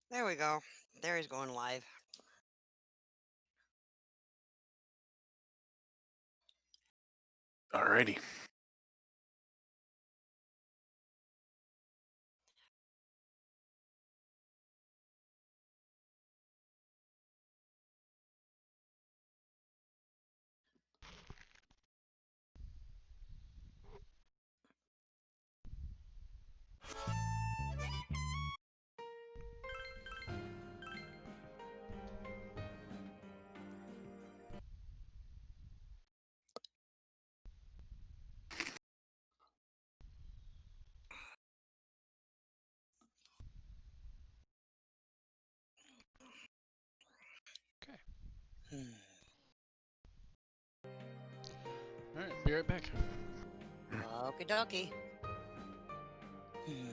There we go. There he's going live. Alrighty. Okay. Hmm. All right. Be right back. Okie dokie. Hmm.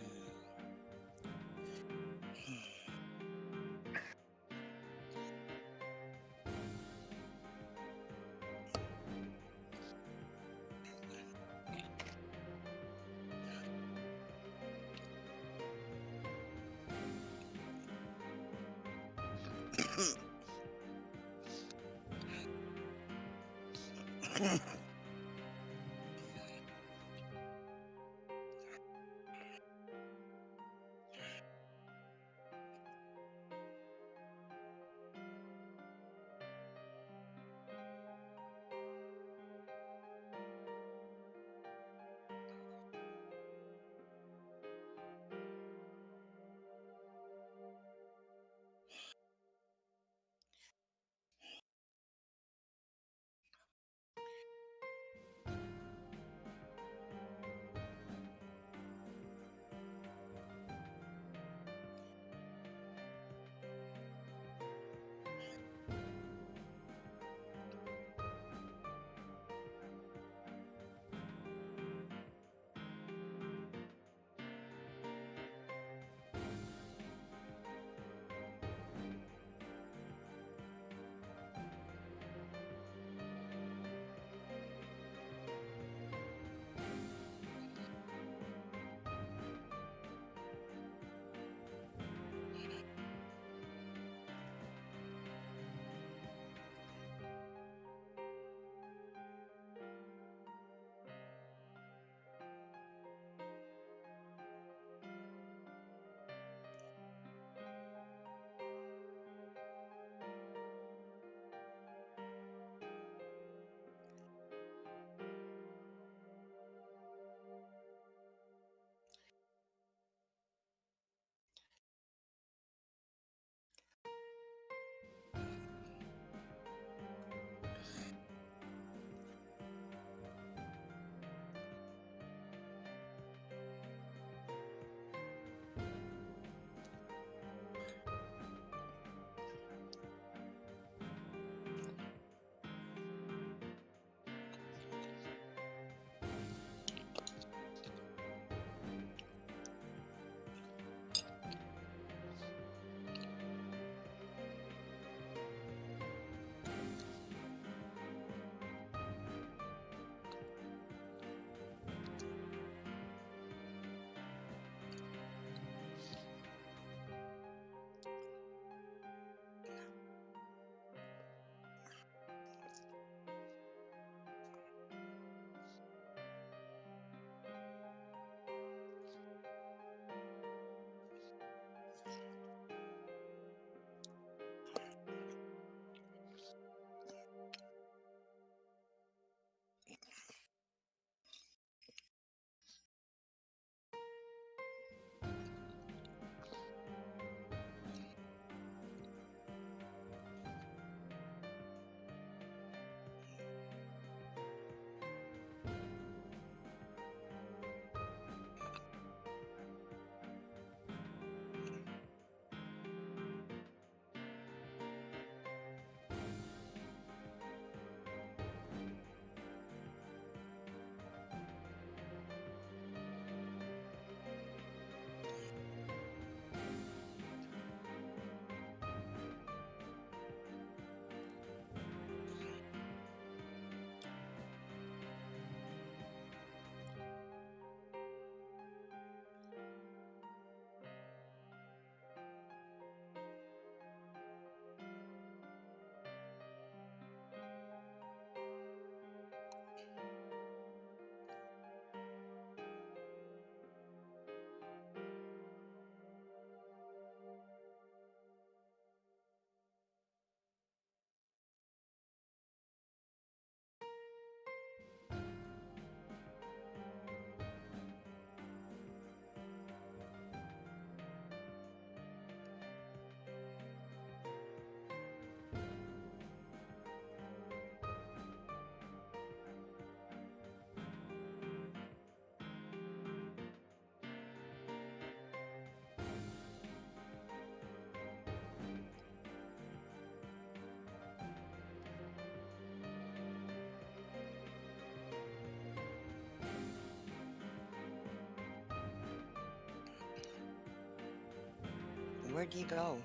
Where'd you go?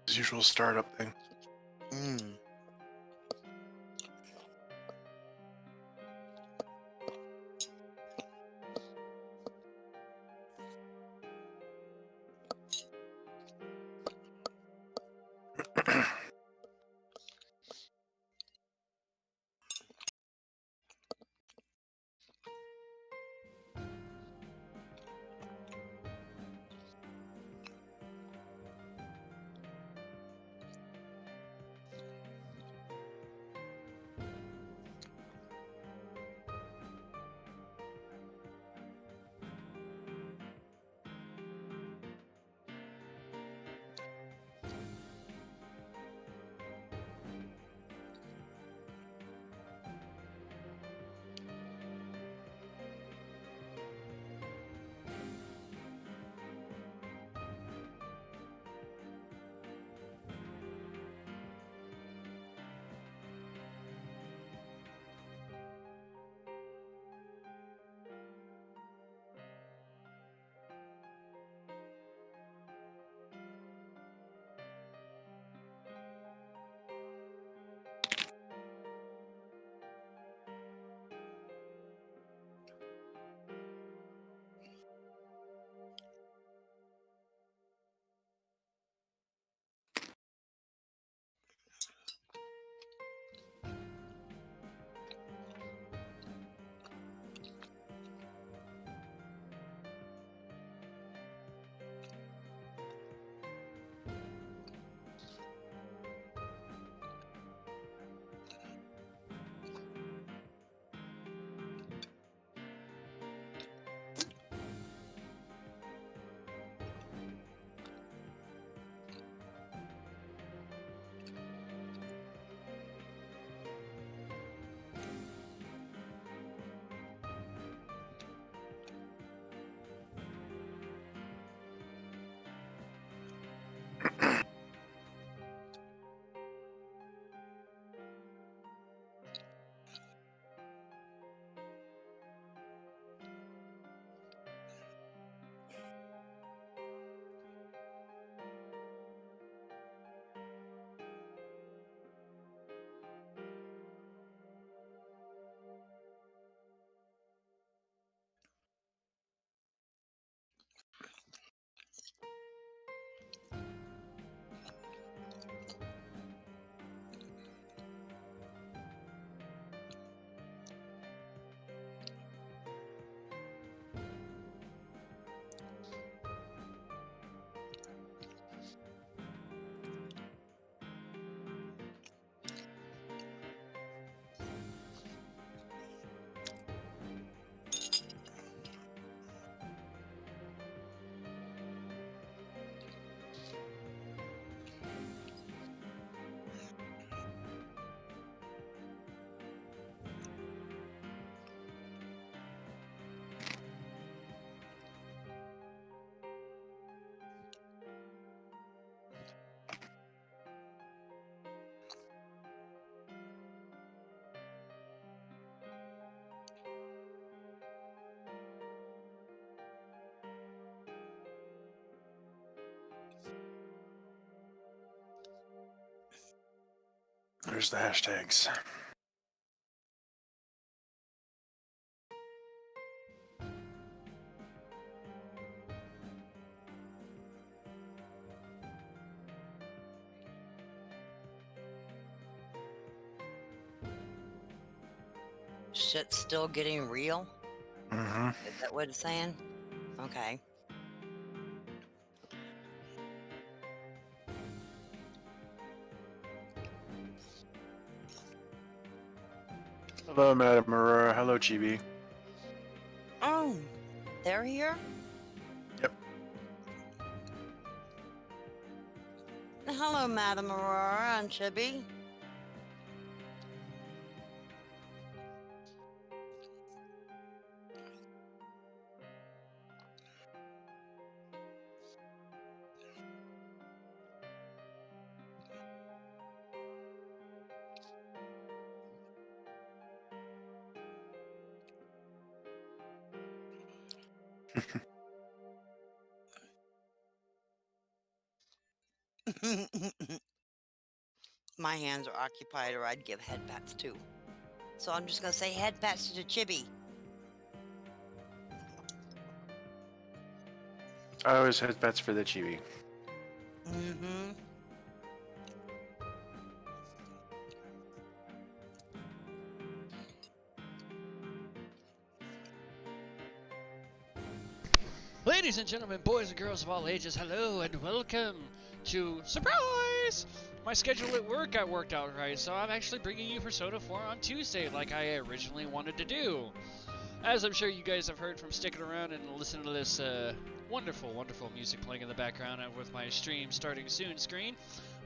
His usual startup thing. Mm. There's the hashtags. Shit's still getting real? Mm-hmm. Is that what it's saying? Okay. Hello, Madam Aurora. Hello, Chibi. Oh, they're here? Yep. Hello, Madam Aurora and Chibi. My hands are occupied, or I'd give head pats too. So I'm just gonna say head pats to the chibi. I always had bets for the chibi. Mm-hmm. Ladies and gentlemen, boys and girls of all ages, hello and welcome to Surprise! My schedule at work got worked out right, so I'm actually bringing you Persona 4 on Tuesday like I originally wanted to do. As I'm sure you guys have heard from sticking around and listening to this wonderful, wonderful music playing in the background with my stream starting soon screen,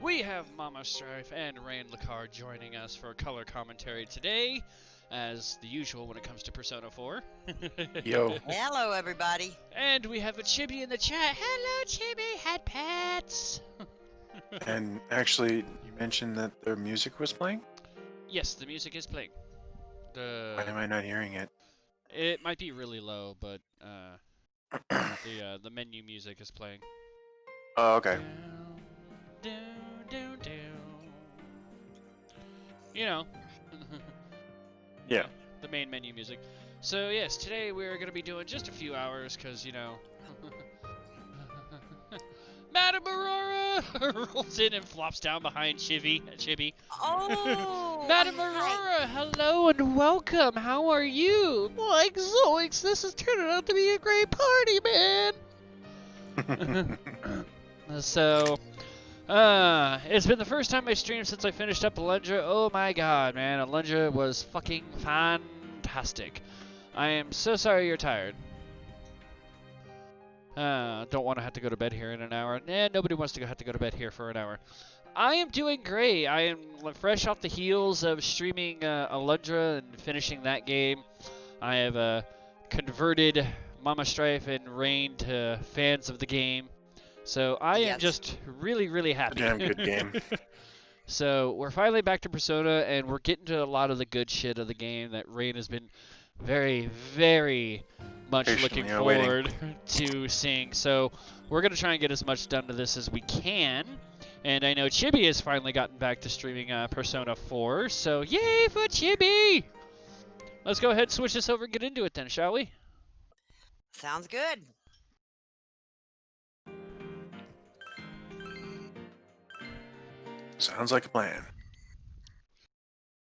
we have Mama Strife and Rain Lacard joining us for color commentary today, as the usual when it comes to Persona 4. Yo. Hello, everybody. And we have a Chibi in the chat. Hello, Chibi. Head pats. And actually, you mentioned that their music was playing? Yes, the music is playing. Why am I not hearing it? It might be really low, but the menu music is playing. Oh, okay. You know. Yeah. The main menu music. So yes, today we're going to be doing just a few hours because, you know, Madame Aurora rolls in and flops down behind Chibi. Oh, Madame hi. Aurora, hello and welcome. How are you? Like Zoinks, this is turning out to be a great party, man. So, it's been the first time I streamed since I finished up Alundra. Oh my god, man, Alundra was fucking fantastic. I am so sorry you're tired. Don't want to have to go to bed here in an hour. Nah, nobody wants to have to go to bed here for an hour. I am doing great. I am fresh off the heels of streaming Alundra and finishing that game. I have converted Mama Strife and Rain to fans of the game. So I am just really, really happy. Damn good game. So we're finally back to Persona, and we're getting to a lot of the good shit of the game that Rain has been very, very much looking forward to seeing. So we're going to try and get as much done to this as we can. And I know Chibi has finally gotten back to streaming Persona 4, so yay for Chibi! Let's go ahead and switch this over and get into it then, shall we? Sounds good. Sounds like a plan.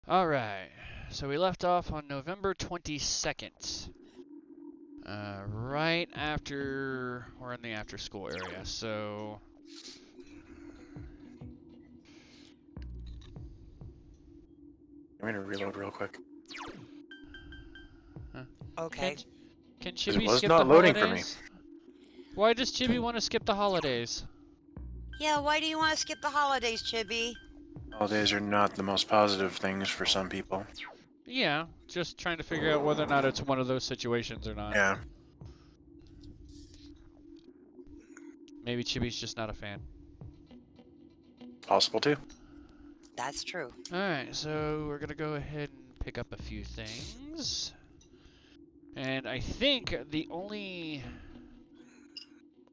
Alright, so we left off on November 22nd. Right after, we're in the after school area, so... I'm gonna reload real quick. Okay. Can Chibi was skip not the loading holidays? for me. Why does Chibi want to skip the holidays? Yeah, why do you want to skip the holidays, Chibi? Holidays are not the most positive things for some people. Yeah, just trying to figure out whether or not it's one of those situations or not. Yeah. Maybe Chibi's just not a fan. Possible too. That's true. Alright, so we're gonna go ahead and pick up a few things. And I think the only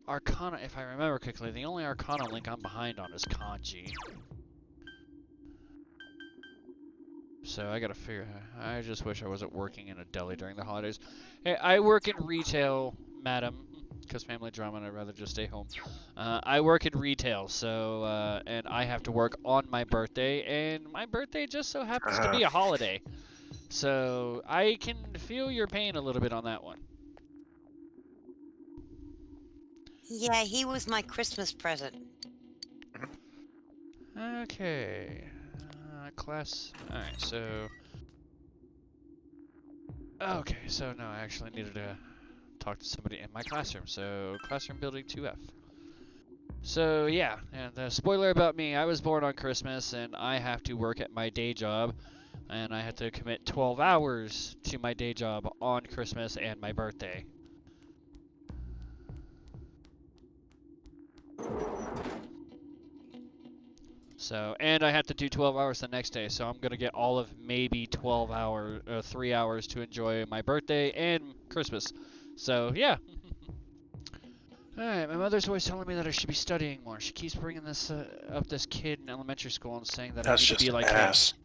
Arcana, if I remember correctly, the only Arcana link I'm behind on is Kanji. So I gotta figure, I just wish I wasn't working in a deli during the holidays. Hey, I work in retail, madam, because family drama and I'd rather just stay home. I work in retail, so, and I have to work on my birthday, and my birthday just so happens to be a holiday. So I can feel your pain a little bit on that one. Yeah, he was my Christmas present. Okay. Class. Alright, so... Okay, so no, I actually needed to talk to somebody in my classroom. So, classroom building 2F. So, yeah, and the spoiler about me, I was born on Christmas, and I have to work at my day job, and I have to commit 12 hours to my day job on Christmas and my birthday. So, and I have to do 12 hours the next day, so I'm going to get all of maybe 12 hours, 3 hours to enjoy my birthday and Christmas. So, yeah. Alright, my mother's always telling me that I should be studying more. She keeps bringing this up this kid in elementary school and saying that I That's need to just be an like ass. him.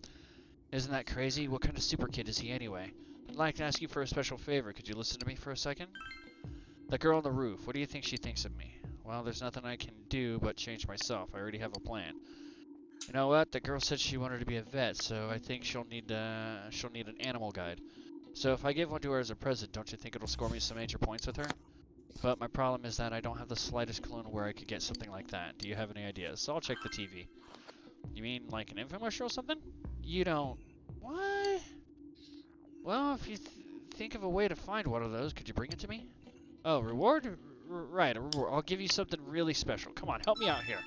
Isn't that crazy? What kind of super kid is he anyway? I'd like to ask you for a special favor. Could you listen to me for a second? The girl on the roof, what do you think she thinks of me? Well, there's nothing I can do but change myself. I already have a plan. You know what? The girl said she wanted to be a vet, so I think she'll need an animal guide. So if I give one to her as a present, don't you think it'll score me some major points with her? But my problem is that I don't have the slightest clue on where I could get something like that. Do you have any ideas? So I'll check the TV. You mean like an infomercial or something? You don't... What? Well, if you think of a way to find one of those, could you bring it to me? Oh, reward? Right, a reward. I'll give you something really special. Come on, help me out here.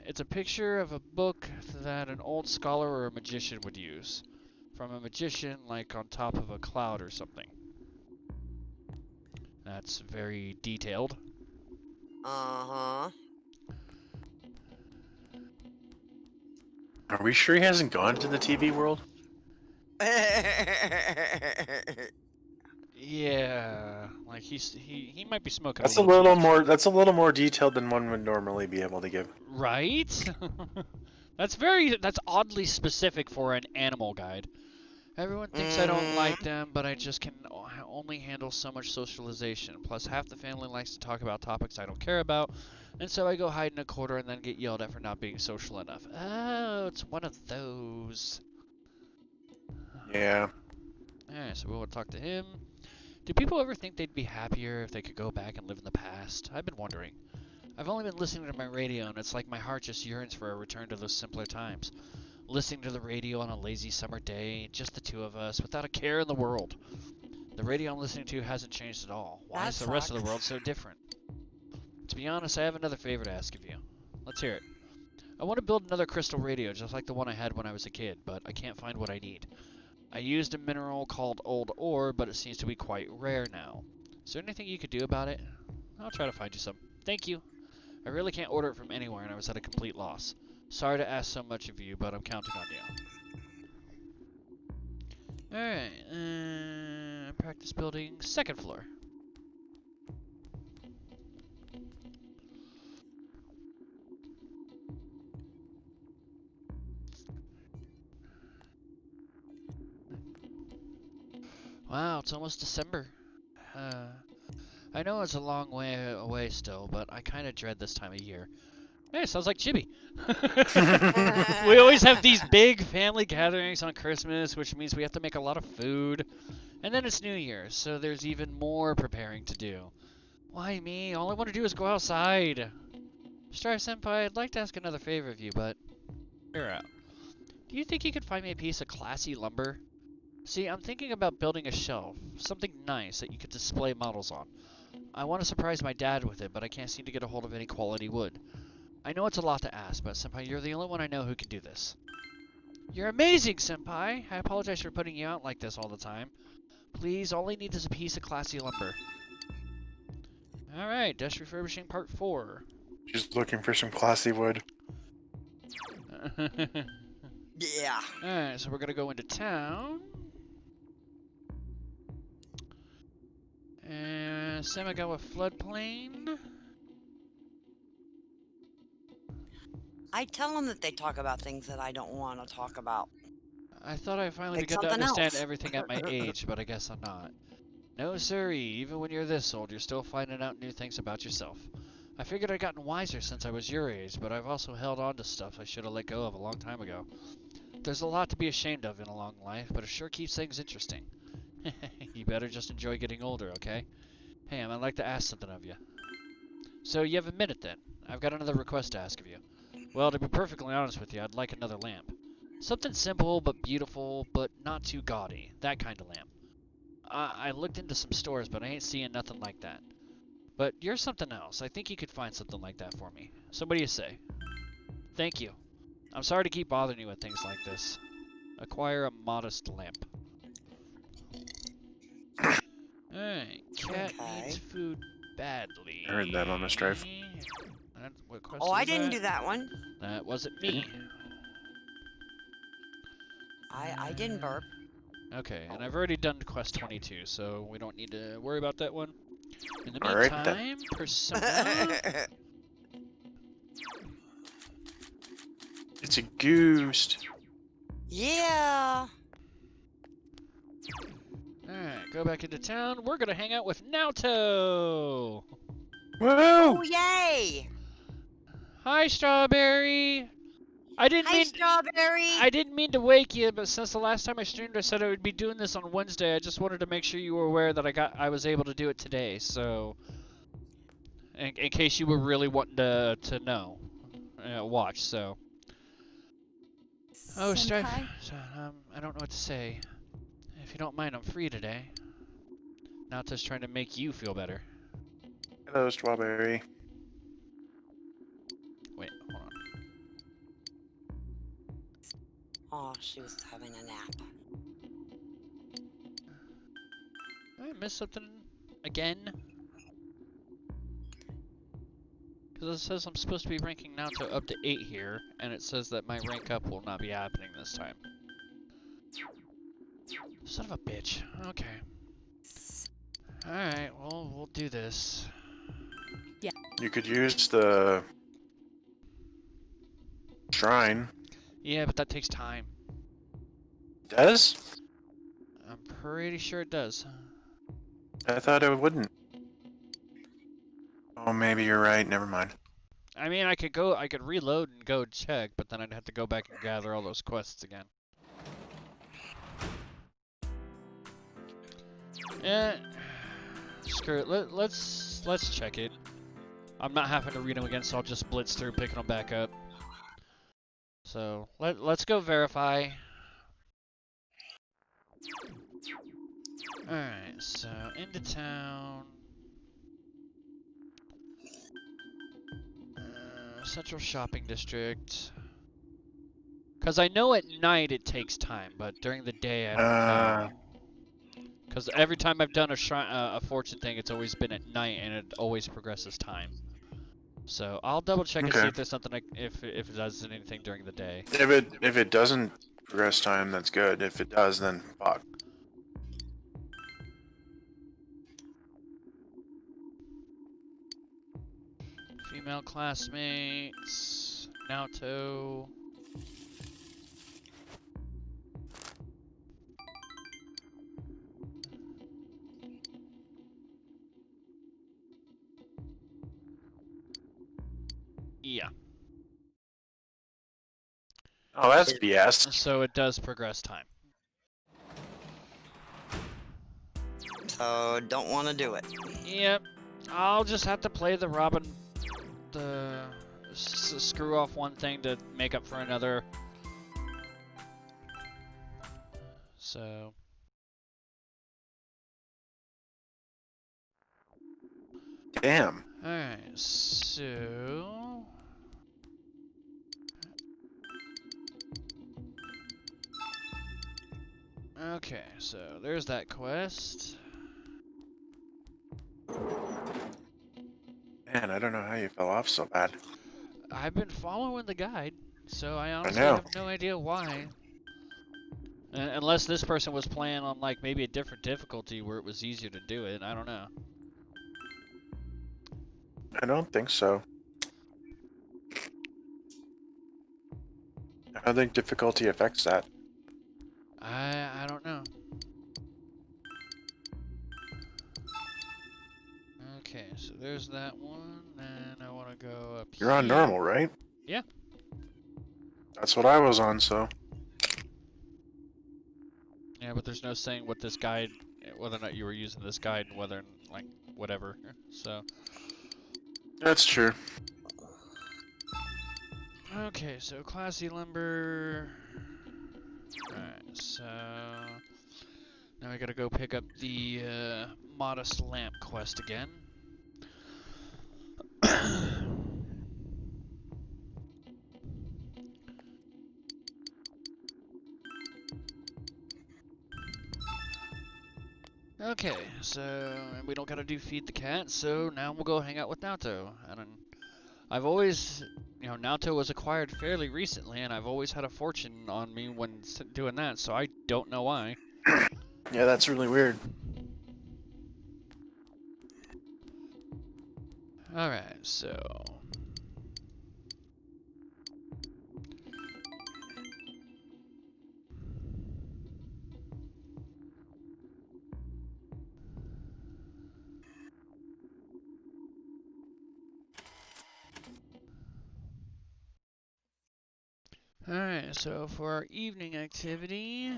It's a picture of a book that an old scholar or a magician would use. From a magician, like on top of a cloud or something. That's very detailed. Uh-huh. Are we sure he hasn't gone to the TV world? Yeah, like he might be smoking That's a a little little too more. much. That's a little more detailed than one would normally be able to give. Right? That's oddly specific for an animal guide. Everyone thinks I don't like them, but I just can only handle so much socialization. Plus, half the family likes to talk about topics I don't care about, and so I go hide in a corner and then get yelled at for not being social enough. Oh, it's one of those. Yeah. Alright, so we'll talk to him. Do people ever think they'd be happier if they could go back and live in the past? I've been wondering. I've only been listening to my radio, and it's like my heart just yearns for a return to those simpler times. Listening to the radio on a lazy summer day, just the two of us, without a care in the world. The radio I'm listening to hasn't changed at all. Why is the rest of the world so different? To be honest, I have another favor to ask of you. Let's hear it. I want to build another crystal radio just like the one I had when I was a kid, but I can't find what I need. I used a mineral called old ore, but it seems to be quite rare now. Is there anything you could do about it? I'll try to find you some. Thank you. I really can't order it from anywhere, and I was at a complete loss. Sorry to ask so much of you, but I'm counting on you. Alright, practice building, second floor. Wow, it's almost December. I know it's a long way away still, but I kind of dread this time of year. Hey, sounds like Chibi. We always have these big family gatherings on Christmas, which means we have to make a lot of food. And then it's New Year's, so there's even more preparing to do. Why me? All I want to do is go outside. Strife Senpai, I'd like to ask another favor of you, but you're out. Do you think you could find me a piece of classy lumber? See, I'm thinking about building a shelf, something nice that you could display models on. I want to surprise my dad with it, but I can't seem to get a hold of any quality wood. I know it's a lot to ask, but Senpai, you're the only one I know who can do this. You're amazing, Senpai! I apologize for putting you out like this all the time. Please, all I need is a piece of classy lumber. Alright, desk refurbishing part 4. Just looking for some classy wood. Yeah. Alright, so we're gonna go into town. And Samigawa floodplain. I tell them that they talk about things that I don't want to talk about. I thought I finally Like begun to something understand else. everything at my age, but I guess I'm not. No siree, even when you're this old, you're still finding out new things about yourself. I figured I'd gotten wiser since I was your age, but I've also held on to stuff I should have let go of a long time ago. There's a lot to be ashamed of in a long life, but it sure keeps things interesting. You better just enjoy getting older, okay? Hey, I'd like to ask something of you. So you have a minute then. I've got another request to ask of you. Well, to be perfectly honest with you, I'd like another lamp. Something simple but beautiful, but not too gaudy. That kind of lamp. I looked into some stores, but I ain't seeing nothing like that. But you're something else. I think you could find something like that for me. So what do you say? Thank you. I'm sorry to keep bothering you with things like this. Acquire a modest lamp. Alright, cat needs food badly. I heard that on the Strife. What quest Oh, I was didn't that? do that one. That wasn't me. I didn't burp. Okay, and I've already done quest 22, so we don't need to worry about that one. In the All right, then. meantime, Persona. It's a goose. Yeah. Alright, go back into town. We're gonna hang out with Naoto! Woo! Oh, yay. Hi, Strawberry! I didn't Hi, mean Strawberry. I didn't mean to wake you, but since the last time I streamed I said I would be doing this on Wednesday, I just wanted to make sure you were aware that I was able to do it today, so in case you were really wanting to know. Watch, so. Oh, Strife. Senpai? I don't know what to say. If you don't mind, I'm free today. Naoto's trying to make you feel better. Hello, Strawberry. Wait, hold on. Oh, she was having a nap. Did I miss something again? Because it says I'm supposed to be ranking Naoto up to 8 here, and it says that my rank up will not be happening this time. Son of a bitch. Okay. Alright, well, we'll do this. You could use the shrine. Yeah, but that takes time. Does? I'm pretty sure it does. I thought it wouldn't. Oh, maybe you're right. Never mind. I mean, I could reload and go check, but then I'd have to go back and gather all those quests again. Yeah, screw it. Let's check it. I'm not having to read them again, so I'll just blitz through picking them back up. So let's go verify. All right, so into town. Central Shopping District. Because I know at night it takes time, but during the day I don't know. Because every time I've done a fortune thing, it's always been at night, and it always progresses time. So I'll double check and see if there's something if it does anything during the day. If it doesn't progress time, that's good. If it does, then fuck. Female classmates, Naoto. Yeah. Oh, that's BS. So it does progress time. So, don't want to do it. Yep. I'll just have to play the Robin, screw off one thing to make up for another. So. Damn. Alright, so. Okay, so there's that quest. Man, I don't know how you fell off so bad. I've been following the guide, so I honestly know. have no idea why. Unless this person was playing on like maybe a different difficulty where it was easier to do it, I don't know. I don't think so. I don't think difficulty affects that. I don't know. Okay, so there's that one, and I want to go up You're on here. normal, right? Yeah. That's what I was on, so. Yeah, but there's no saying what this guide, whether or not you were using this guide, and whether, like, whatever. So. That's true. Okay, so classy lumber. Alright, so now I gotta go pick up the modest lamp quest again. Okay, so we don't gotta do feed the cat, so now we'll go hang out with Naoto. And I've always, you know, Naoto was acquired fairly recently, and I've always had a fortune on me when doing that, so I don't know why. Yeah, that's really weird. Alright, so... Alright, so for our evening activity...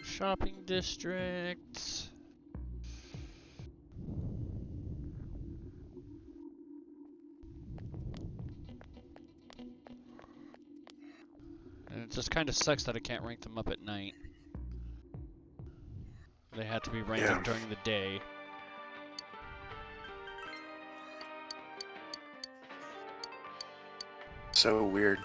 Shopping district. And it just kind of sucks that I can't rank them up at night. They have to be ranked up during the day. So weird.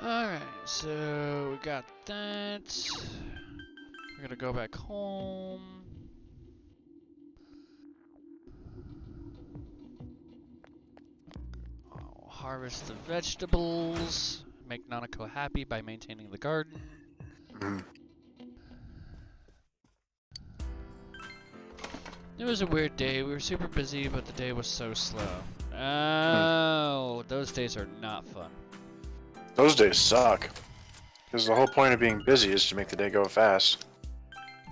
Alright, so we got that. We're gonna go back home. I'll harvest the vegetables. Make Nanako happy by maintaining the garden. It was a weird day. We were super busy, but the day was so slow. Oh, those days are not fun. Those days suck. Because the whole point of being busy is to make the day go fast.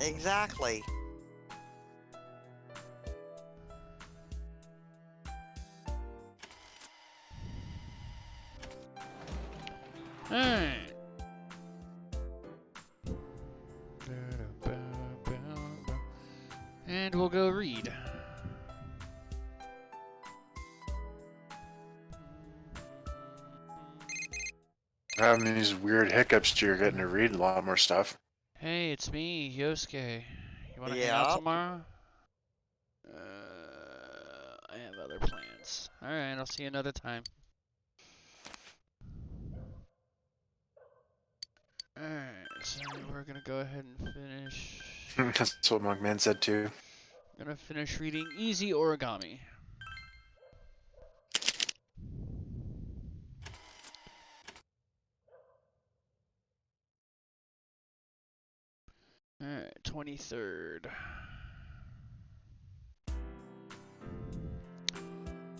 Exactly. Alright. And we'll go read. Having these weird hiccups, you're getting to read a lot more stuff. Hey, it's me, Yosuke. You wanna hang out tomorrow? I have other plans. Alright, I'll see you another time. Alright, so we're gonna go ahead and finish. That's what Monkman said too. I'm gonna finish reading Easy Origami. Alright, 23rd.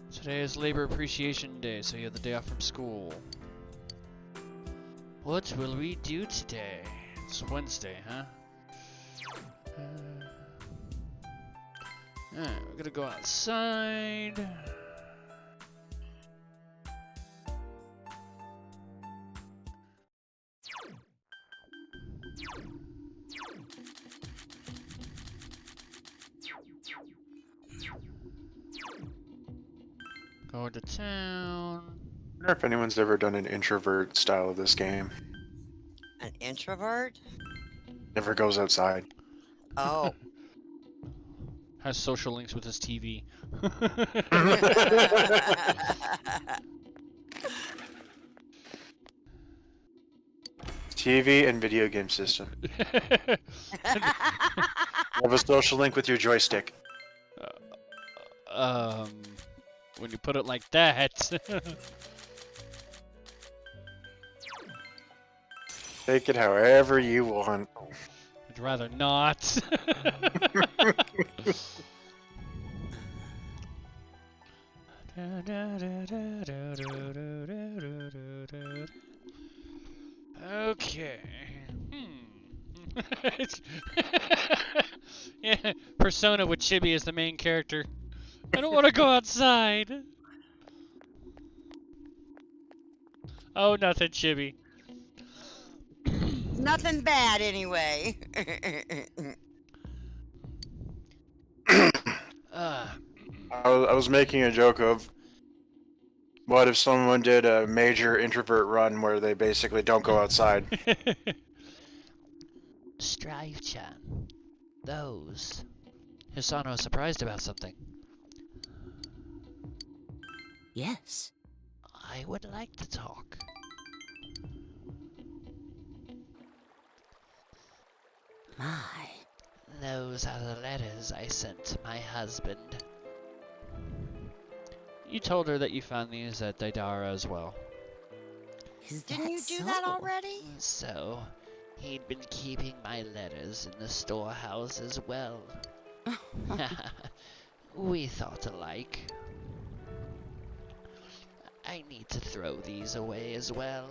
Today is Labor Appreciation Day, so you have the day off from school. What will we do today? It's Wednesday, huh? Alright, we're gonna go outside. Go to town. I wonder if anyone's ever done an introvert style of this game. An introvert? Never goes outside. Oh. Has social links with his TV. TV and video game system. You have a social link with your joystick. When you put it like that. Take it however you want. I'd rather not. Okay. Yeah, Persona with Chibi as the main character. I don't want to go outside. Oh, nothing, Chibi. Nothing bad, anyway. I was making a joke of What if someone did a major introvert run where they basically don't go outside? Strife-chan. Those. Hisano was surprised about something. Yes. I would like to talk. My. Those are the letters I sent to my husband. You told her that you found these at Daidara as well. Is Didn't that you do so? that already? So, he'd been keeping my letters in the storehouse as well. We thought alike. I need to throw these away as well.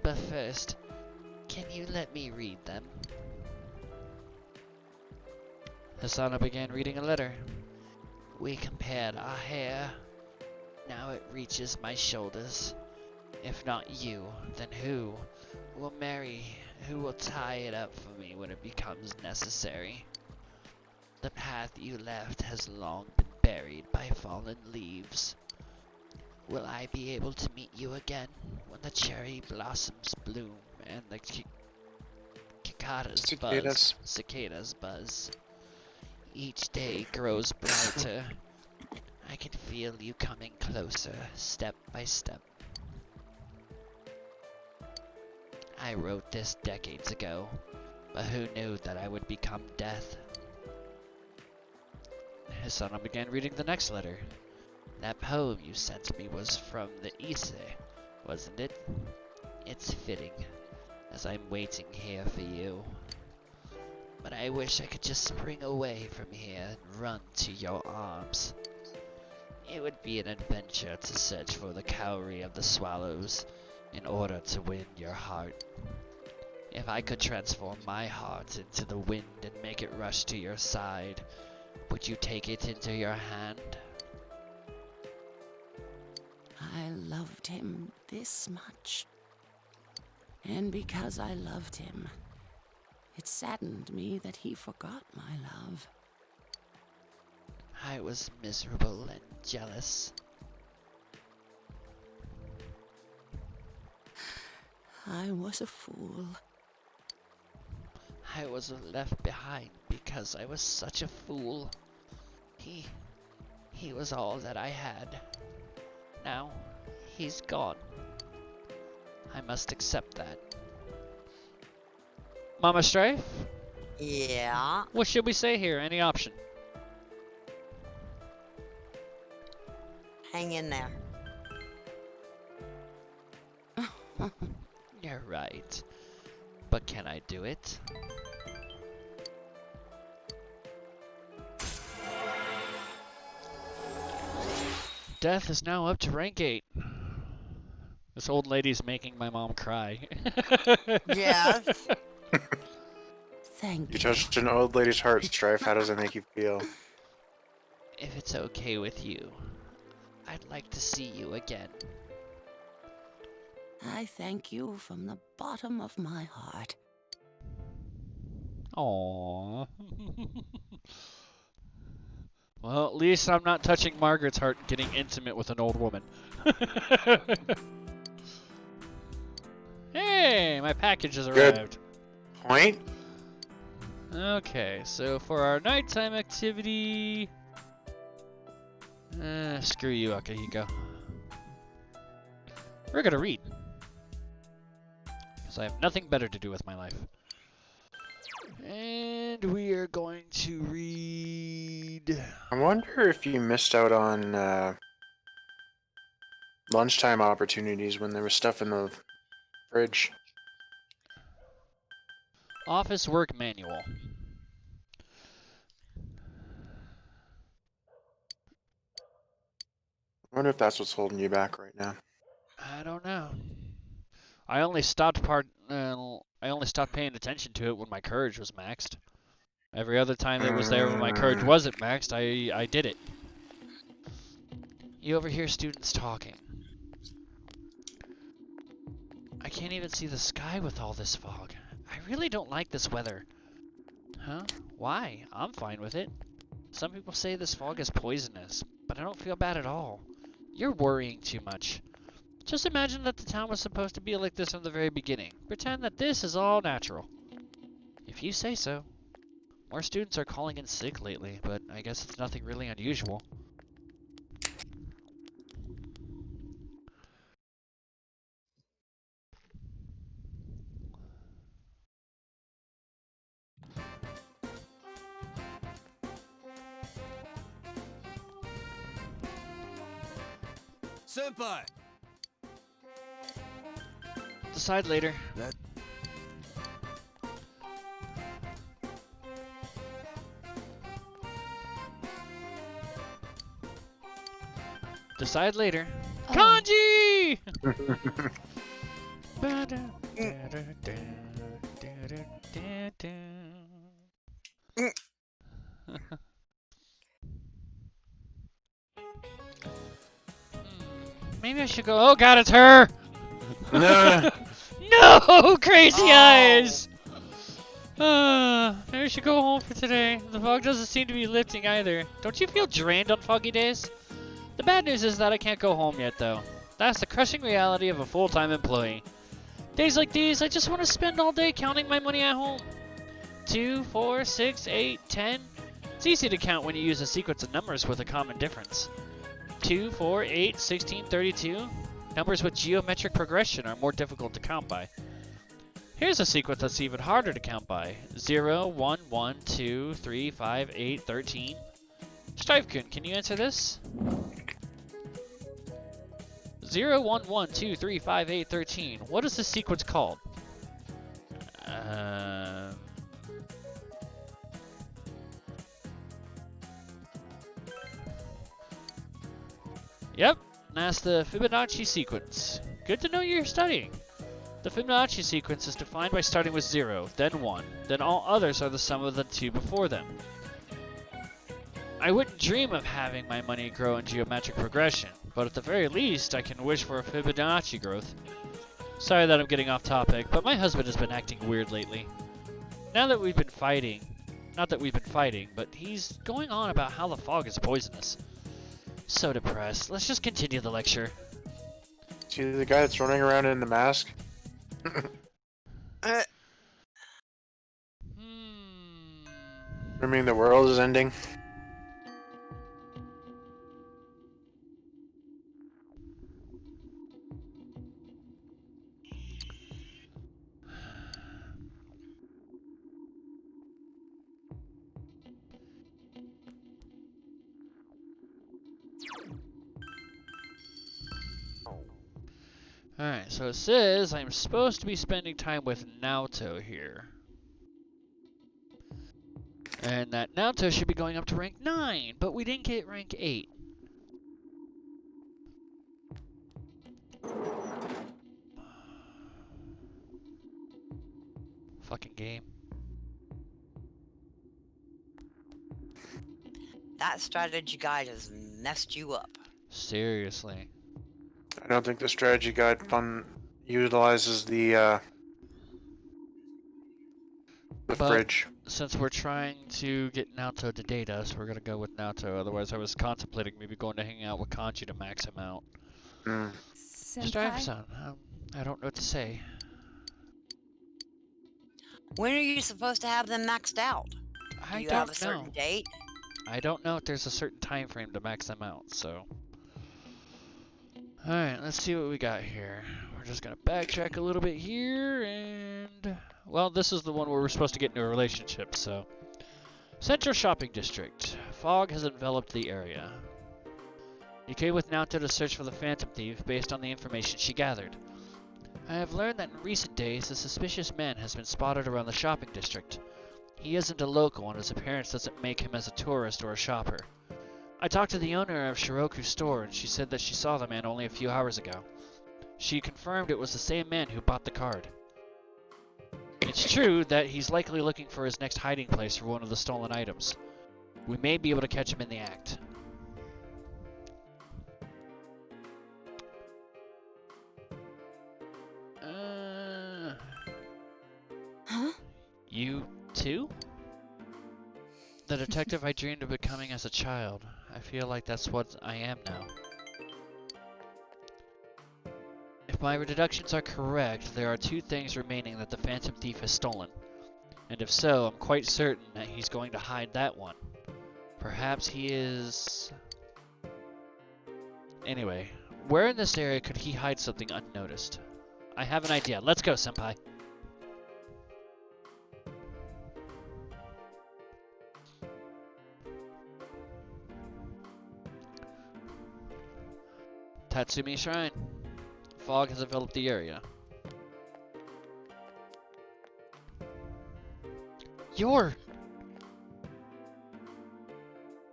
But first, can you let me read them? Hisano began reading a letter. We compared our hair. Now it reaches my shoulders. If not you, then who will marry? Who will tie it up for me when it becomes necessary? The path you left has long been buried by fallen leaves. Will I be able to meet you again when the cherry blossoms bloom and the cicadas buzz? Each day grows brighter. I can feel you coming closer, step by step. I wrote this decades ago, but who knew that I would become death? Hisano began reading the next letter. That poem you sent me was from the Ise, wasn't it? It's fitting, as I'm waiting here for you. But I wish I could just spring away from here and run to your arms. It would be an adventure to search for the cowrie of the swallows in order to win your heart. If I could transform my heart into the wind and make it rush to your side, would you take it into your hand? I loved him this much. And because I loved him, it saddened me that he forgot my love. I was miserable and jealous. I was a fool. I was left behind because I was such a fool. He was all that I had. Now, he's gone. I must accept that. Mama Strife? Yeah. What should we say here? Any option? Hang in there. You're right. But can I do it? Death is now up to rank 8. This old lady's making my mom cry. Yes. Thank You you. touched an old lady's heart, Strife. How does that make you feel? If it's okay with you, I'd like to see you again. I thank you from the bottom of my heart. Aww. Well, at least I'm not touching Margaret's heart and getting intimate with an old woman. Hey, my package has Good. arrived. Point? Okay, so for our nighttime activity... screw you, Akihiko. We're gonna read. Because I have nothing better to do with my life. And we are going to read... I wonder if you missed out on lunchtime opportunities when there was stuff in the fridge. Office Work Manual. I wonder if that's what's holding you back right now. I don't know. I only stopped paying attention to it when my courage was maxed. Every other time it was there when my courage wasn't maxed, I did it. You overhear students talking. I can't even see the sky with all this fog. I really don't like this weather. Huh? Why? I'm fine with it. Some people say this fog is poisonous, but I don't feel bad at all. You're worrying too much. Just imagine that the town was supposed to be like this from the very beginning. Pretend that this is all natural. If you say so. More students are calling in sick lately, but I guess it's nothing really unusual. Senpai! Decide later. That... Decide later. Oh. Kanji! Maybe I should go. Oh god, it's her! No. No! Crazy Oh. eyes! Maybe I should go home for today. The fog doesn't seem to be lifting either. Don't you feel drained on foggy days? The bad news is that I can't go home yet, though. That's the crushing reality of a full-time employee. Days like these, I just want to spend all day counting my money at home. 2, 4, 6, 8, 10. It's easy to count when you use a sequence of numbers with a common difference. 2, 4, 8, 16, 32. Numbers with geometric progression are more difficult to count by. Here's a sequence that's even harder to count by. 0, 1, 1, 2, 3, 5, 8, 13. Strife-kun, can you answer this? 0, 1, 1, 2, 3, 5, 8, 13. What is this sequence called? Yep, that's the Fibonacci sequence. Good to know you're studying. The Fibonacci sequence is defined by starting with 0, then 1, then all others are the sum of the two before them. I wouldn't dream of having my money grow in geometric progression, but at the very least, I can wish for a Fibonacci growth. Sorry that I'm getting off topic, but my husband has been acting weird lately. Now that we've been fighting, not that we've been fighting, but he's going on about how the fog is poisonous. So depressed. Let's just continue the lecture. See the guy that's running around in the mask? Uh, I mean, the world is ending. Alright, so it says I'm supposed to be spending time with Naoto here. And that Naoto should be going up to rank 9, but we didn't get rank 8. Fucking game. that strategy guide has messed you up. Seriously. I don't think the strategy guide utilizes the But fridge. since we're trying to get Naoto to date us, we're gonna go with Naoto. Otherwise, I was contemplating maybe going to hang out with Kanji to max him out. Strife-san, I don't know what to say. When are you supposed to have them maxed out? Do I you have a don't know. certain date? I don't know if there's a certain time frame to max them out, so. Alright, let's see what we got here. We're just gonna backtrack a little bit here, and... well, this is the one where we're supposed to get into a relationship, so. Central Shopping District. Fog has enveloped the area. You came with Naoto to search for the Phantom Thief based on the information she gathered. I have learned that in recent days, a suspicious man has been spotted around the shopping district. He isn't a local, and his appearance doesn't make him as a tourist or a shopper. I talked to the owner of Shiroku's store, and she said that she saw the man only a few hours ago. She confirmed it was the same man who bought the card. It's true that he's likely looking for his next hiding place for one of the stolen items. We may be able to catch him in the act. Huh? You too? The detective I dreamed of becoming as a child. I feel like that's what I am now. If my deductions are correct, there are 2 things remaining that the Phantom Thief has stolen. And if so, I'm quite certain that he's going to hide that one. Perhaps he is... Anyway, where in this area could he hide something unnoticed? I have an idea. Let's go, Senpai. Tatsumi Shrine. Fog has enveloped the area. You're...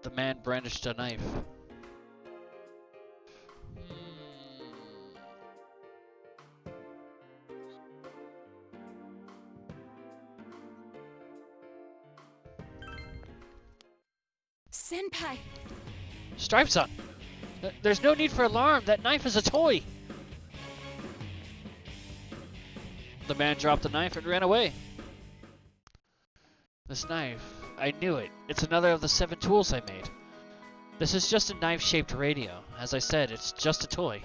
The man brandished a knife. Senpai! Strife-san! There's no need for alarm. That knife is a toy. The man dropped the knife and ran away. This knife, I knew it. It's another of the 7 tools I made. This is just a knife-shaped radio. As I said, it's just a toy.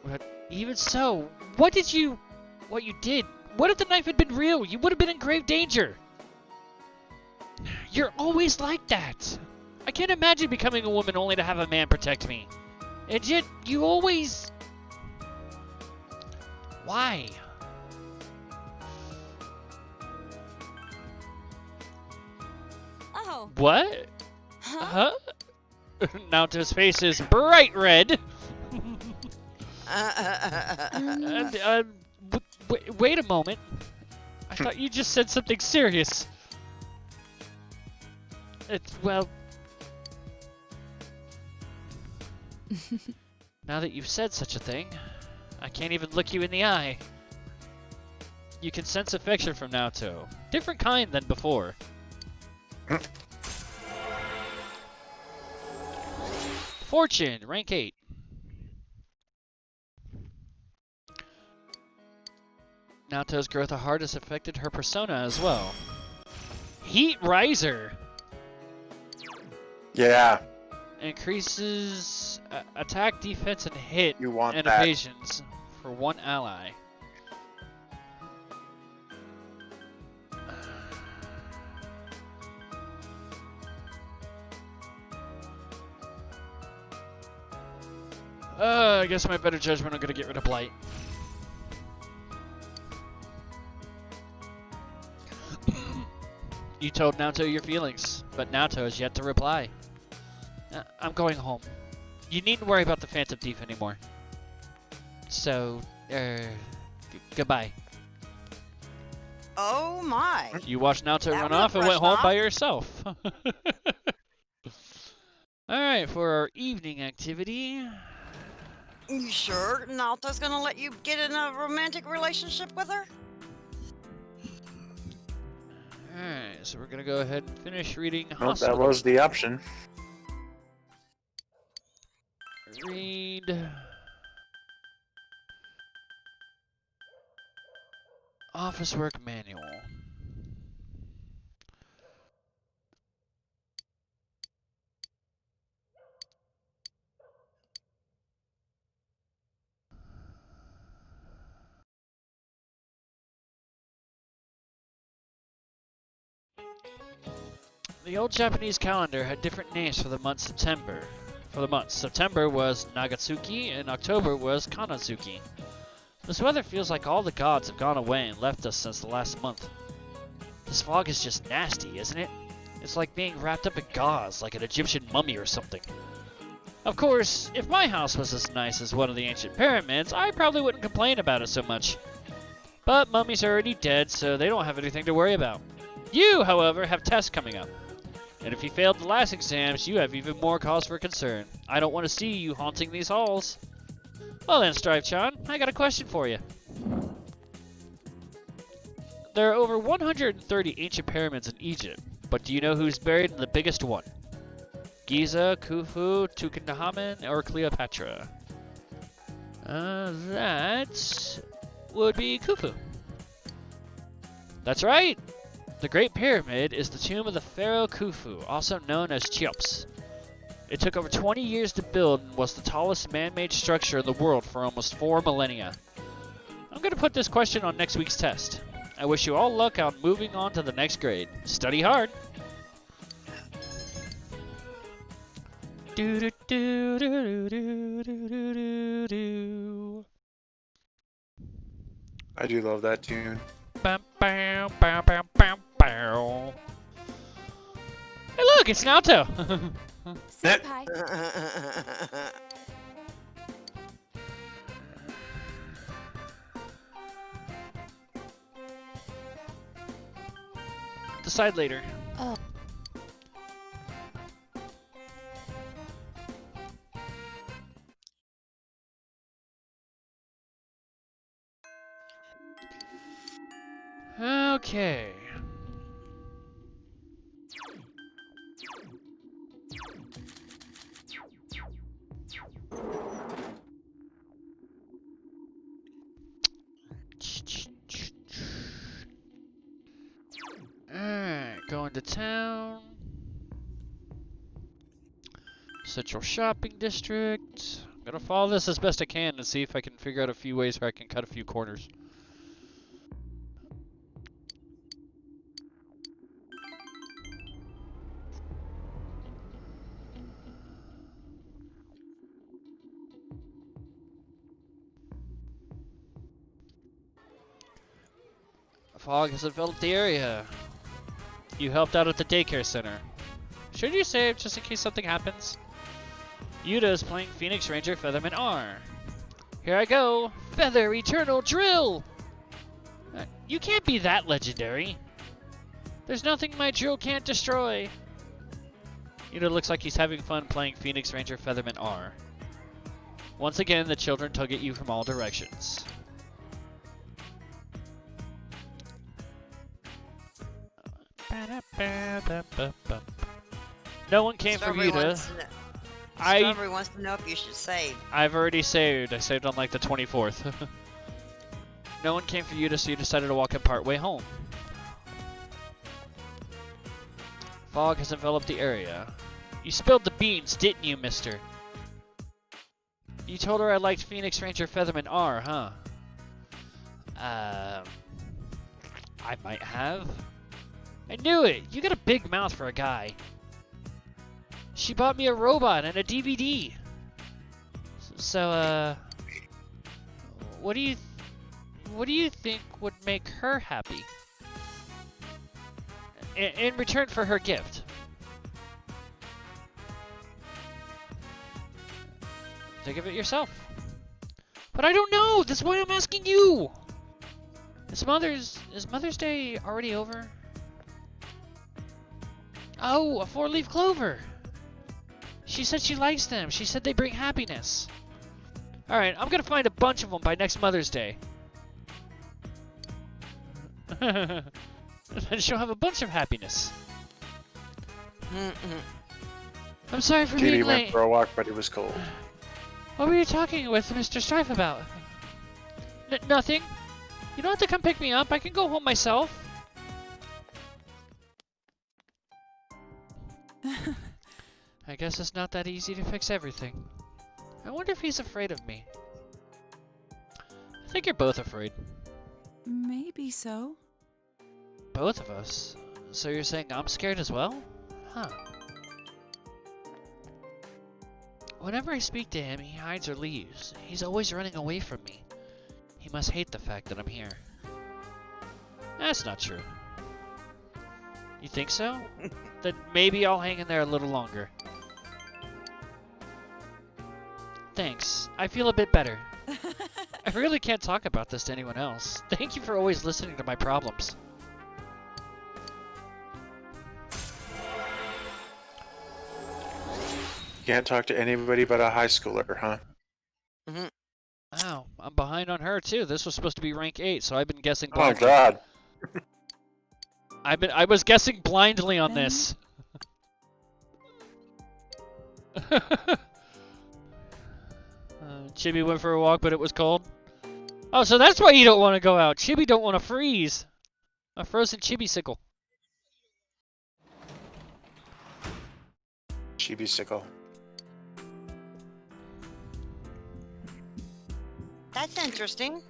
But even so, what you did? What if the knife had been real? You would have been in grave danger. You're always like that. I can't imagine becoming a woman only to have a man protect me. And yet, you always... Why? Oh. What? Huh? Naoto's face is bright red. Wait a moment. I thought you just said something serious. Well... Now that you've said such a thing, I can't even look you in the eye. You can sense affection from Naoto. Different kind than before. Fortune, rank 8. Naoto's growth of heart has affected her persona as well. Heat Riser! Yeah. Increases attack, defense, and hit You want and that. evasions for 1 ally. I guess my better judgment, I'm gonna get rid of Blight. You told Naoto your feelings, but Naoto has yet to reply. I'm going home. You needn't worry about the Phantom Thief anymore. So, goodbye. Oh my. You watched Naoto That run one off and went rushed home off. by yourself. Alright, for our evening activity... You sure Naoto's gonna let you get in a romantic relationship with her? Alright, so we're gonna go ahead and finish reading Well, Hospital. that was the option. Read... Office Work Manual. The old Japanese calendar had different names for the month September. For the months, September was Nagatsuki and October was Kanazuki. This weather feels like all the gods have gone away and left us since the last month. This fog is just nasty, isn't it? It's like being wrapped up in gauze, like an Egyptian mummy or something. Of course, if my house was as nice as one of the ancient pyramids, I probably wouldn't complain about it so much. But mummies are already dead, so they don't have anything to worry about. You, however, have tests coming up. And if you failed the last exams, you have even more cause for concern. I don't want to see you haunting these halls. Well then, Strife-chan, I got a question for you. There are over 130 ancient pyramids in Egypt, but do you know who's buried in the biggest one? Giza, Khufu, Tutankhamun, or Cleopatra? That would be Khufu. That's right! The Great Pyramid is the tomb of the pharaoh Khufu, also known as Cheops. It took over 20 years to build and was the tallest man-made structure in the world for almost 4 millennia. I'm going to put this question on next week's test. I wish you all luck on moving on to the next grade. Study hard. Do do do do do do do do. I do love that tune. Bam, bam, bam, bam, bam, bam. Hey, look, it's Naoto. Senpai, Decide later. Oh. Okay. Alright, going to town. Central Shopping District. I'm gonna follow this as best I can and see if I can figure out a few ways where I can cut a few corners. Fog has enveloped the area. You helped out at the daycare center. Should you save just in case something happens? Yuta is playing Phoenix Ranger Featherman R. Here I go! Feather Eternal Drill! You can't be that legendary. There's nothing my drill can't destroy. Yuta looks like he's having fun playing Phoenix Ranger Featherman R. Once again, the children tug at you from all directions. No one came for Yuta. Strawberry wants to know if you should save. I've already saved. I saved on like the 24th. No one came for Yuta, so you decided to walk him part way home. Fog has enveloped the area. You spilled the beans, didn't you, mister? You told her I liked Phoenix Ranger Featherman R, huh? I might have. I knew it! You got a big mouth for a guy. She bought me a robot and a DVD. So, what do you think would make her happy? In return for her gift. Think of it yourself. But I don't know! That's why I'm asking you! Is Mother's Day already over? Oh, a 4-leaf clover! She said she likes them. She said they bring happiness. Alright, I'm gonna find a bunch of them by next Mother's Day. Then she'll have a bunch of happiness. I'm sorry for Katie being went late. for a walk, but it was cold. What were you talking with Mr. Strife about? Nothing. You don't have to come pick me up. I can go home myself. I guess it's not that easy to fix everything. I wonder if he's afraid of me. I think you're both afraid. maybe so. Both of us? So you're saying I'm scared as well? Huh. Whenever I speak to him, he hides or leaves. He's always running away from me. He must hate the fact that I'm here. That's not true. You think so? Then maybe I'll hang in there a little longer. Thanks. I feel a bit better. I really can't talk about this to anyone else. Thank you for always listening to my problems. You can't talk to anybody but a high schooler, huh? Wow, I'm behind on her too. This was supposed to be rank 8, so I've been guessing Oh blindly. god. I was guessing blindly on this. Chibi went for a walk, but it was cold. Oh, so that's why you don't want to go out. Chibi don't want to freeze. A frozen chibi-sicle. Chibi sickle. That's interesting.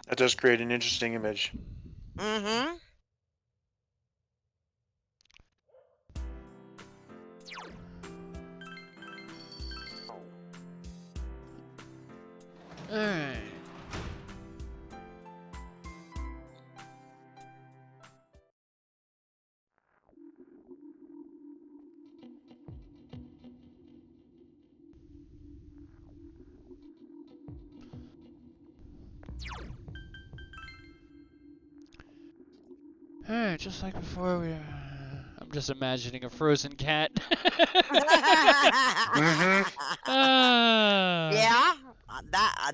That does create an interesting image. Mm-hmm. Alright. Alright, just like before we... I'm just imagining a frozen cat. Ah. Yeah,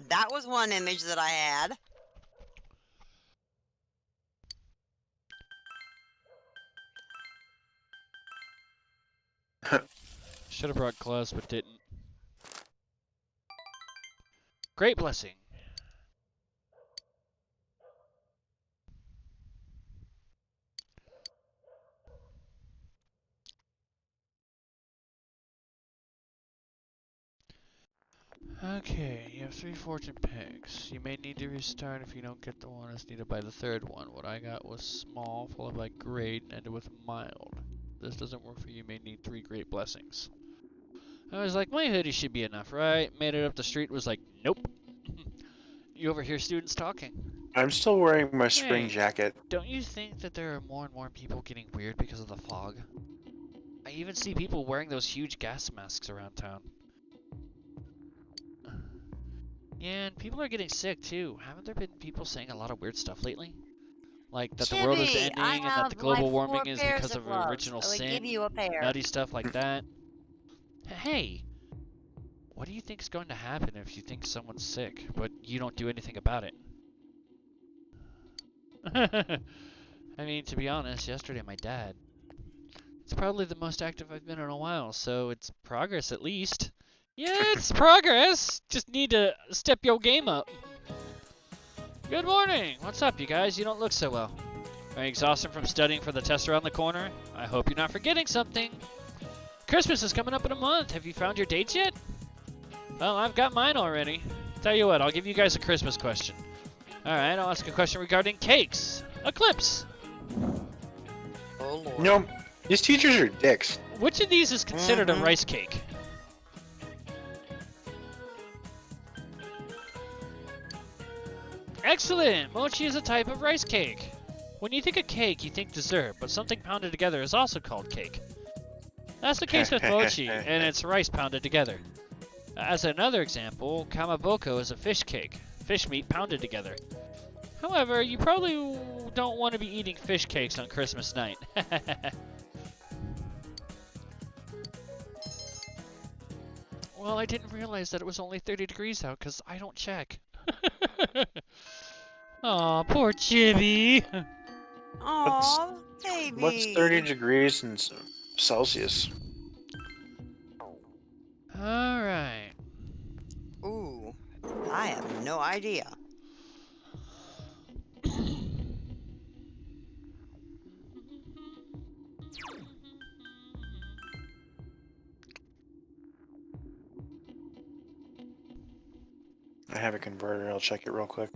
that was one image that I had. Should have brought gloves, but didn't. Great blessing. Okay, you have 3 fortune pegs. You may need to restart if you don't get the one as needed by the third one. What I got was small, followed by great, and ended with mild. If this doesn't work for you, you may need 3 great blessings. I was like, my hoodie should be enough, right? Made it up the street, was like, nope. You overhear students talking. I'm still wearing my spring Wait. jacket. Don't you think that there are more and more people getting weird because of the fog? I even see people wearing those huge gas masks around town. Yeah, and people are getting sick too. Haven't there been people saying a lot of weird stuff lately? Like that the world is Chibi, ending I and that have the global like 4 warming is pairs because of gloves. original I would sin, give you a pair. nutty stuff like that. Hey, what do you think is going to happen if you think someone's sick, but you don't do anything about it? I mean, to be honest, yesterday my dad. It's probably the most active I've been in a while, so it's progress at least. Yeah, it's progress. Just need to step your game up. Good morning. What's up, you guys? You don't look so well. Are you exhausted from studying for the test around the corner? I hope you're not forgetting something. Christmas is coming up in a month. Have you found your dates yet? Well, I've got mine already. Tell you what, I'll give you guys a Christmas question. Alright, I'll ask a question regarding cakes. Eclipse. Oh lord. No, these teachers are dicks. Which of these is considered a rice cake? Excellent! Mochi is a type of rice cake. When you think of cake, you think dessert, but something pounded together is also called cake. That's the case with mochi, and it's rice pounded together. As another example, kamaboko is a fish cake, fish meat pounded together. However, you probably don't want to be eating fish cakes on Christmas night. Well, I didn't realize that it was only 30 degrees out, because I don't check. Aw, poor Chibi. Aw, baby. What's 30 degrees in Celsius? Alright. Ooh, I have no idea. I have a converter. I'll check it real quick.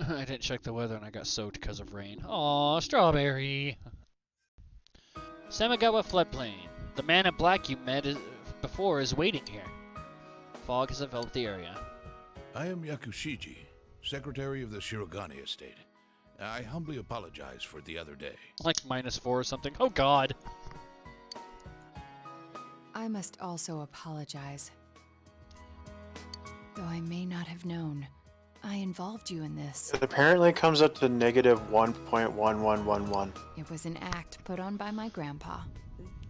I didn't check the weather and I got soaked because of rain. Aw, strawberry. Samigawa floodplain. The man in black you met before is waiting here. Fog has enveloped the area. I am Yakushiji, secretary of the Shirogane estate. I humbly apologize for the other day. Like -4 or something. Oh god. I must also apologize. Though I may not have known, I involved you in this. It apparently comes up to negative 1.1111. It was an act put on by my grandpa.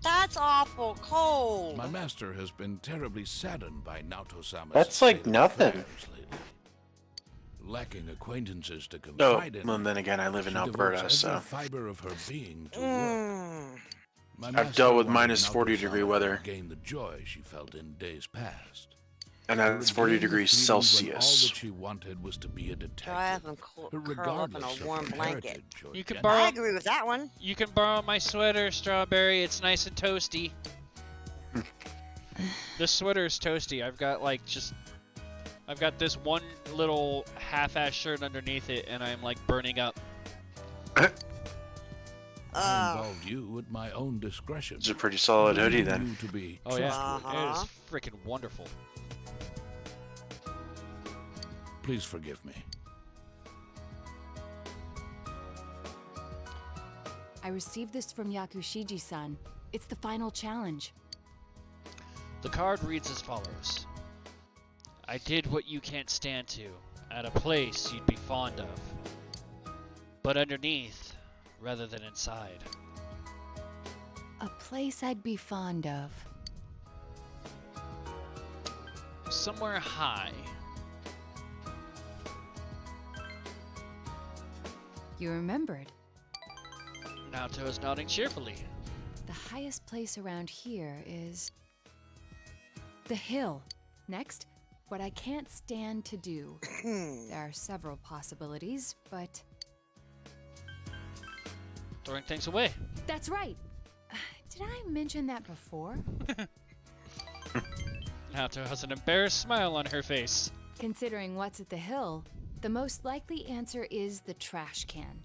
That's awful cold. My master has been terribly saddened by Naoto-sama's That's like state of nothing. affairs lately. Lacking acquaintances to Oh, confide in, well, then again, I live in she Alberta, devotes every so. fiber of her being to work. My I've master dealt with wanted minus 40-degree Naoto-sama weather. to gain the joy she felt in days past. And To that's 40 regain the degrees feelings when all Celsius. that she wanted was to be a Dry up detective, and curl up in a regardless of warm her blanket. heritage or You can gender. borrow- I agree with that one. You can borrow my sweater, Strawberry. It's nice and toasty. The sweater's toasty. I've got this one little half-ass shirt underneath it, and I'm like burning up. I Oh, involved you at my own discretion. It's a pretty solid hoodie believing then. you to be Oh yeah, trustworthy. it is freaking wonderful. Please forgive me. I received this from Yakushiji-san. It's the final challenge. The card reads as follows. I did what you can't stand to, at a place you'd be fond of. But underneath, rather than inside. A place I'd be fond of. Somewhere high. You remembered. Naoto is nodding cheerfully. The highest place around here is the hill. Next, what I can't stand to do. There are several possibilities, but Throwing things away. that's right. Did I mention that before? Naoto has an embarrassed smile on her face. Considering what's at the hill, the most likely answer is the trash can.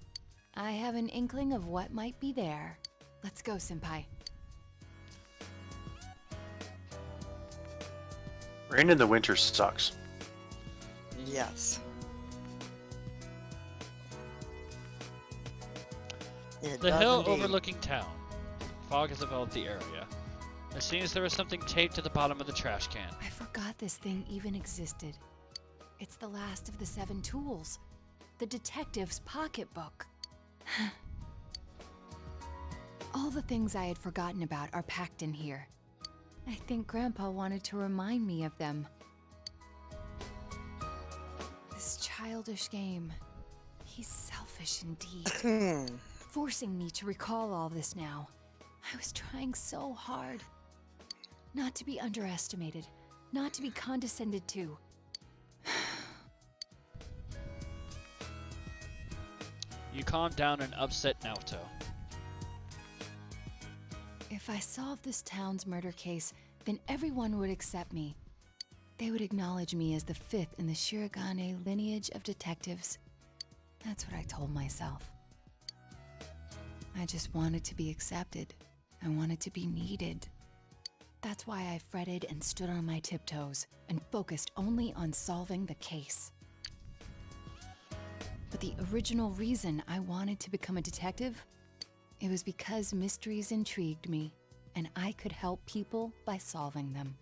I have an inkling of what might be there. Let's go, Senpai. Rain in the winter sucks. yes. It The does hill indeed. overlooking town. Fog has enveloped the area. It seems there was something taped to the bottom of the trash can. I forgot this thing even existed. It's the last of the 7 tools. The detective's pocketbook. All the things I had forgotten about are packed in here. I think Grandpa wanted to remind me of them. This childish game. He's selfish indeed. Forcing me to recall all this now. I was trying so hard. Not to be underestimated. Not to be condescended to. You calm down and upset Naoto. If I solved this town's murder case, then everyone would accept me. They would acknowledge me as the 5th in the Shirogane lineage of detectives. That's what I told myself. I just wanted to be accepted. I wanted to be needed. That's why I fretted and stood on my tiptoes and focused only on solving the case. But the original reason I wanted to become a detective, it was because mysteries intrigued me, and I could help people by solving them.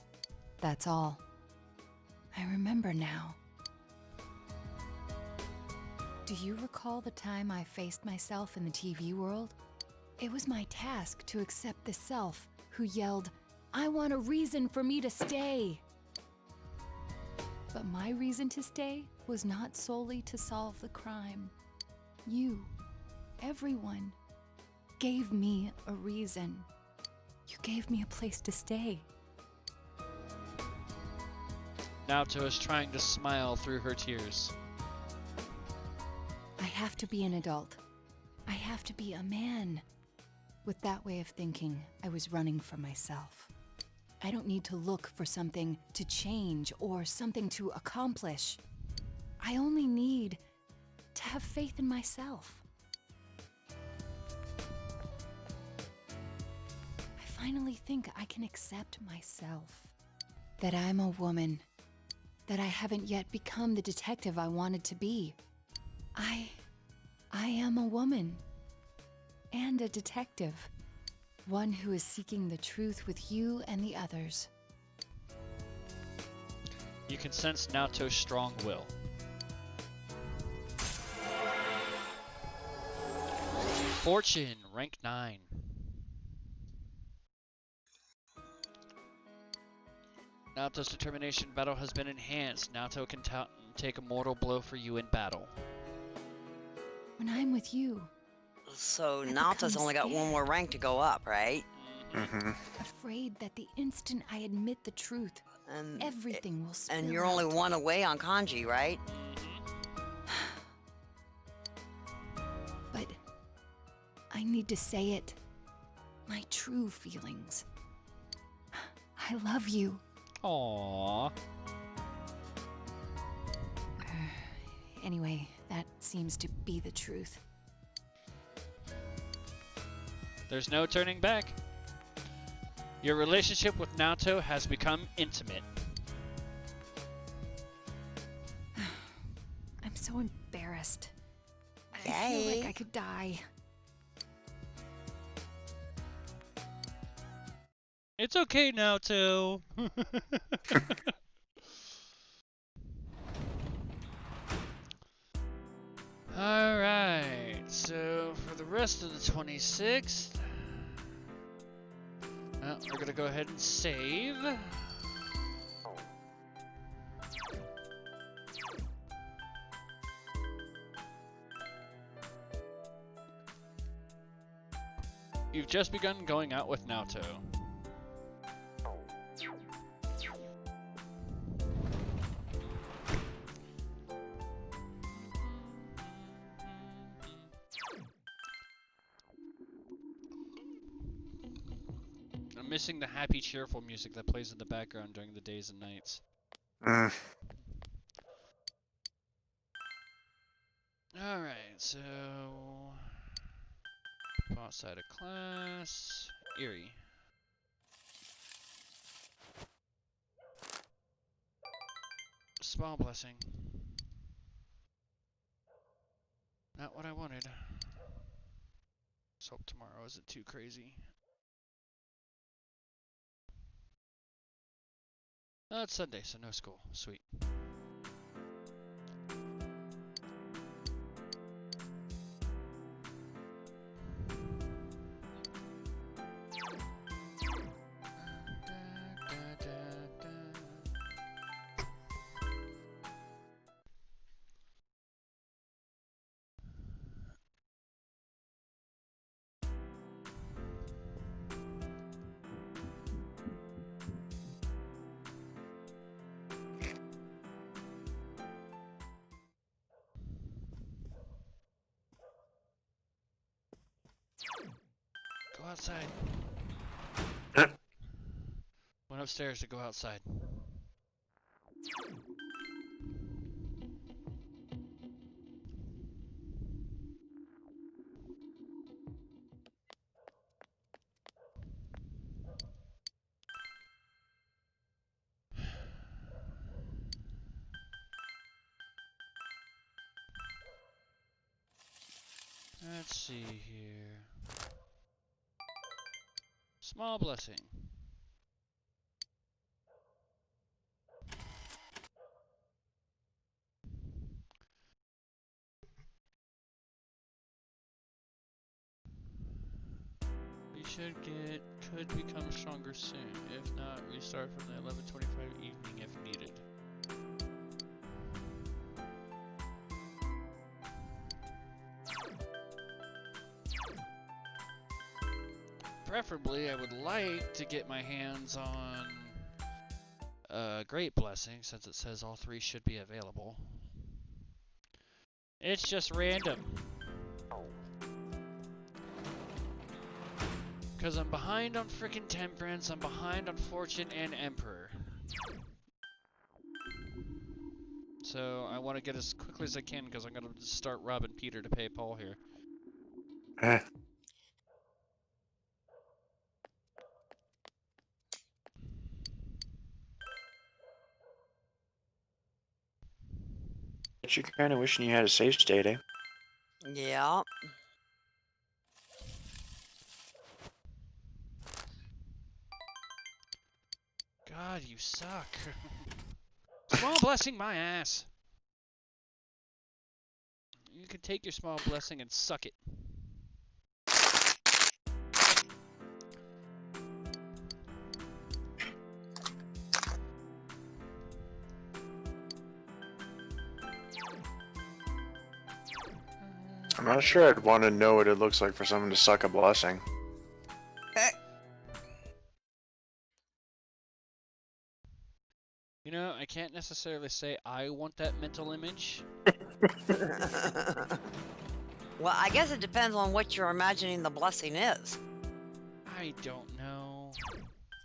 That's all. I remember now. Do you recall the time I faced myself in the TV world? It was my task to accept the self who yelled, "I want a reason for me to stay!" But my reason to stay was not solely to solve the crime. You, everyone, gave me a reason. You gave me a place to stay. Naoto is trying to smile through her tears. I have to be an adult. I have to be a man. With that way of thinking, I was running from myself. I don't need to look for something to change or something to accomplish. I only need to have faith in myself. I finally think I can accept myself. That I'm a woman. That I haven't yet become the detective I wanted to be. I am a woman. And a detective. One who is seeking the truth with you and the others. You can sense Naoto's strong will. Fortune, rank 9. Naoto's determination battle has been enhanced. Naoto can take a mortal blow for you in battle. When I'm with you, So I Naoto's become only got one scared. more rank to go up, right? Mm-hmm. Afraid that the instant I admit the truth, And everything will spill and you're only out. one away on kanji, right? But I need to say it. My true feelings. I love you. Aww. Anyway, that seems to be the truth. There's no turning back. Your relationship with Naoto has become intimate. I'm so embarrassed. I feel Yay. like I could die. It's okay, Naoto. Alright, so for the rest of the 26th, well, we're gonna go ahead and save. You've just begun going out with Naoto. I'm missing the happy, cheerful music that plays in the background during the days and nights. Mm. Alright, so... outside of class... Eerie. Small blessing. Not what I wanted. Let's hope tomorrow isn't too crazy. Oh, it's Sunday, so no school. Sweet. Go outside. Went upstairs to go outside. Let's see here. Small blessing. We could become stronger soon. If not, restart from the 11:25 evening if needed. Preferably, I would like to get my hands on Great Blessing, since it says all three should be available. It's just random. Because I'm behind on frickin' Temperance, I'm behind on Fortune and Emperor. So I want to get as quickly as I can, because I'm going to start robbing Peter to pay Paul here. Eh. But you're kind of wishing you had a safe state, eh? Yeah. God, you suck. Small blessing my ass. You can take your small blessing and suck it. I'm not sure I'd want to know what it looks like for someone to suck a blessing. necessarily say I want that mental image. Well, I guess it depends on what you're imagining the blessing is. I don't know.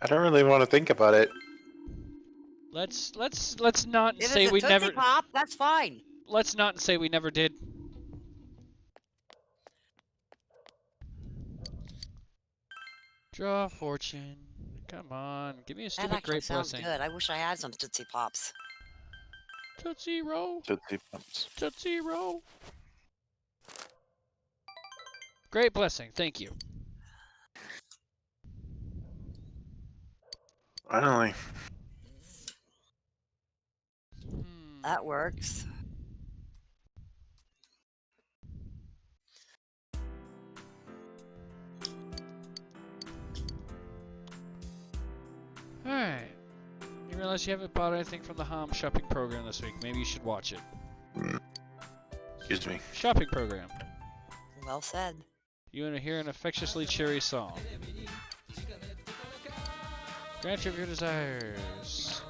I don't really want to think about it. Let's not If say it's a we Tootsie never. Pop, that's fine. Let's not say we never did. Draw fortune. Come on, give me a That stupid actually great sounds blessing. good. I wish I had some Tootsie Pops. Tootsie roll. Tootsie Pops. Tootsie roll. Great blessing, thank you. Finally. That works. Alright. You realize you haven't bought anything from the Hom shopping program this week. Maybe you should watch it. Excuse me. Shopping program. Well said. You want to hear an affectionately cheery song. Grant you of your desires.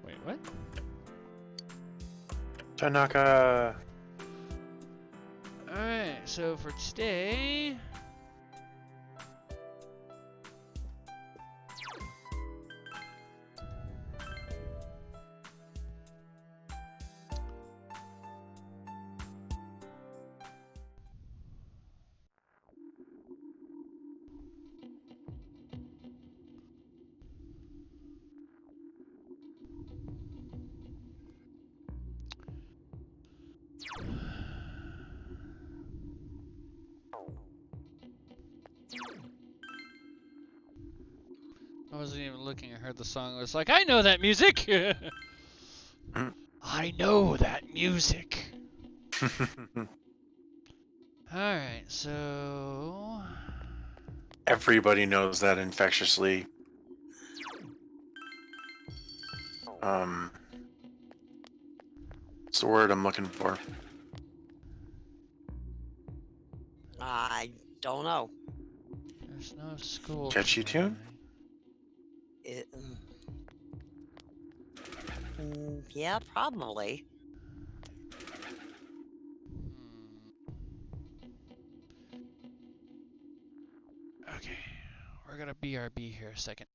Wait, what? Tanaka. Alright, so for today... I wasn't even looking. I heard the song. I was like, I know that music! I know that music! Alright, so... Everybody knows that infectiously. What's the word I'm looking for? I don't know. There's no school. Catchy tune? It, yeah, probably. Okay, we're gonna BRB here a second.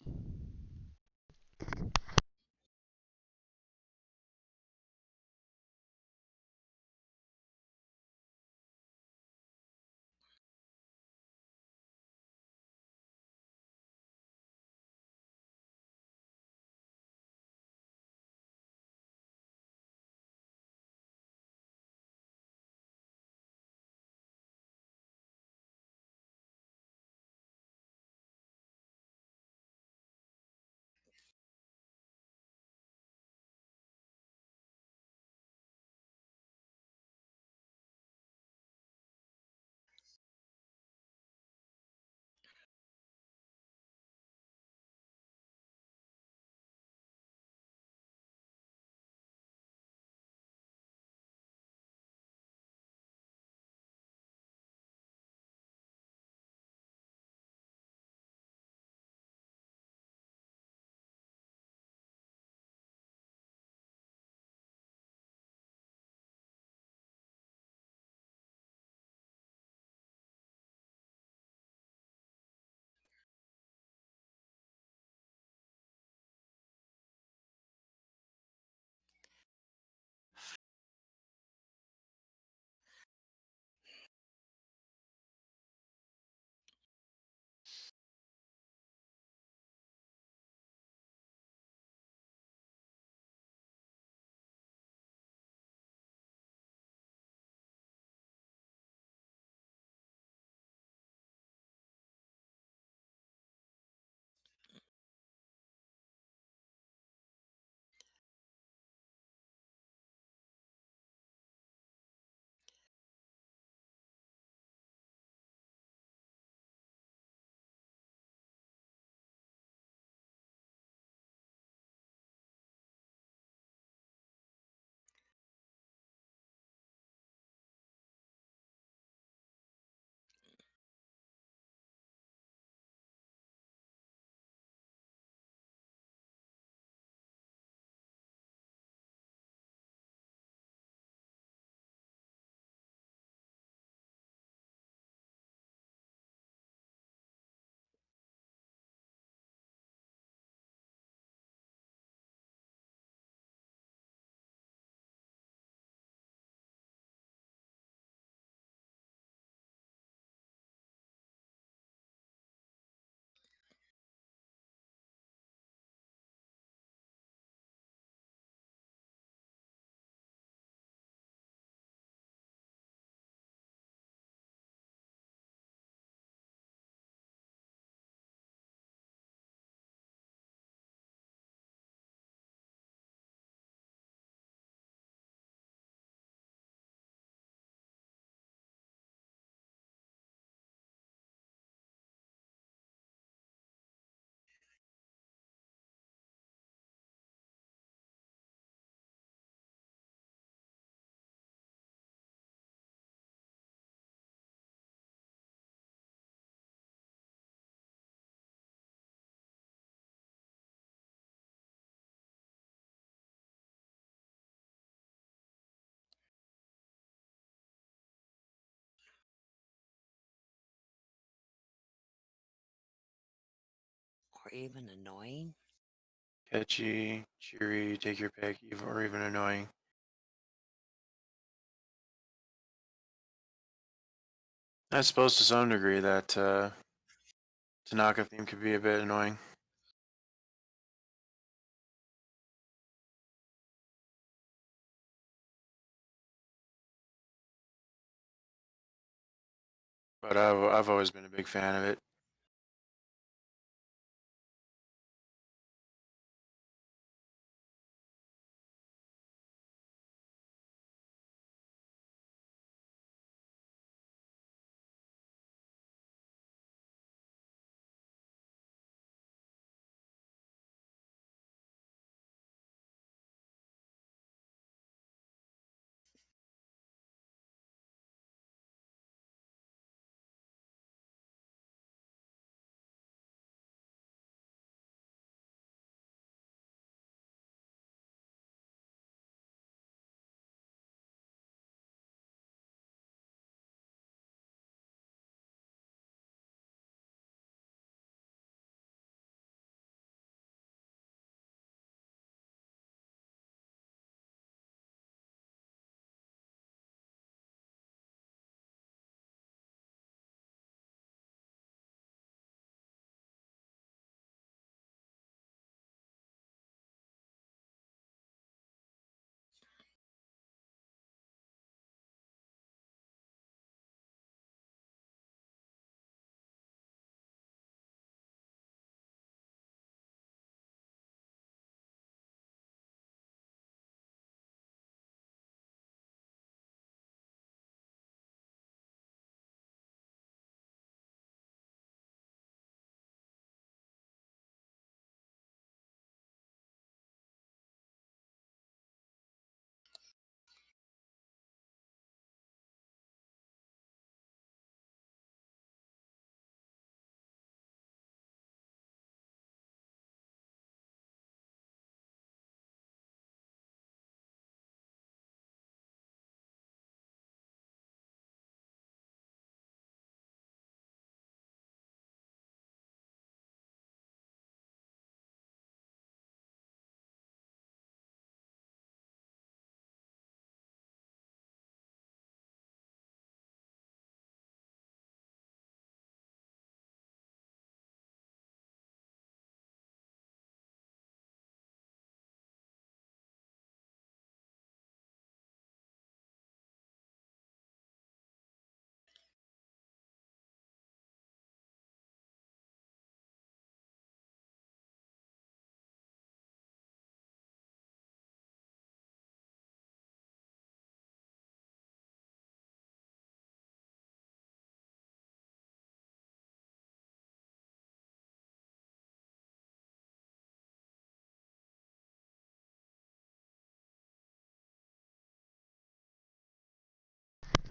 even annoying? Catchy, cheery, take your pick, or even annoying. I suppose to some degree that Tanaka theme could be a bit annoying. But I've always been a big fan of it.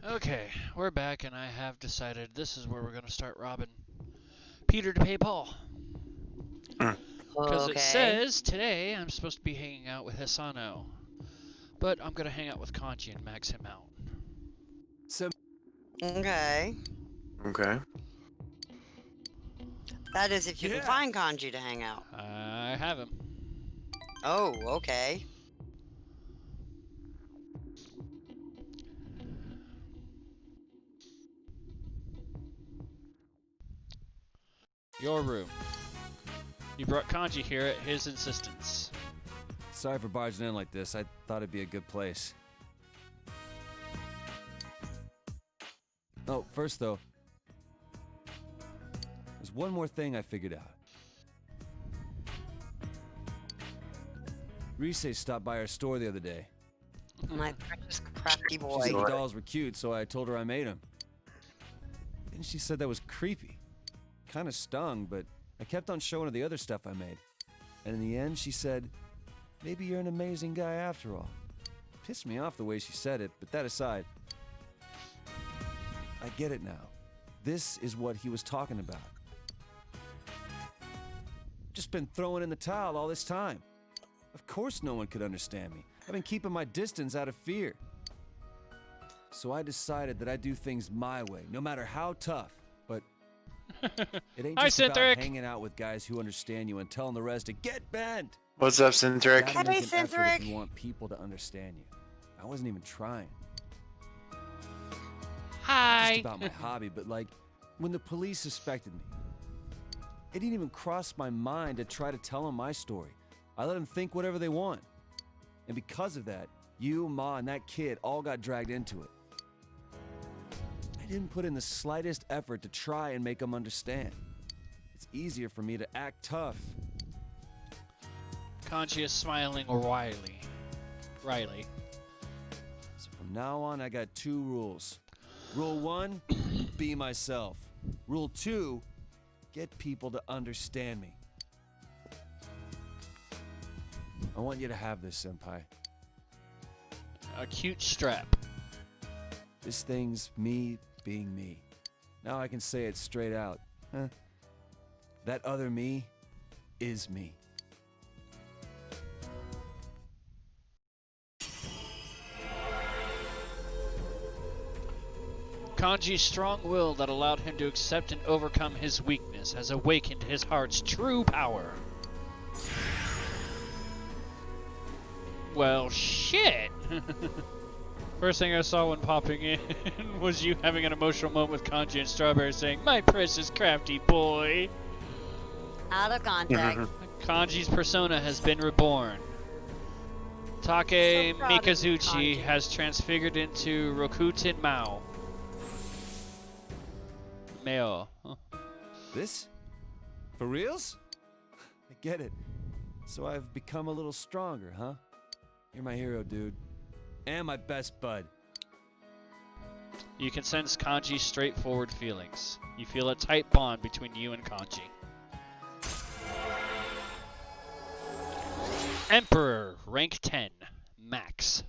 Okay, we're back, and I have decided this is where we're going to start robbing Peter to pay Paul. Because it Okay. says today I'm supposed to be hanging out with Hisano. But I'm going to hang out with Kanji and max him out. Okay. Okay. That is if you can find Kanji to hang out. I have him. Oh, okay. Your room. You brought Kanji here at his insistence. Sorry for barging in like this. I thought it'd be a good place. Oh, first though, there's one more thing I figured out. Rise stopped by our store the other day. My precious crafty She boy. said the dolls were cute, so I told her I made them. And she said that was creepy. Kind of stung, but I kept on showing her the other stuff I made. And in the end, she said, maybe you're an amazing guy after all. Pissed me off the way she said it, but that aside, I get it now. This is what he was talking about. Just been throwing in the towel all this time. Of course no one could understand me. I've been keeping my distance out of fear. So I decided that I'd do things my way, no matter how tough. But It ain't Hi, just about Synthric. hanging out with guys who understand you and telling the rest to get bent. What's up, You Synthric? gotta make Hey, an effort if Synthric. you want people to understand you. I wasn't even trying. Hi. Just about my hobby, but like, when the police suspected me, it didn't even cross my mind to try to tell them my story. I let them think whatever they want. And because of that, you, Ma, and that kid all got dragged into it. I didn't put in the slightest effort to try and make them understand. It's easier for me to act tough. Kanji is smiling wryly. Riley. So from now on, I got 2 rules. Rule 1, be myself. Rule 2, get people to understand me. I want you to have this, Senpai. A cute strap. This thing's me being me. Now I can say it straight out. Huh? That other me is me. Kanji's strong will that allowed him to accept and overcome his weakness has awakened his heart's true power. Well, shit! First thing I saw when popping in was you having an emotional moment with Kanji and Strawberry saying, "My precious crafty boy." Out of contact. Kanji's persona has been reborn. Take So proud of you, Mikazuchi Kanji. has transfigured into Rokuten Mao. Meo. Huh. This? For reals? I get it. So I've become a little stronger, huh? You're my hero, dude. And my best bud. You can sense Kanji's straightforward feelings. You feel a tight bond between you and Kanji. Emperor, rank 10, max.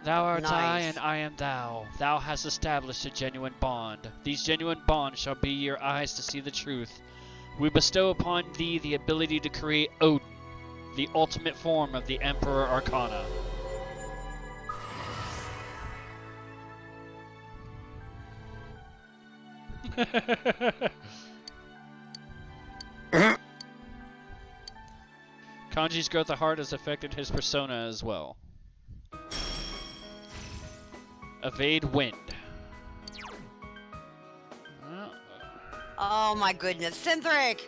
Thou art I, Nice. and I am thou. Thou hast established a genuine bond. These genuine bonds shall be your eyes to see the truth. We bestow upon thee the ability to create Odin, the ultimate form of the Emperor Arcana. Kanji's growth of heart has affected his persona as well. Evade wind. Oh my goodness. Synthric!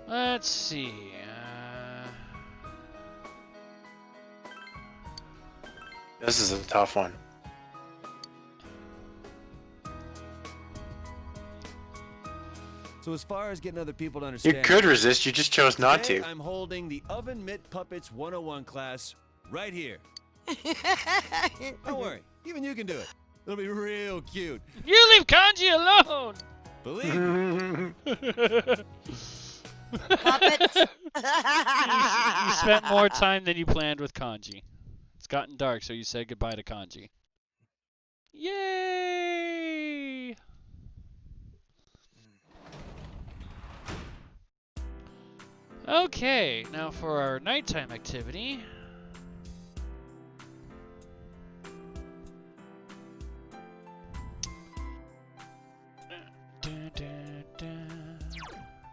Let's see. This is a tough one. So as far as getting other people to You understand, could resist, you just chose not today to. I'm holding the Oven Mitt Puppets 101 class right here. Don't worry, even you can do it. It'll be real cute. You leave Kanji alone! Believe me. Puppets. You spent more time than you planned with Kanji. It's gotten dark, so you said goodbye to Kanji. Yay! Okay, now for our nighttime activity.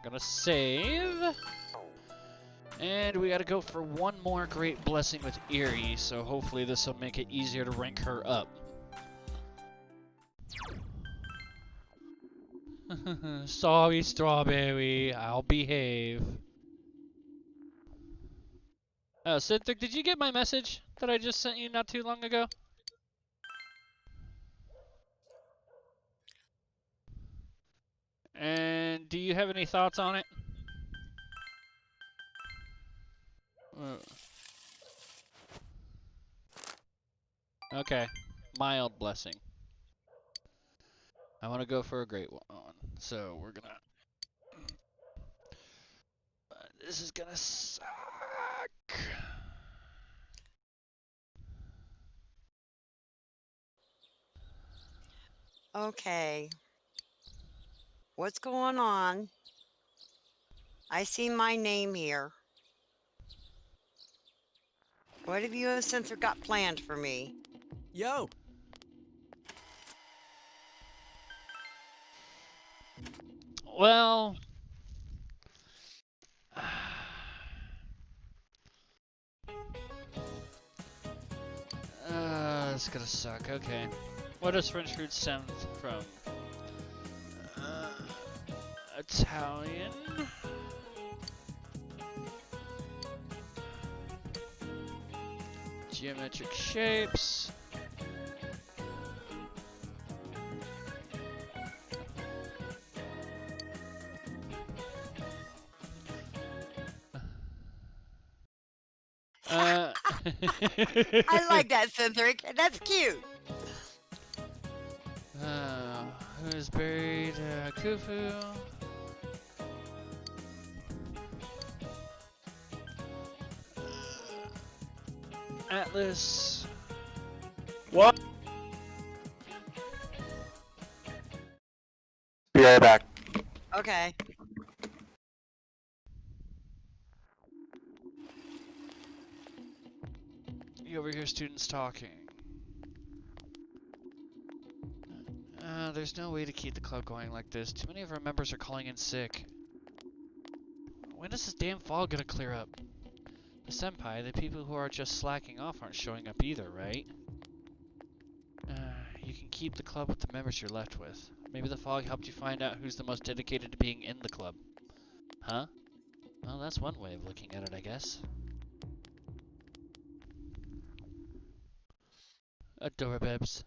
Gonna save. And we gotta go for one more great blessing with Eerie, so hopefully this will make it easier to rank her up. Sorry, Strawberry. I'll behave. Oh, Synthric, did you get my message that I just sent you not too long ago? And do you have any thoughts on it? Okay. Mild blessing. I want to go for a great one. So we're gonna... This is gonna suck. Okay. What's going on? I see my name here. What have you and Cynthia got planned for me? Yo! Well, it's gonna suck. Okay. What does French food stem from? Italian. Geometric shapes. I like that, Cynthia. That's cute. Who's buried? Khufu. Atlas. What? Be right back. Okay. You overhear students talking. There's no way to keep the club going like this. Too many of our members are calling in sick. When is this damn fog gonna clear up? The senpai, the people who are just slacking off aren't showing up either, right? You can keep the club with the members you're left with. Maybe the fog helped you find out who's the most dedicated to being in the club. Huh? Well, that's one way of looking at it, I guess. Adorabebs.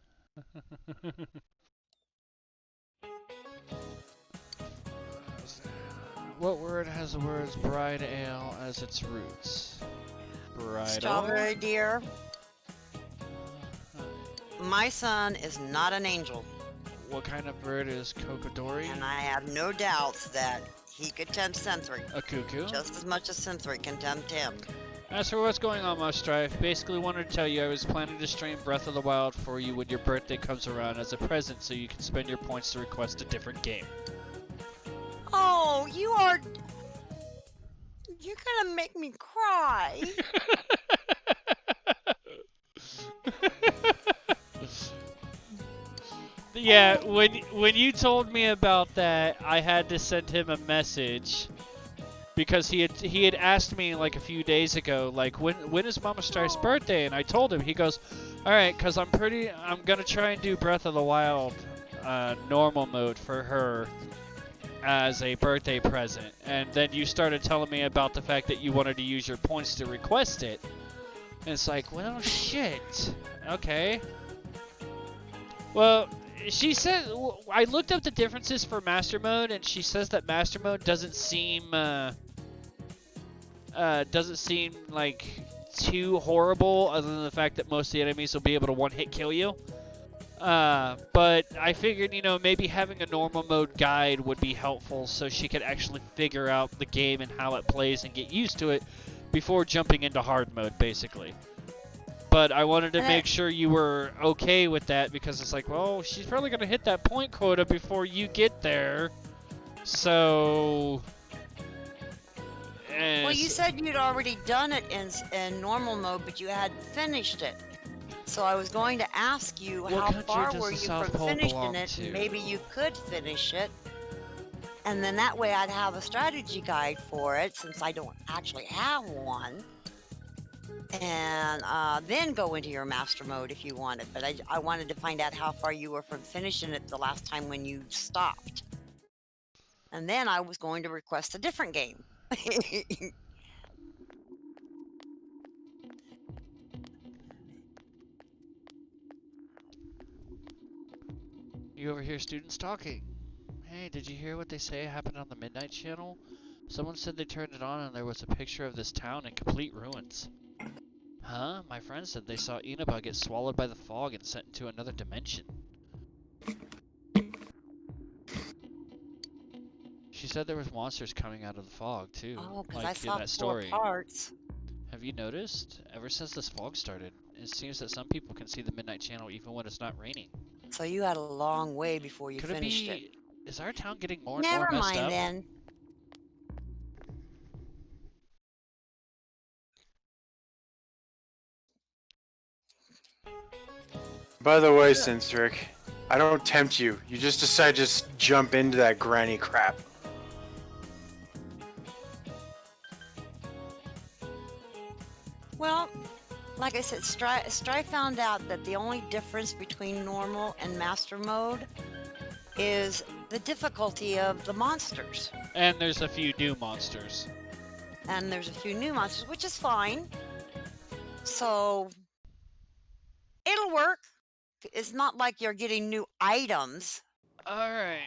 What word has the words bride ale as its roots? Bridal? Strawberry dear. My son is not an angel, What kind of bird is Kokodori? and I have no doubts that he could tempt Cynthia A cuckoo? just as much as Cynthia can tempt him. As for what's going on, Strife, basically wanted to tell you I was planning to stream Breath of the Wild for you when your birthday comes around as a present so you can spend your points to request a different game. Oh, you're gonna make me cry. Yeah, when you told me about that, I had to send him a message because he had asked me like a few days ago, like when is Mama Strife's birthday, and I told him. He goes, all right, because I'm gonna try and do Breath of the Wild normal mode for her as a birthday present, and then you started telling me about the fact that you wanted to use your points to request it, and it's like, well, shit, okay. Well, she said, I looked up the differences for Master Mode, and she says that Master Mode doesn't seem like too horrible, other than the fact that most of the enemies will be able to one-hit kill you. But I figured, maybe having a normal mode guide would be helpful so she could actually figure out the game and how it plays and get used to it before jumping into hard mode, basically. But I wanted to make sure you were okay with that because it's like, well, she's probably going to hit that point quota before you get there. So... Well, you said you'd already done it in normal mode, but you hadn't finished it. So I was going to ask you, how far were you from finishing it? Maybe you could finish it. And then that way I'd have a strategy guide for it, since I don't actually have one. And then go into your master mode if you wanted. But I wanted to find out how far you were from finishing it the last time when you stopped. And then I was going to request a different game. You overhear students talking. Hey, did you hear what they say happened on the Midnight Channel? Someone said they turned it on and there was a picture of this town in complete ruins. Huh? My friend said they saw Inaba get swallowed by the fog and sent into another dimension. She said there was monsters coming out of the fog too, Oh, because like I saw in that story. 4 parts. Have you noticed? Ever since this fog started, it seems that some people can see the Midnight Channel even when it's not raining. So you had a long way before you finished it. Is our town getting more and Never more messed mind up? then. By the way, Synthric, I don't tempt you. You just decide to just jump into that granny crap. Well, like I said, Strife found out that the only difference between normal and master mode is the difficulty of the monsters. And there's a few new monsters. And there's a few new monsters, which is fine. So, it'll work. It's not like you're getting new items. Alright,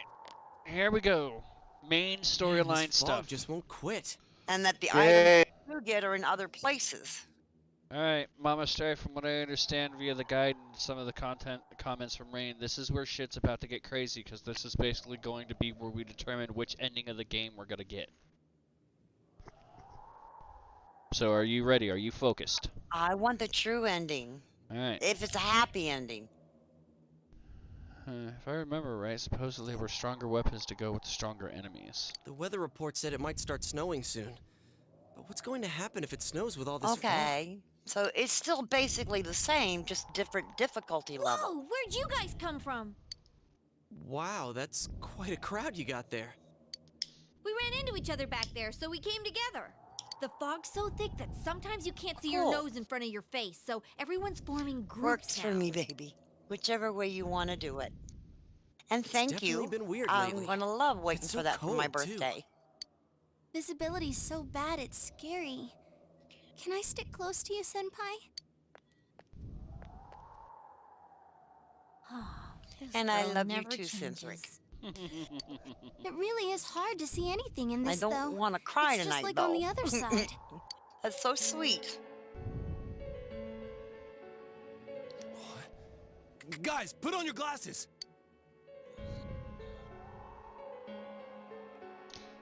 here we go. Main storyline stuff. Just won't quit. And that the Yay. items you get are in other places. Alright, Mama Strife, from what I understand via the guide and some of the comments from Rain, this is where shit's about to get crazy, because this is basically going to be where we determine which ending of the game we're gonna get. So are you ready? Are you focused? I want the true ending. Alright. If it's a happy ending. If I remember right, supposedly there were stronger weapons to go with the stronger enemies. The weather report said it might start snowing soon. But what's going to happen if it snows with all this Okay. So it's still basically the same, just different difficulty level. Whoa, where'd you guys come from? Wow, that's quite a crowd you got there. We ran into each other back there, so we came together. The fog's so thick that sometimes you can't see your Cool. nose in front of your face, so everyone's forming groups Works for now. me, baby. Whichever way you want to do it. And thank you. definitely been weird I'm lately. going to love waiting It's for so that for my cold, too. birthday. Visibility's so bad it's scary. Can I stick close to you, Senpai? This And I girl love you never too, changes. Synthric. It really is hard to see anything in I this, though. don't want to cry it's tonight, just like though. on the other side. That's so sweet. Guys, put on your glasses!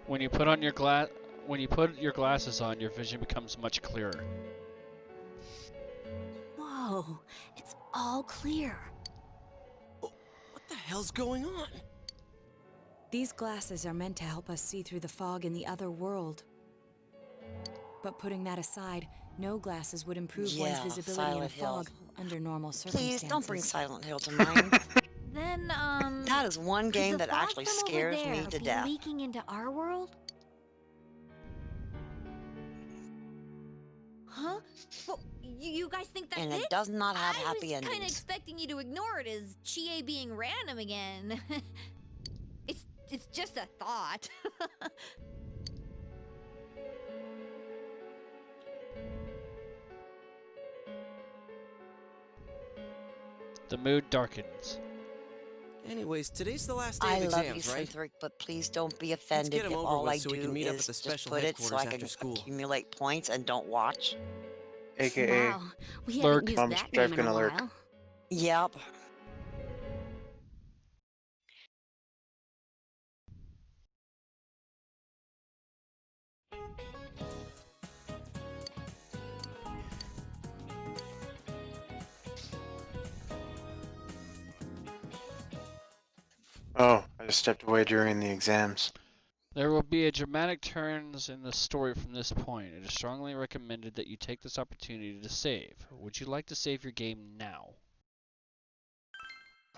When you put your glasses on, your vision becomes much clearer. Whoa, it's all clear. What the hell's going on? These glasses are meant to help us see through the fog in the other world. But putting that aside, no glasses would improve one's Yeah, visibility in Silent a Hill. fog under normal circumstances. Please don't bring Silent Hill to mind. Then, That is one could game the that fog actually from over scares there me to be death. leaking into our world? Huh? Well, you guys think that's And it? it does not have I happy was kind of endings. expecting you to ignore it as Chie being random again. It's just a thought. The mood darkens. Anyways, today's the last day I of love exams, you, right? Synthric, but please don't be offended get 'em if over all with I so we do can meet up at is the just special put it so headquarters I can after school. accumulate points and don't watch. AKA, Wow, we Lurk. haven't used Mom's that Strife name in a gonna lurk. while. Yep. oh, I just stepped away during the exams. There will be a dramatic turns in the story from this point. It is strongly recommended that you take this opportunity to save. Would you like to save your game now?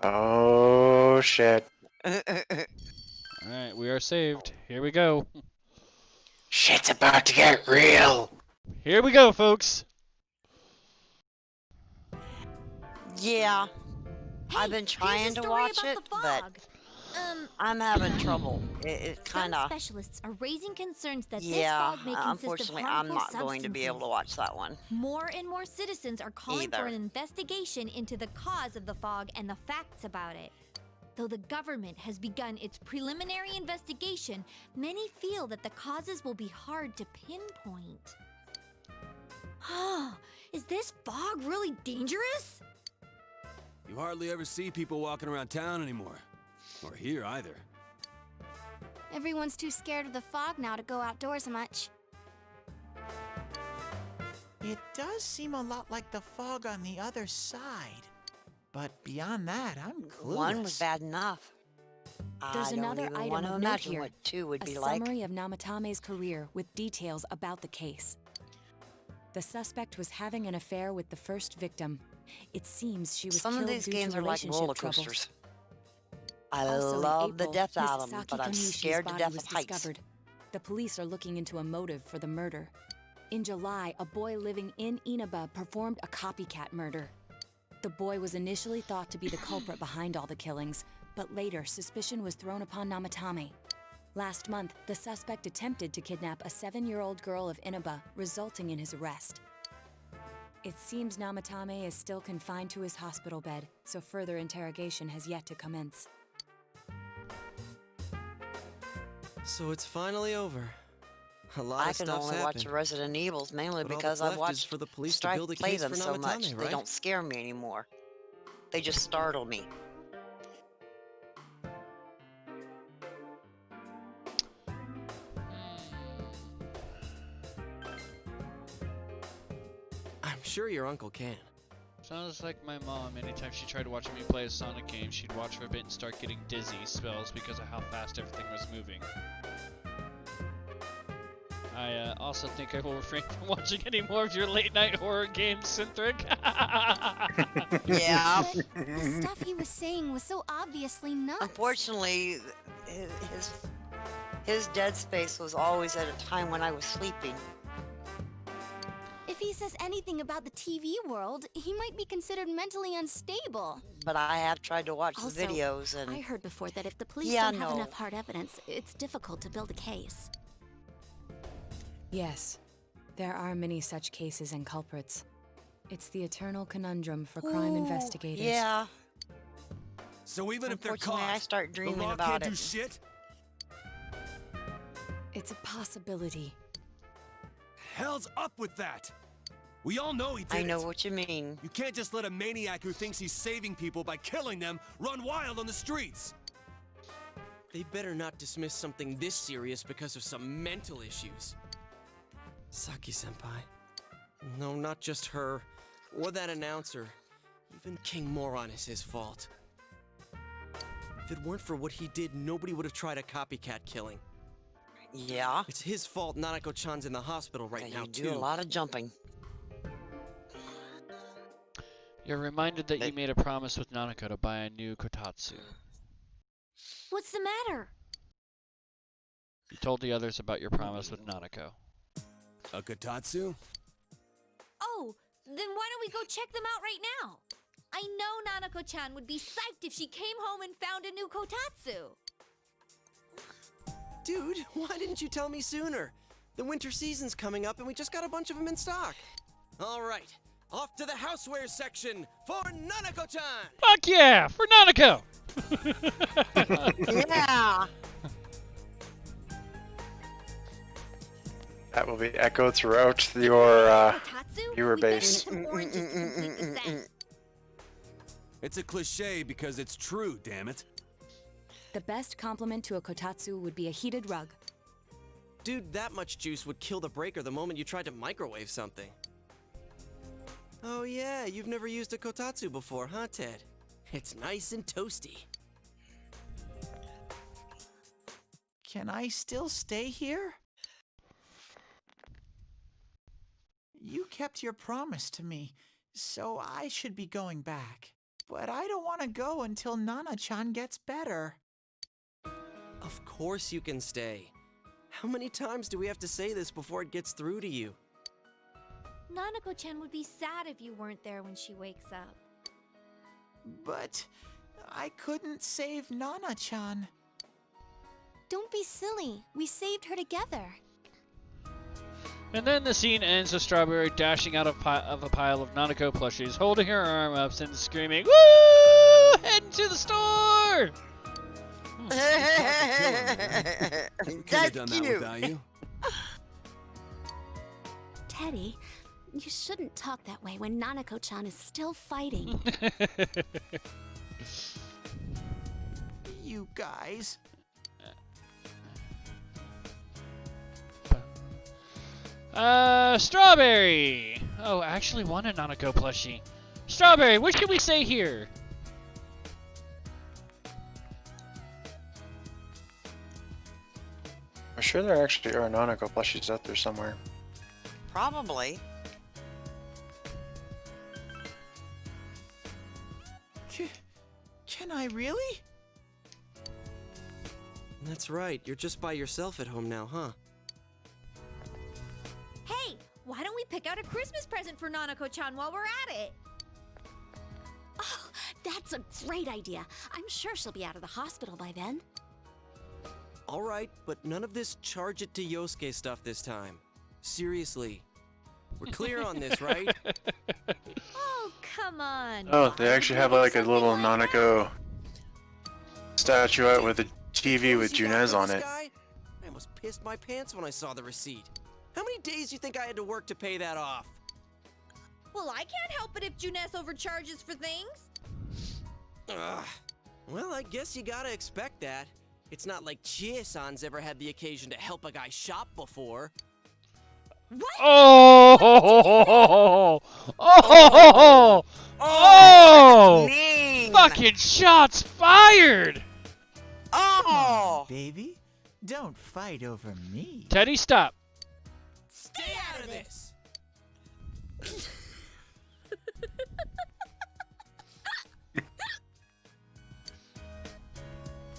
Oh, shit. Alright, we are saved. Here we go. Shit's about to get real. Here we go, folks. Yeah. Hey, I've been here's a trying to story watch about it, the but fog. I'm having trouble. It kind Some of... specialists are raising concerns that Yeah, this fog may consist of unfortunately, harmful I'm not going to be able to substances. watch that one. More and more citizens are calling for Either. an investigation into the cause of the fog and the facts about it. Though the government has begun its preliminary investigation, many feel that the causes will be hard to pinpoint. Is this fog really dangerous? You hardly ever see people walking around town anymore. Or here either. Everyone's too scared of the fog now to go outdoors much. It does seem a lot like the fog on the other side. But beyond that, I'm clueless. One was bad enough. There's I another don't even item want to of note imagine here. what two would A be like. summary of Namatame's career with details about the case. The suspect was having an affair with the first victim, It seems she was Some killed of these due games to are like relationship roller troubles. coasters. I Also in love the April, death Miss out of them, Saki but I'm Kanyushi's scared to body death was of heights. discovered. The police are looking into a motive for the murder. In July, a boy living in Inaba performed a copycat murder. The boy was initially thought to be the culprit behind all the killings, but later suspicion was thrown upon Namatame. Last month, the suspect attempted to kidnap a 7-year-old girl of Inaba, resulting in his arrest. It seems Namatame is still confined to his hospital bed, so further interrogation has yet to commence. So it's finally over. A lot I of can stuff's only watch happened. the Resident Evils mainly But all because that's I've left is watched for the police to Strife build a play case them for so much. Namatame, They right? don't scare me anymore. They just startle me. I'm sure your uncle can. Sounds like my mom. Anytime she tried watching me play a Sonic game, she'd watch for a bit and start getting dizzy spells because of how fast everything was moving. I also think I will refrain from watching any more of your late night horror games, Synthric. Yeah. But the stuff he was saying was so obviously nuts. Unfortunately, his dead space was always at a time when I was sleeping. If he says anything about the TV world, he might be considered mentally unstable. But I have tried to watch Also, the videos and... I heard before that if the police Yeah, don't have no. enough hard evidence, it's difficult to build a case. Yes, there are many such cases and culprits. It's the eternal conundrum for crime investigators. Yeah. So even if they're Unfortunately, caught, I start the dreaming law about can't do it. shit? It's a possibility. Hell's up with that? We all know he did I know it. what you mean. You can't just let a maniac who thinks he's saving people by killing them run wild on the streets. They better not dismiss something this serious because of some mental issues. Saki-senpai. No, not just her. Or that announcer. Even King Moron is his fault. If it weren't for what he did, nobody would have tried a copycat killing. Yeah. It's his fault Nanako-chan's in the hospital right now, You too. do a lot of jumping. You're reminded that you made a promise with Nanako to buy a new kotatsu. What's the matter? You told the others about your promise with Nanako. A kotatsu? Oh, then why don't we go check them out right now? I know Nanako-chan would be psyched if she came home and found a new kotatsu. Dude, why didn't you tell me sooner? The winter season's coming up and we just got a bunch of them in stock. All right, off to the housewares section for Nanako-chan! Fuck yeah, for Nanako! Yeah! That will be echoed throughout your viewer We better get base. some oranges to complete the set. It's a cliche because it's true, damn it. The best compliment to a kotatsu would be a heated rug. Dude, that much juice would kill the breaker the moment you tried to microwave something. Oh yeah, you've never used a kotatsu before, huh, Ted? It's nice and toasty. Can I still stay here? You kept your promise to me, so I should be going back. But I don't want to go until Nana-chan gets better. Of course you can stay. How many times do we have to say this before it gets through to you? Nanako-chan would be sad if you weren't there when she wakes up. But I couldn't save Nana-chan. Don't be silly. We saved her together. And then the scene ends with Strawberry dashing out of a pile of Nanako plushies, holding her arm up and screaming, "Woo! Heading to the store!" We could have done that without you. Teddy, you shouldn't talk that way when Nanako-chan is still fighting. You guys. Strawberry! Oh, I actually want a Nanako plushie. Strawberry, what should we say here? I'm sure there actually are Nanako plushies out there somewhere. Probably. Can I really? That's right, you're just by yourself at home now, huh? Hey, why don't we pick out a Christmas present for Nanako-chan while we're at it? Oh, that's a great idea. I'm sure she'll be out of the hospital by then. All right, but none of this charge it to Yosuke stuff this time. Seriously. We're clear on this, right? Oh, come on. Oh, they actually have like a little Nanako statuette with a TV with Junez on it. I almost pissed my pants when I saw the receipt. How many days do you think I had to work to pay that off? Well, I can't help it if Juness overcharges for things. Ugh. Well, I guess you gotta expect that. It's not like Chie-san's ever had the occasion to help a guy shop before. What? Oh! Mean. Fucking shots fired! Oh! Baby, don't fight over me. Teddy, stop. Stay out of this!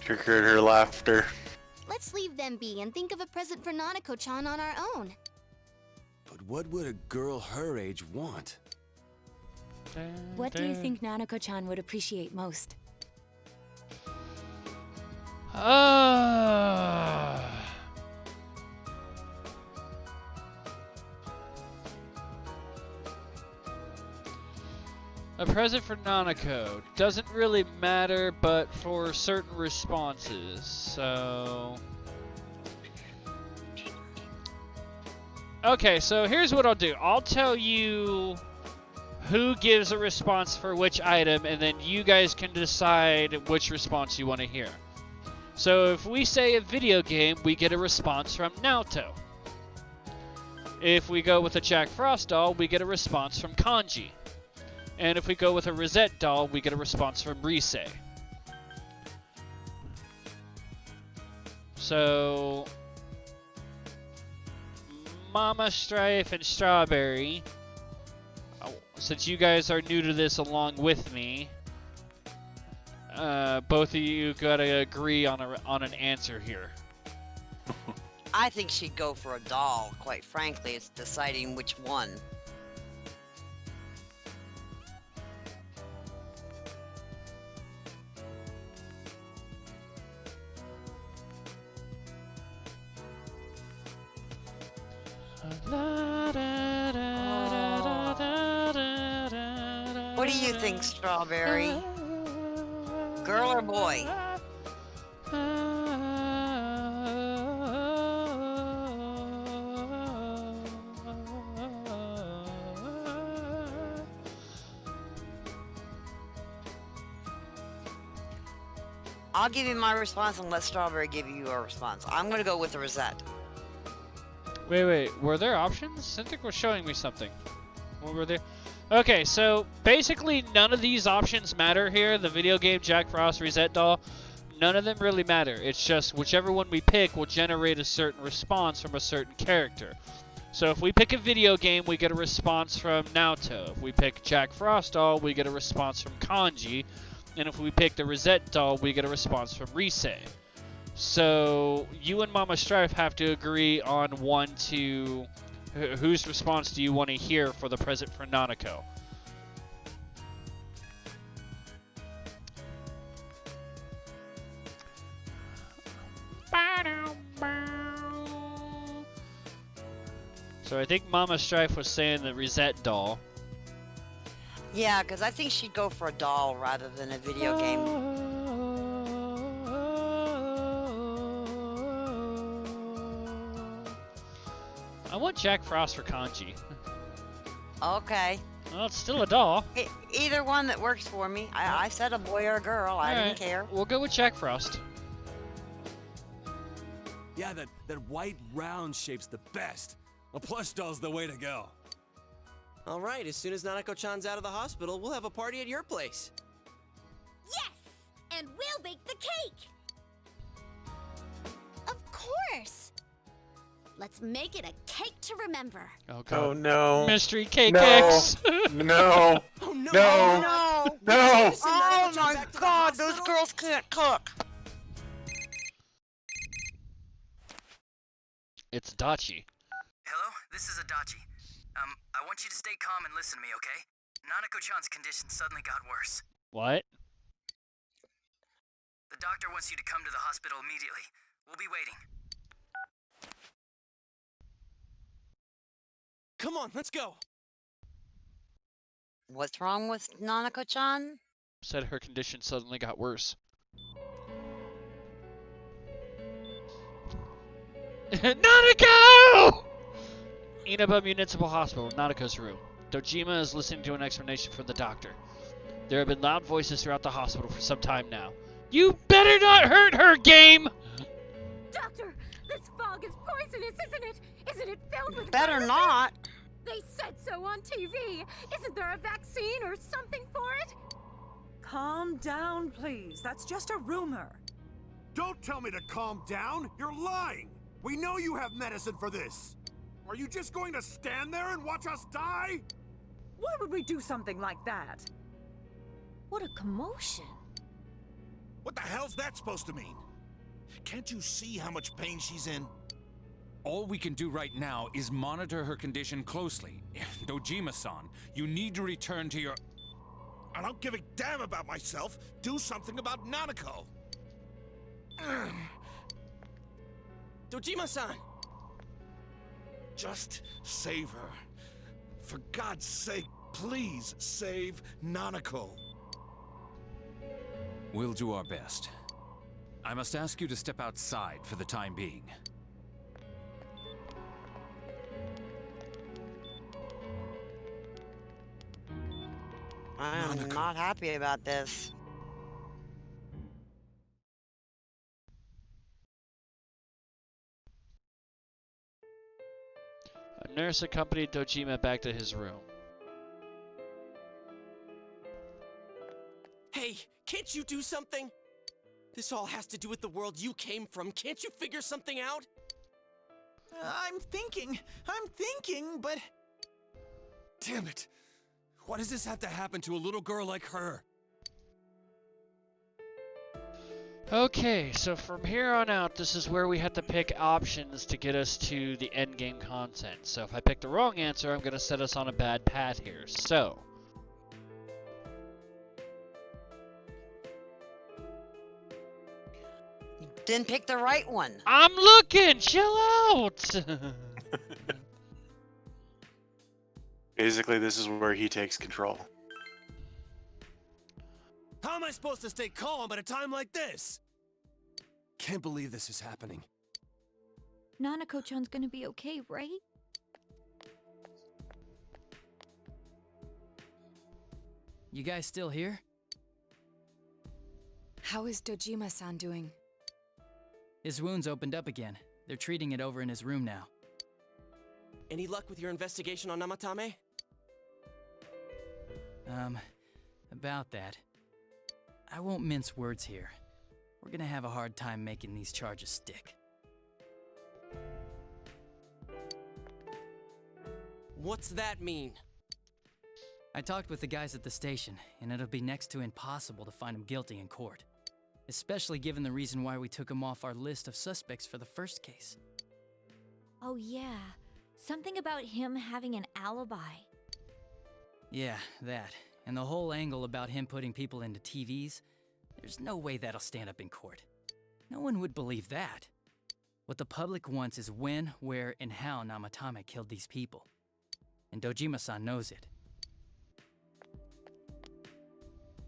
Triggered her laughter. Let's leave them be and think of a present for Nanako-chan on our own. But what would a girl her age want? What do you think Nanako-chan would appreciate most? A present for Nanako. Doesn't really matter, but for certain responses, so... Okay, so here's what I'll do. I'll tell you who gives a response for which item, and then you guys can decide which response you want to hear. So if we say a video game, we get a response from Naoto. If we go with a Jack Frost doll, we get a response from Kanji. And if we go with a Rosette doll, we get a response from Rise. So, Mama, Strife, and Strawberry, since you guys are new to this along with me, both of you gotta agree on an answer here. I think she'd go for a doll, quite frankly. It's deciding which one. What do you think, Strawberry? Girl or boy? I'll give you my response and let Strawberry give you a response. I'm gonna go with the Rosette. Wait, were there options? Cintiq was showing me something. What were there? Okay, so basically none of these options matter here. The video game, Jack Frost, Rosette doll, none of them really matter. It's just whichever one we pick will generate a certain response from a certain character. So if we pick a video game, we get a response from Naoto. If we pick Jack Frost doll, we get a response from Kanji. And if we pick the Rosette doll, we get a response from Rise. So you and Mama Strife have to agree on whose response do you want to hear for the present for Nanako? So I think Mama Strife was saying the Rosette doll. Yeah, because I think she'd go for a doll rather than a video game. I want Jack Frost for Kanji. Okay. Well, it's still a doll. Either one that works for me. I said a boy or a girl. I didn't care. We'll go with Jack Frost. Yeah, that white round shape's the best. A plush doll's the way to go. All right, as soon as Nanako-chan's out of the hospital, we'll have a party at your place. Yes! And we'll bake the cake! Of course! Let's make it a cake to remember. Oh god. Oh no. Mystery cake No. X. No. Oh no! No. No! No. Oh my god, those girls can't cook! It's Dachi. Hello, this is Adachi. I want you to stay calm and listen to me, okay? Nanako-chan's condition suddenly got worse. What? The doctor wants you to come to the hospital immediately. We'll be waiting. Come on, let's go. What's wrong with Nanako-chan? Said her condition suddenly got worse. Nanako! Inaba Municipal Hospital, Nanako's room. Dojima is listening to an explanation from the doctor. There have been loud voices throughout the hospital for some time now. You better not hurt her, game! Doctor, this fog is poisonous, isn't it? Isn't it filled with Better viruses? not. They said so on TV. Isn't there a vaccine or something for it? Calm down, please. That's just a rumor. Don't tell me to calm down. You're lying. We know you have medicine for this. Are you just going to stand there and watch us die? Why would we do something like that? What a commotion. What the hell's that supposed to mean? Can't you see how much pain she's in? All we can do right now is monitor her condition closely. Dojima-san, you need to return to your... I don't give a damn about myself. Do something about Nanako. Dojima-san! Just save her. For God's sake, please save Nanako. We'll do our best. I must ask you to step outside for the time being. I'm not happy about this. A nurse accompanied Dojima back to his room. Hey, can't you do something? This all has to do with the world you came from. Can't you figure something out? I'm thinking, but... Damn it! Why does this have to happen to a little girl like her? Okay, so from here on out, this is where we have to pick options to get us to the endgame content. So if I pick the wrong answer, I'm going to set us on a bad path here. So... Didn't pick the right one. I'm looking! Chill out! Basically, this is where he takes control. How am I supposed to stay calm at a time like this? Can't believe this is happening. Nanako-chan's gonna be okay, right? You guys still here? How is Dojima-san doing? His wound's opened up again. They're treating it over in his room now. Any luck with your investigation on Namatame? About that. I won't mince words here. We're gonna have a hard time making these charges stick. What's that mean? I talked with the guys at the station, and it'll be next to impossible to find him guilty in court. Especially given the reason why we took him off our list of suspects for the first case. Oh yeah, something about him having an alibi. Yeah, that. And the whole angle about him putting people into TVs, there's no way that'll stand up in court. No one would believe that. What the public wants is when, where, and how Namatame killed these people. And Dojima-san knows it.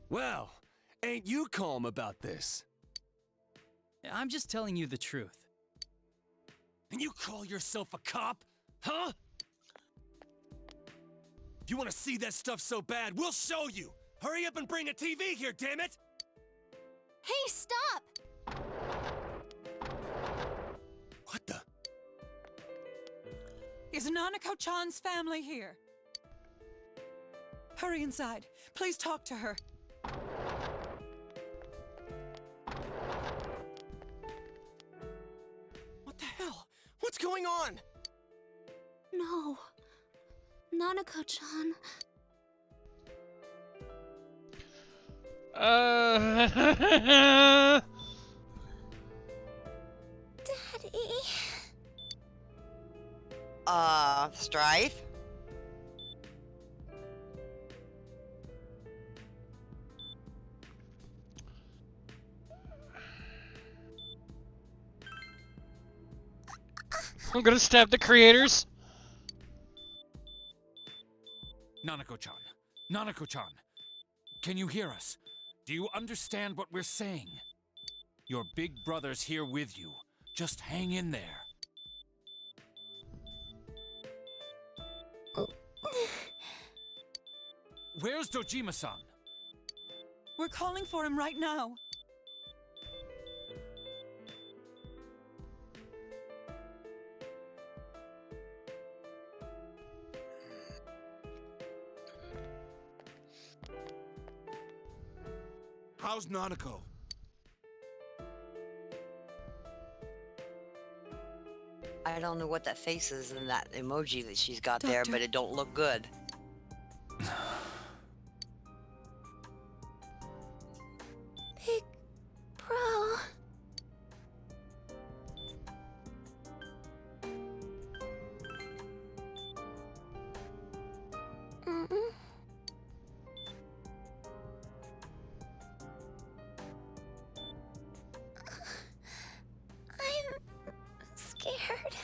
Well, ain't you calm about this? I'm just telling you the truth. And you call yourself a cop? Huh? If you want to see that stuff so bad, we'll show you! Hurry up and bring a TV here, damn it! Hey, stop! What the? Is Nanako-chan's family here? Hurry inside. Please talk to her. What the hell? What's going on? No. Nanako-chan. Daddy. Strife? I'm gonna stab the creators. Nanako-chan. Nanako-chan. Can you hear us? Do you understand what we're saying? Your big brother's here with you. Just hang in there. Where's Dojima-san? We're calling for him right now. How's Nanako? I don't know what that face is in that emoji that she's got there, but it don't look good. Big bro. I'm scared.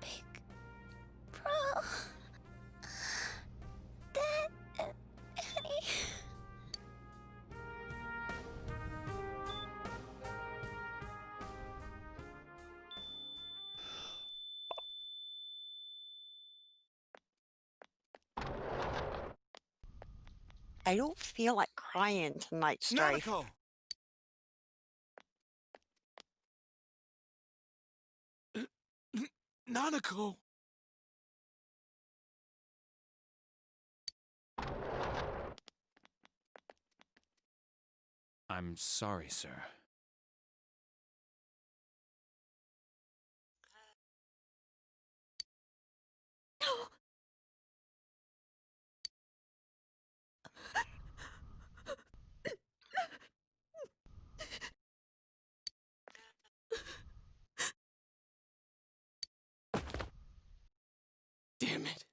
Big bro. Daddy. I don't feel like crying tonight, Strife. Nanako! Nanako! I'm sorry, sir. Damn it!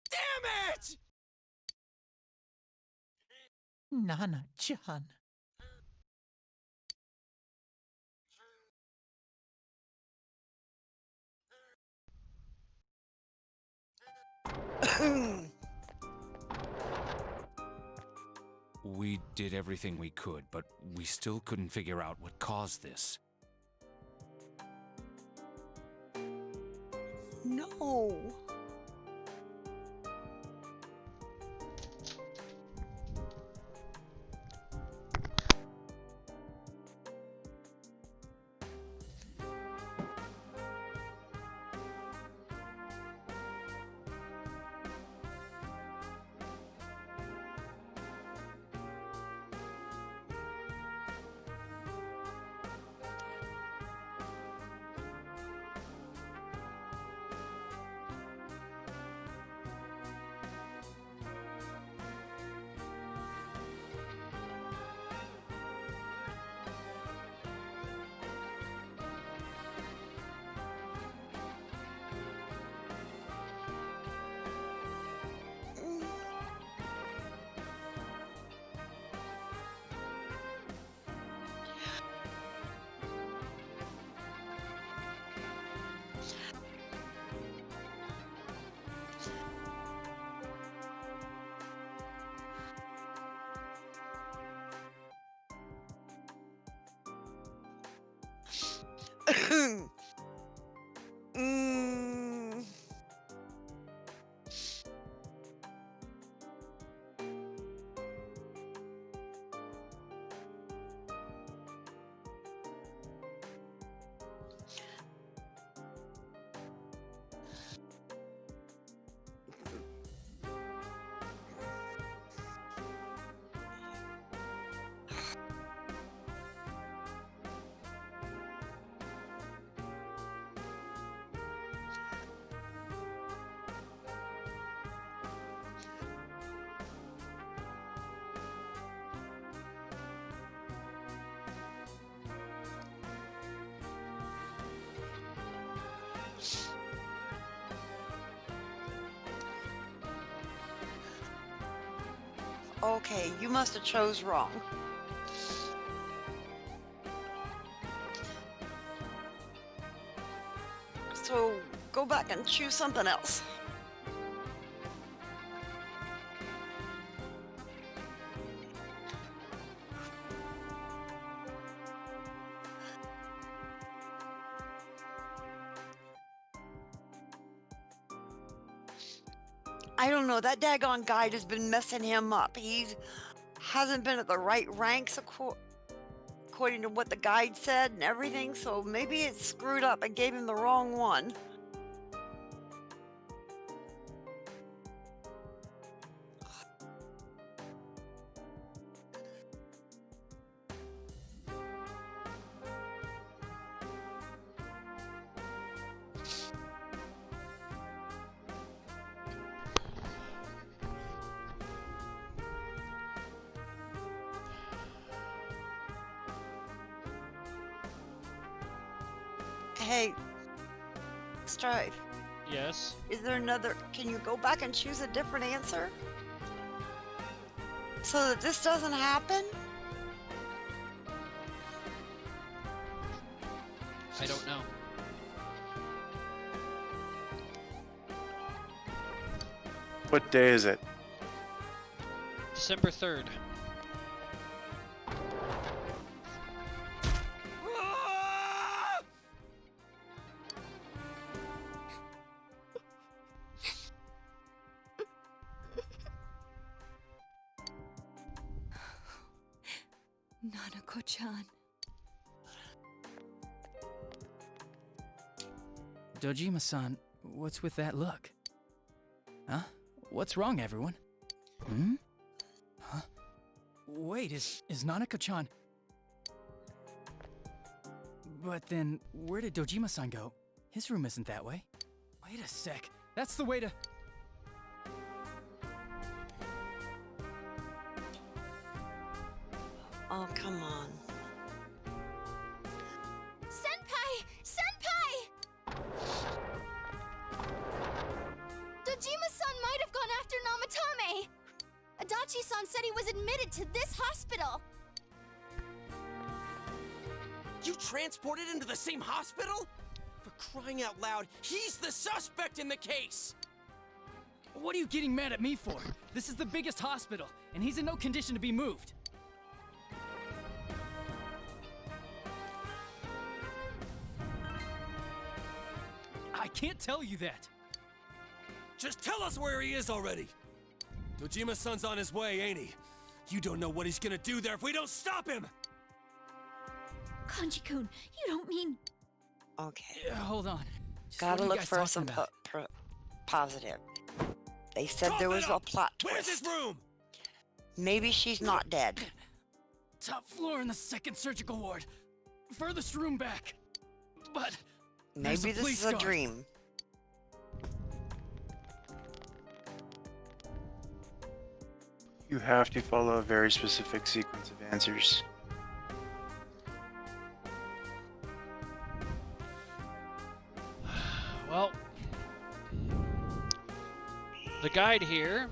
Damn it! Nana-chan. We did everything we could, but we still couldn't figure out what caused this. No. Mm. Okay, you must have chose wrong. So go back and choose something else. I don't know, that daggone guide has been messing him up. He hasn't been at the right ranks according to what the guide said and everything, so maybe it's screwed up and gave him the wrong one. Hey, Strife. Yes? Is there another... Can you go back and choose a different answer? So that this doesn't happen? I don't know. What day is it? December 3rd. Nanako-chan. Dojima-san, what's with that look? Huh? What's wrong, everyone? Hmm? Huh? Wait, is Nanako-chan... But then, where did Dojima-san go? His room isn't that way. Wait a sec. That's the way to... Oh, come on. Senpai! Senpai! Dojima-san might have gone after Namatame! Adachi-san said he was admitted to this hospital! You transported him to the same hospital? For crying out loud, he's the suspect in the case! What are you getting mad at me for? This is the biggest hospital, and he's in no condition to be moved. I can't tell you that. Just tell us where he is already. Dojima-san's on his way, ain't he? You don't know what he's gonna do there if we don't stop him! Kanji-kun, you don't mean... Okay. Hold on. Gotta look for some positive. They said there was a plot twist. Where's his room? Maybe she's not dead. Top floor in the second surgical ward. Furthest room back. But... Maybe this is a dream. You have to follow a very specific sequence of answers. Well, the guide here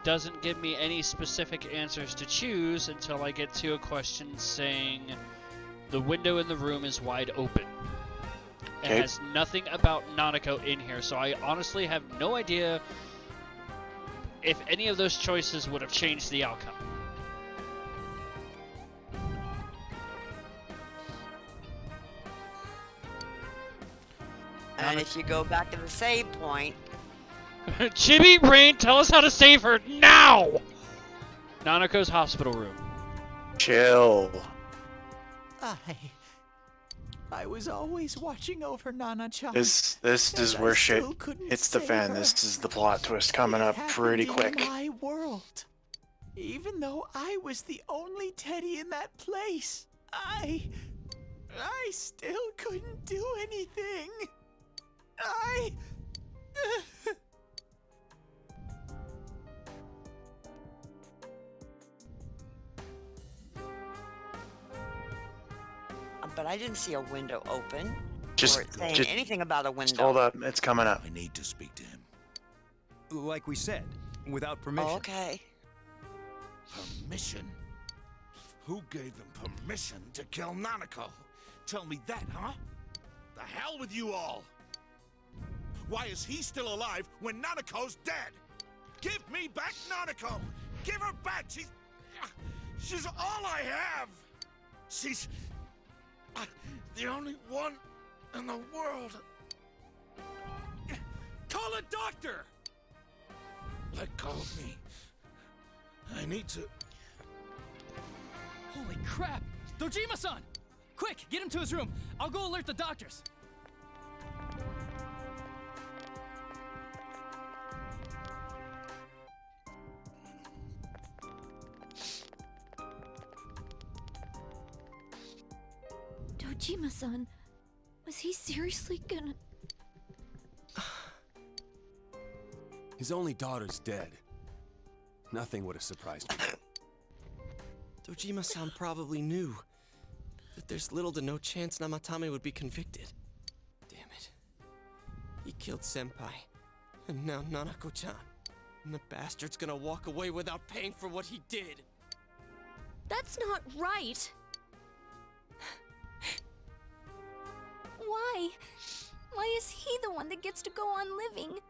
doesn't give me any specific answers to choose until I get to a question saying the window in the room is wide open. It has nothing about Nanako in here, so I honestly have no idea if any of those choices would have changed the outcome. And if you go back to the save point... Chibi Brain, tell us how to save her now! Nanako's hospital room. Chill. I was always watching over Nana-chan. This is where shit hits the fan. This is the plot twist coming up pretty quick. In my world. Even though I was the only Teddy in that place, I still couldn't do anything. but I didn't see a window open. Just, or saying just anything about a window. hold up, it's coming up. I need to speak to him. Like we said, without permission. Oh, okay. Permission? Who gave them permission to kill Nanako? Tell me that, huh? The hell with you all! Why is he still alive when Nanako's dead? Give me back Nanako! Give her back! She's all I have! She's the only one in the world. Call a doctor! Let go of me. I need to... Holy crap! Dojima-san! Quick, get him to his room. I'll go alert the doctors. Dojima-san, was he seriously gonna... His only daughter's dead. Nothing would have surprised me. Dojima-san probably knew that there's little to no chance Namatame would be convicted. Damn it. He killed Senpai, and now Nanako-chan. And the bastard's gonna walk away without paying for what he did. That's not right. Why? Why is he the one that gets to go on living?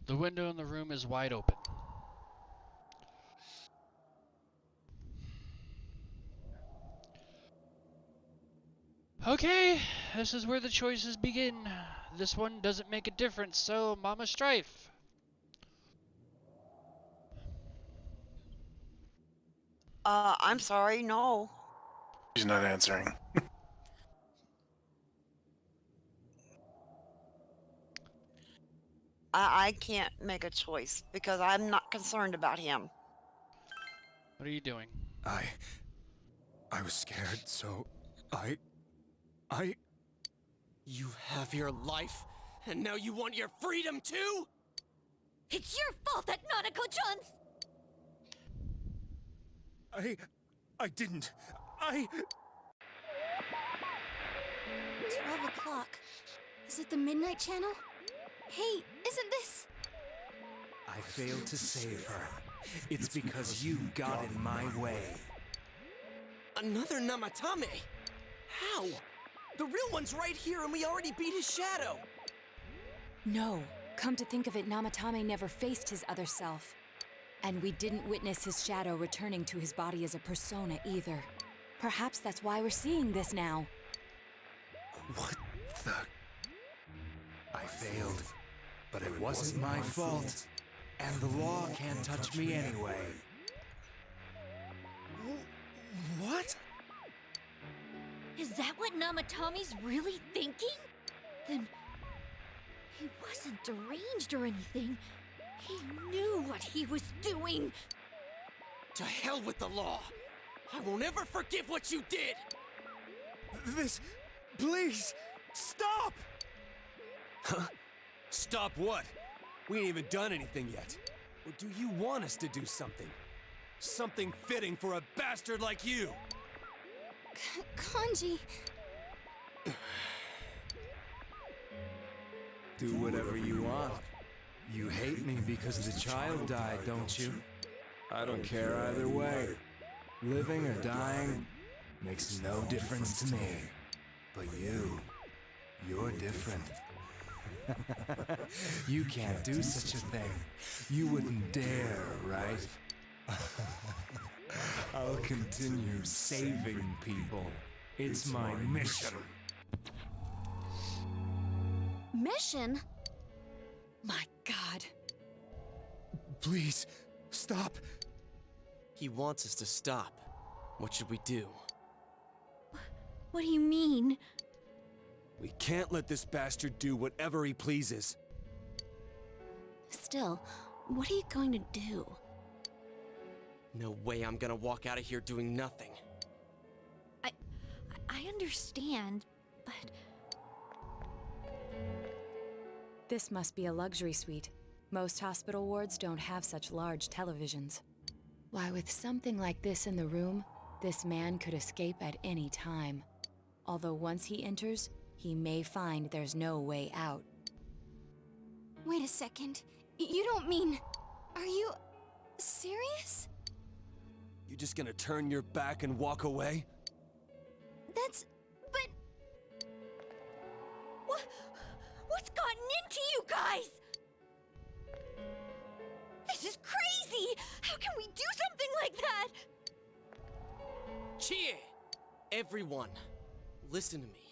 The window in the room is wide open. Okay, this is where the choices begin. This one doesn't make a difference, so Mama Strife. I'm sorry, no. He's not answering. I can't make a choice because I'm not concerned about him. What are you doing? I was scared, so I... You have your life, and now you want your freedom too? It's your fault that Nanako-chan's... I didn't. 12 o'clock. Is it the Midnight Channel? Hey, isn't this... I failed to save her. It's because you got in my way. Another Namatame? How? The real one's right here and we already beat his shadow! No. Come to think of it, Namatame never faced his other self. And we didn't witness his shadow returning to his body as a persona either. Perhaps that's why we're seeing this now. What the... I failed, but it wasn't my fault. And the law can't touch me anyway. What? Is that what Namatame's really thinking? Then... he wasn't deranged or anything. He knew what he was doing. To hell with the law! I won't ever forgive what you did! This... Please! Stop! Huh? Stop what? We ain't even done anything yet. Or do you want us to do something? Something fitting for a bastard like you! Kanji... Do whatever you want. You hate me because the child died, don't you? I don't care either way. Living or dying makes no difference to me. But you're different. You can't do such a thing. You wouldn't dare, right? I'll continue saving people. It's my mission. Mission? My God. Please, stop. He wants us to stop. What should we do? What do you mean? We can't let this bastard do whatever he pleases. Still, what are you going to do? No way I'm gonna walk out of here doing nothing. I understand, but... This must be a luxury suite. Most hospital wards don't have such large televisions. Why, with something like this in the room, this man could escape at any time. Although once he enters, he may find there's no way out. Wait a second. You don't mean... Are you... serious? You just gonna turn your back and walk away? But... What's gotten into you guys? This is crazy! How can we do something like that? Cheer! Everyone, listen to me.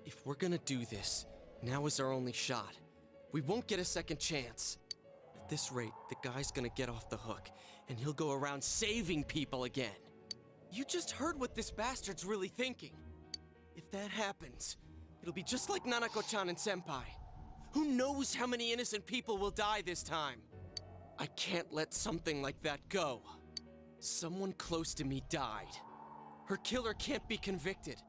If we're gonna do this, now is our only shot. We won't get a second chance. At this rate, the guy's gonna get off the hook, and he'll go around saving people again. You just heard what this bastard's really thinking. If that happens, it'll be just like Nanako-chan and Senpai. Who knows how many innocent people will die this time? I can't let something like that go. Someone close to me died. Her killer can't be convicted.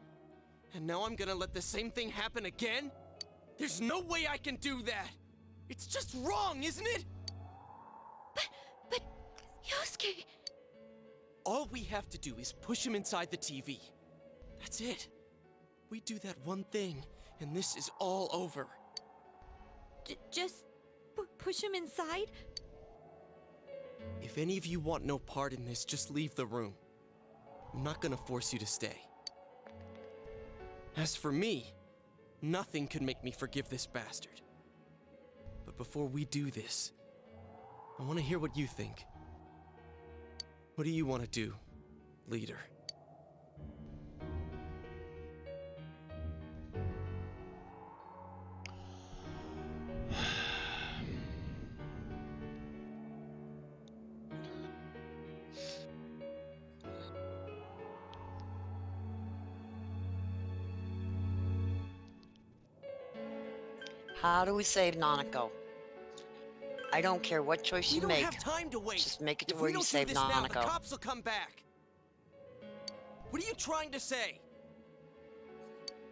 And now I'm gonna let the same thing happen again? There's no way I can do that! It's just wrong, isn't it? But... Yosuke... All we have to do is push him inside the TV. That's it. We do that one thing, and this is all over. Just... push him inside? If any of you want no part in this, just leave the room. I'm not gonna force you to stay. As for me, nothing could make me forgive this bastard. But before we do this, I want to hear what you think. What do you want to do, leader? How do we save Nanako? I don't care what choice you make. We don't have time to waste. Just make it to If where we you don't save do this now, the Nanako. cops will come back. What are you trying to say?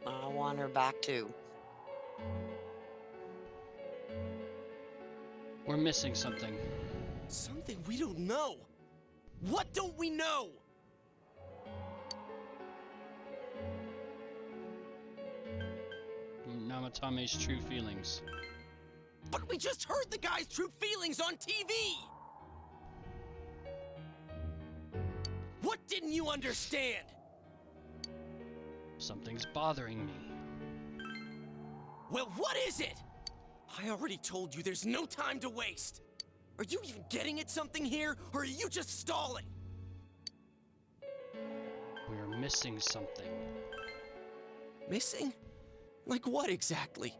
I want her back too. We're missing something. Something we don't know. What don't we know? Namatame's true feelings. But we just heard the guy's true feelings on TV! What didn't you understand? Something's bothering me. Well, what is it? I already told you there's no time to waste. Are you even getting at something here, or are you just stalling? We're missing something. Missing? Like what exactly?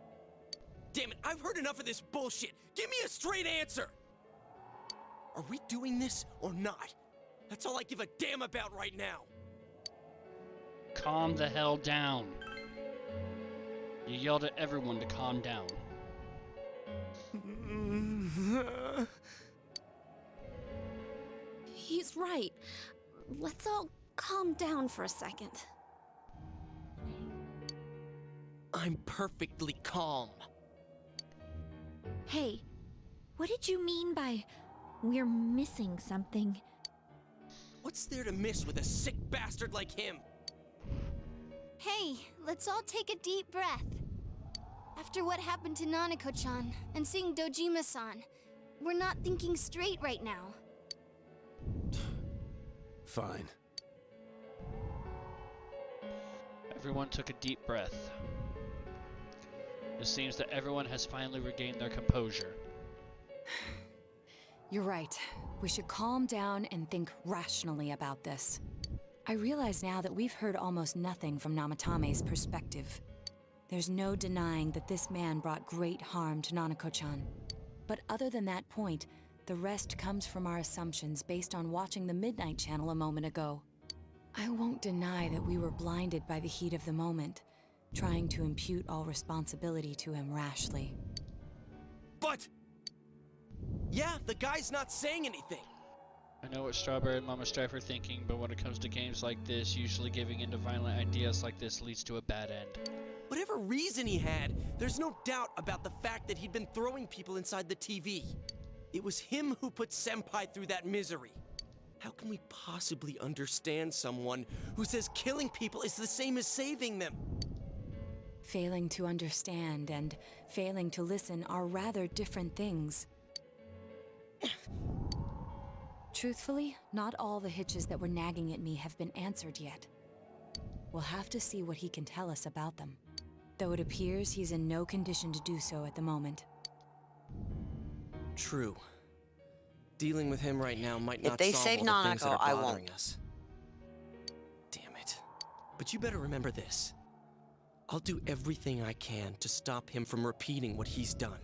Damn it, I've heard enough of this bullshit. Give me a straight answer. Are we doing this or not? That's all I give a damn about right now. Calm the hell down. You yelled at everyone to calm down. He's right. Let's all calm down for a second. I'm perfectly calm. Hey, what did you mean by we're missing something? What's there to miss with a sick bastard like him? Hey, let's all take a deep breath. After what happened to Nanako-chan and seeing Dojima-san, we're not thinking straight right now. Fine. Everyone took a deep breath. It seems that everyone has finally regained their composure. You're right. We should calm down and think rationally about this. I realize now that we've heard almost nothing from Namatame's perspective. There's no denying that this man brought great harm to Nanako-chan. But other than that point, the rest comes from our assumptions based on watching the Midnight Channel a moment ago. I won't deny that we were blinded by the heat of the moment, trying to impute all responsibility to him rashly. But... yeah, the guy's not saying anything. I know what Strawberry and Mama Strife are thinking, but when it comes to games like this, usually giving into violent ideas like this leads to a bad end. Whatever reason he had, there's no doubt about the fact that he'd been throwing people inside the TV. It was him who put Senpai through that misery. How can we possibly understand someone who says killing people is the same as saving them? Failing to understand and failing to listen are rather different things. Truthfully, not all the hitches that were nagging at me have been answered yet. We'll have to see what he can tell us about them, though it appears he's in no condition to do so at the moment. True. Dealing with him right now might not If they solve save all the things that Nanako, are I bothering won't. us. Damn it. But you better remember this. I'll do everything I can to stop him from repeating what he's done.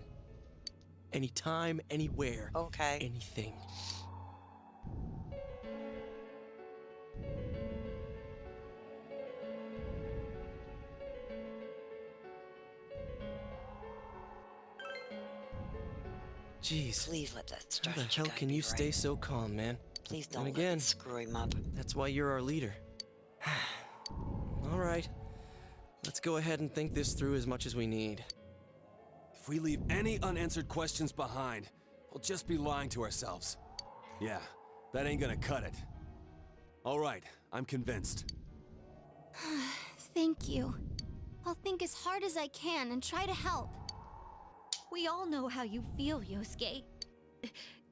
Anytime, anywhere, anything. Jeez. Please let that start. How the hell can you stay so calm, man? Please And don't again, let it screw him up. that's why you're our leader. All right. Let's go ahead and think this through as much as we need. If we leave any unanswered questions behind, we'll just be lying to ourselves. Yeah, that ain't gonna cut it. All right, I'm convinced. Thank you. I'll think as hard as I can and try to help. We all know how you feel, Yosuke.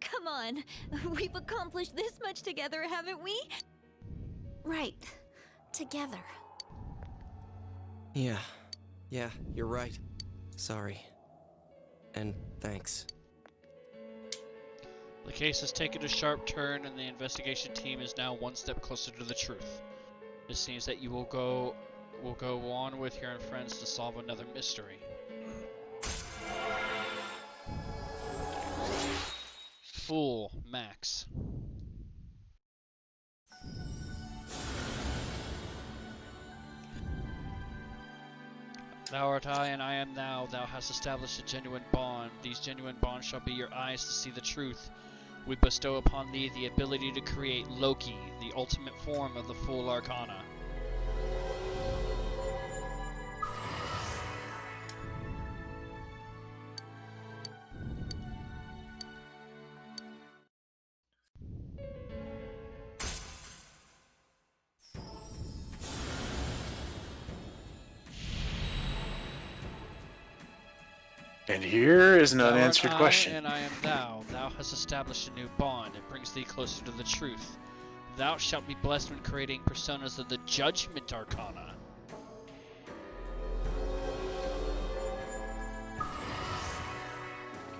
Come on, we've accomplished this much together, haven't we? Right. Together. Yeah, you're right. Sorry. And thanks. The case has taken a sharp turn, and the investigation team is now one step closer to the truth. It seems that you will go on with your friends to solve another mystery. Fool, Max. Thou art I, and I am thou. Thou hast established a genuine bond. These genuine bonds shall be your eyes to see the truth. We bestow upon thee the ability to create Loki, the ultimate form of the Full Arcana. And here is an Thou art unanswered I, question. and I am thou. Thou hast established a new bond. It brings thee closer to the truth. Thou shalt be blessed when creating personas of the Judgment Arcana.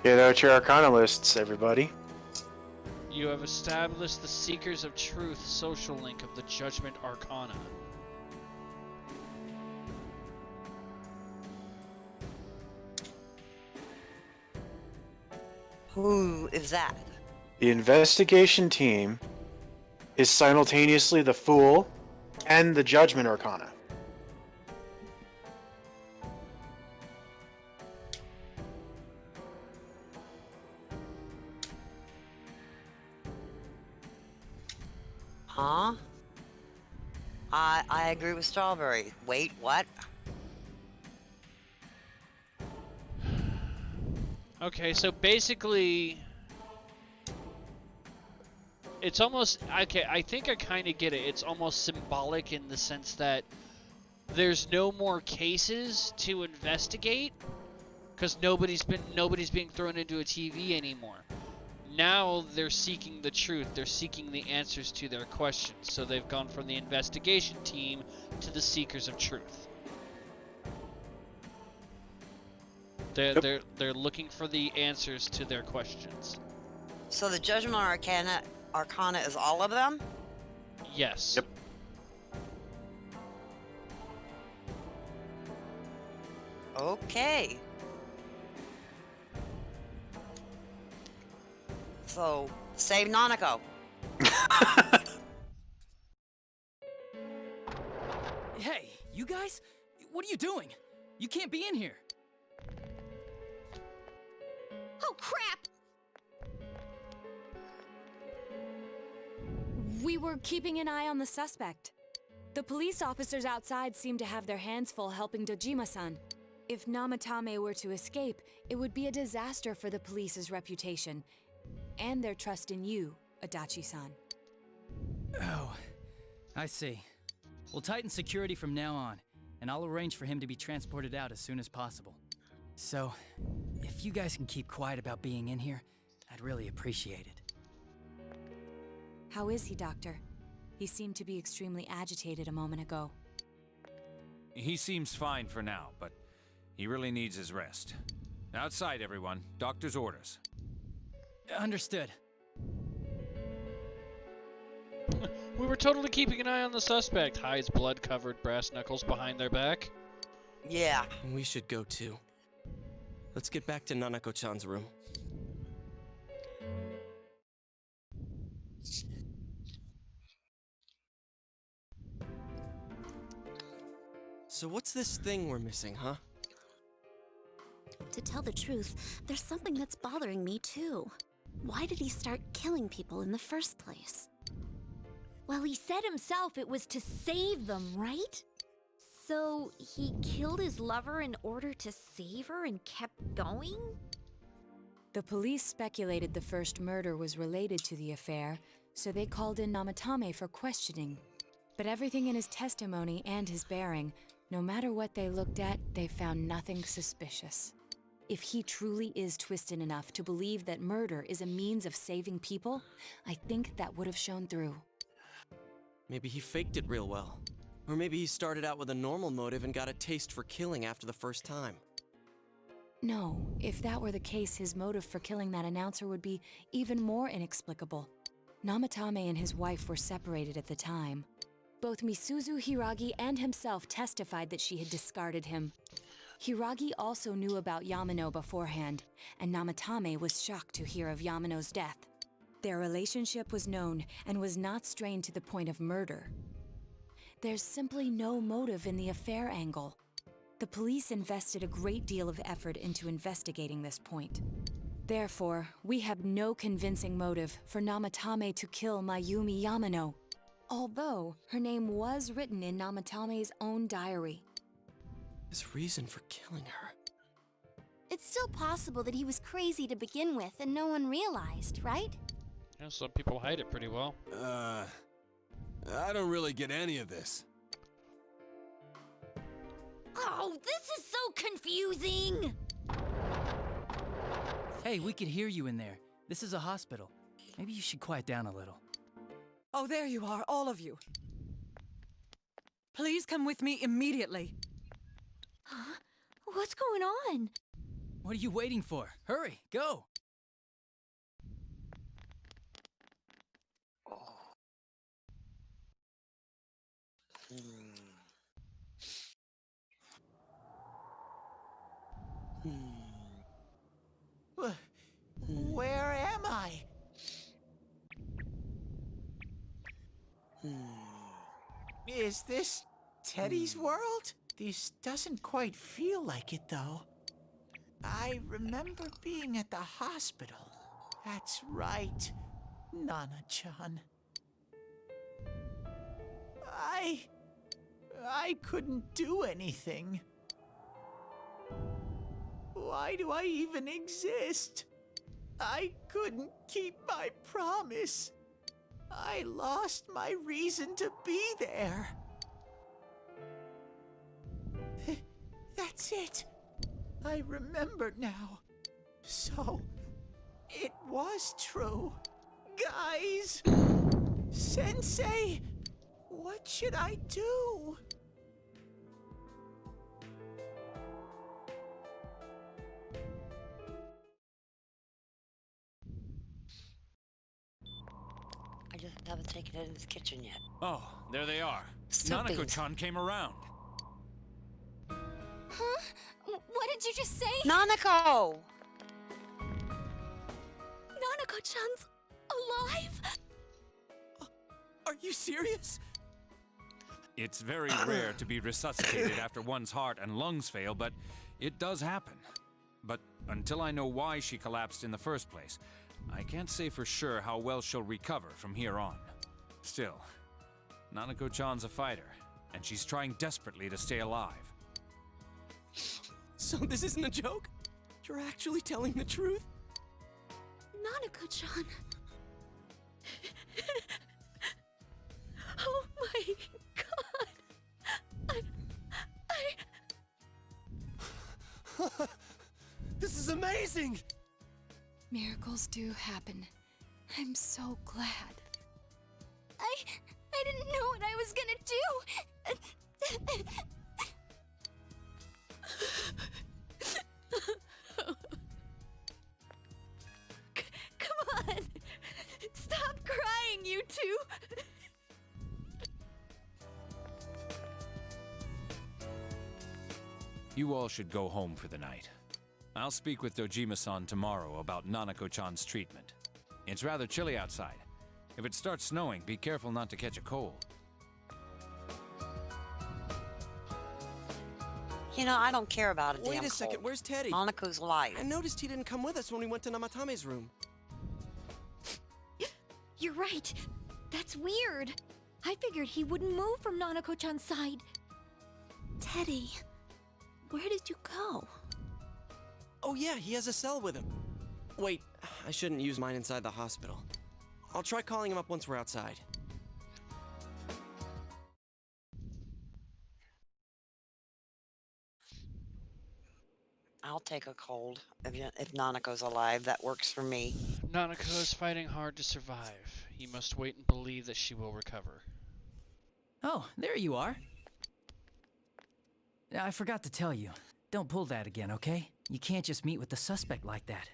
Get out your Arcana lists, everybody. You have established the Seekers of Truth social link of the Judgment Arcana. Who is that? The investigation team is simultaneously the Fool and the Judgment Arcana. Huh? I agree with Strawberry. Wait, what? Okay, so basically, it's almost, okay, I think I kind of get it. It's almost symbolic in the sense that there's no more cases to investigate because nobody's being thrown into a TV anymore. Now they're seeking the truth. They're seeking the answers to their questions. So they've gone from the investigation team to the Seekers of Truth. They're looking for the answers to their questions. So the Judgment Arcana is all of them? Yes. Yep. Okay. So, save Nanako. Hey, you guys? What are you doing? You can't be in here. Oh, crap! We were keeping an eye on the suspect. The police officers outside seem to have their hands full helping Dojima-san. If Namatame were to escape, it would be a disaster for the police's reputation, and their trust in you, Adachi-san. Oh, I see. We'll tighten security from now on, and I'll arrange for him to be transported out as soon as possible. So, if you guys can keep quiet about being in here, I'd really appreciate it. How is he, Doctor? He seemed to be extremely agitated a moment ago. He seems fine for now, but he really needs his rest. Outside, everyone. Doctor's orders. Understood. We were totally keeping an eye on the suspect. Hides blood-covered brass knuckles behind their back. Yeah. We should go too. Let's get back to Nanako-chan's room. So what's this thing we're missing, huh? To tell the truth, there's something that's bothering me too. Why did he start killing people in the first place? Well, he said himself it was to save them, right? So he killed his lover in order to save her and kept going? The police speculated the first murder was related to the affair, so they called in Namatame for questioning. But everything in his testimony and his bearing, no matter what they looked at, they found nothing suspicious. If he truly is twisted enough to believe that murder is a means of saving people, I think that would have shown through. Maybe he faked it real well. Or maybe he started out with a normal motive and got a taste for killing after the first time. No, if that were the case, his motive for killing that announcer would be even more inexplicable. Namatame and his wife were separated at the time. Both Misuzu Hiragi and himself testified that she had discarded him. Hiragi also knew about Yamano beforehand, and Namatame was shocked to hear of Yamano's death. Their relationship was known and was not strained to the point of murder. There's simply no motive in the affair angle. The police invested a great deal of effort into investigating this point. Therefore, we have no convincing motive for Namatame to kill Mayumi Yamano, although her name was written in Namatame's own diary. His reason for killing her. It's still possible that he was crazy to begin with and no one realized, right? Yeah, some people hide it pretty well. I don't really get any of this. Oh, this is so confusing! Hey, we can hear you in there. This is a hospital. Maybe you should quiet down a little. Oh, there you are, all of you. Please come with me immediately. Huh? What's going on? What are you waiting for? Hurry, go! Where am I? Is this Teddy's world? This doesn't quite feel like it, though. I remember being at the hospital. That's right, Nana-chan. I couldn't do anything. Why do I even exist? I couldn't keep my promise. I lost my reason to be there. That's it. I remember now. So, it was true. Guys! Sensei! What should I do? I just haven't taken it in his kitchen yet. Oh, there they are. Stupid. Nanako-chan came around. Huh? What did you just say? Nanako! Nanako-chan's alive? Are you serious? It's very rare to be resuscitated after one's heart and lungs fail, but it does happen. But until I know why she collapsed in the first place, I can't say for sure how well she'll recover from here on. Still, Nanako-chan's a fighter, and she's trying desperately to stay alive. So this isn't a joke? You're actually telling the truth? Nanako-chan. Oh my god. This is amazing! Miracles do happen. I'm so glad. I didn't know what I was gonna do. Come on. Stop crying, you two. You all should go home for the night. I'll speak with Dojima-san tomorrow about Nanako-chan's treatment. It's rather chilly outside. If it starts snowing, be careful not to catch a cold. You know, I don't care about a damn Wait a second, cold. where's Teddy? Monaco's alive. I noticed he didn't come with us when we went to Namatame's room. You're right. That's weird. I figured he wouldn't move from Nanako-chan's side. Teddy, where did you go? Oh yeah, he has a cell with him. Wait, I shouldn't use mine inside the hospital. I'll try calling him up once we're outside. I'll take a cold if Nanako's alive. That works for me. Nanako is fighting hard to survive. You must wait and believe that she will recover. Oh, there you are. I forgot to tell you. Don't pull that again, okay? You can't just meet with the suspect like that.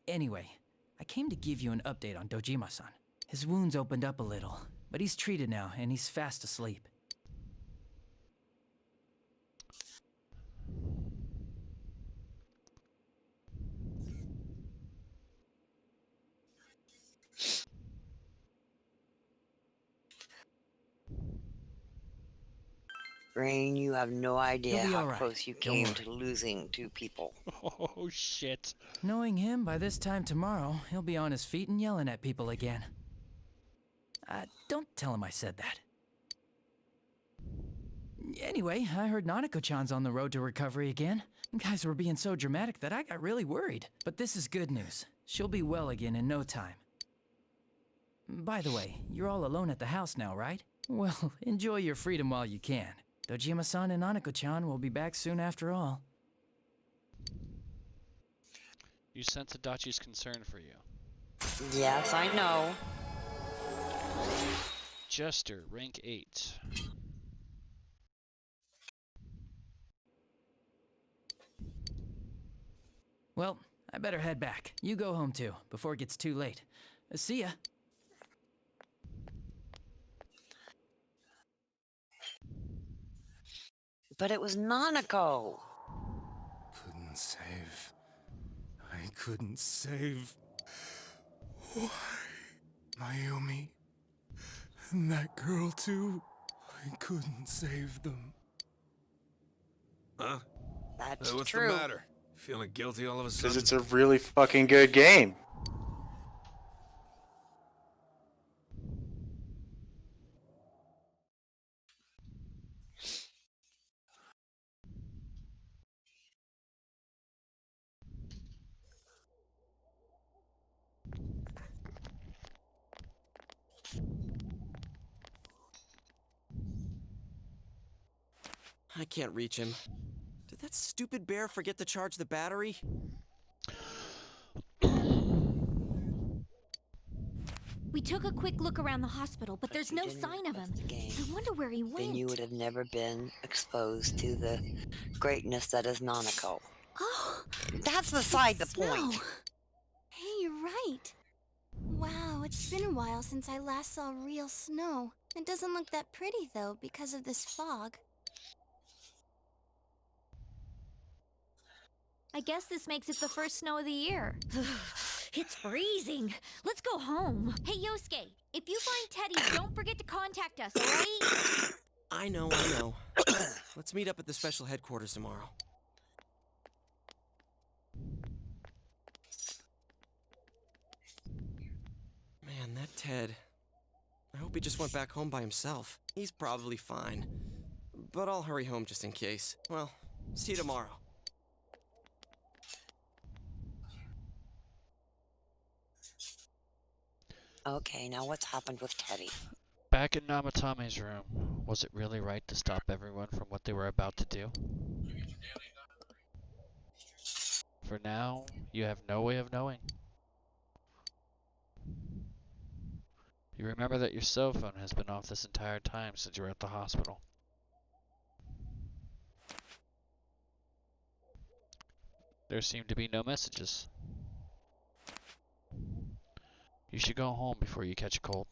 Anyway, I came to give you an update on Dojima-san. His wounds opened up a little, but he's treated now and he's fast asleep. Rain, you have no idea He'll be how all right. close you Don't came worry. to losing 2 people. Oh, shit. Knowing him, by this time tomorrow, he'll be on his feet and yelling at people again. Don't tell him I said that. Anyway, I heard Nanako-chan's on the road to recovery again. You guys were being so dramatic that I got really worried. But this is good news. She'll be well again in no time. By the way, you're all alone at the house now, right? Well, enjoy your freedom while you can. Dojima-san and Nanako-chan will be back soon after all. You sense Adachi's concern for you. Yes, I know. Jester, rank 8. Well, I better head back. You go home too, before it gets too late. See ya. But it was Nanako. Couldn't save. I couldn't save. Why? Mayumi. And that girl too. I couldn't save them. Huh? That's What's true. the matter? Feeling guilty all of a sudden? Because it's a really fucking good game. I can't reach him. Did that stupid bear forget to charge the battery? We took a quick look around the hospital, but there's no sign of him. I wonder where he went. Then you would have never been exposed to the greatness that is Nanako. Oh, That's beside the point. hey, you're right. Wow, it's been a while since I last saw real snow. It doesn't look that pretty, though, because of this fog. I guess this makes it the first snow of the year. It's freezing. Let's go home. Hey, Yosuke, if you find Teddy, don't forget to contact us, alright? I know. Let's meet up at the special headquarters tomorrow. Man, that Ted. I hope he just went back home by himself. He's probably fine. But I'll hurry home just in case. Well, see you tomorrow. Okay, now what's happened with Teddy? Back in Namatame's room, was it really right to stop everyone from what they were about to do? For now, you have no way of knowing. You remember that your cell phone has been off this entire time since you were at the hospital. There seem to be no messages. You should go home before you catch a cold.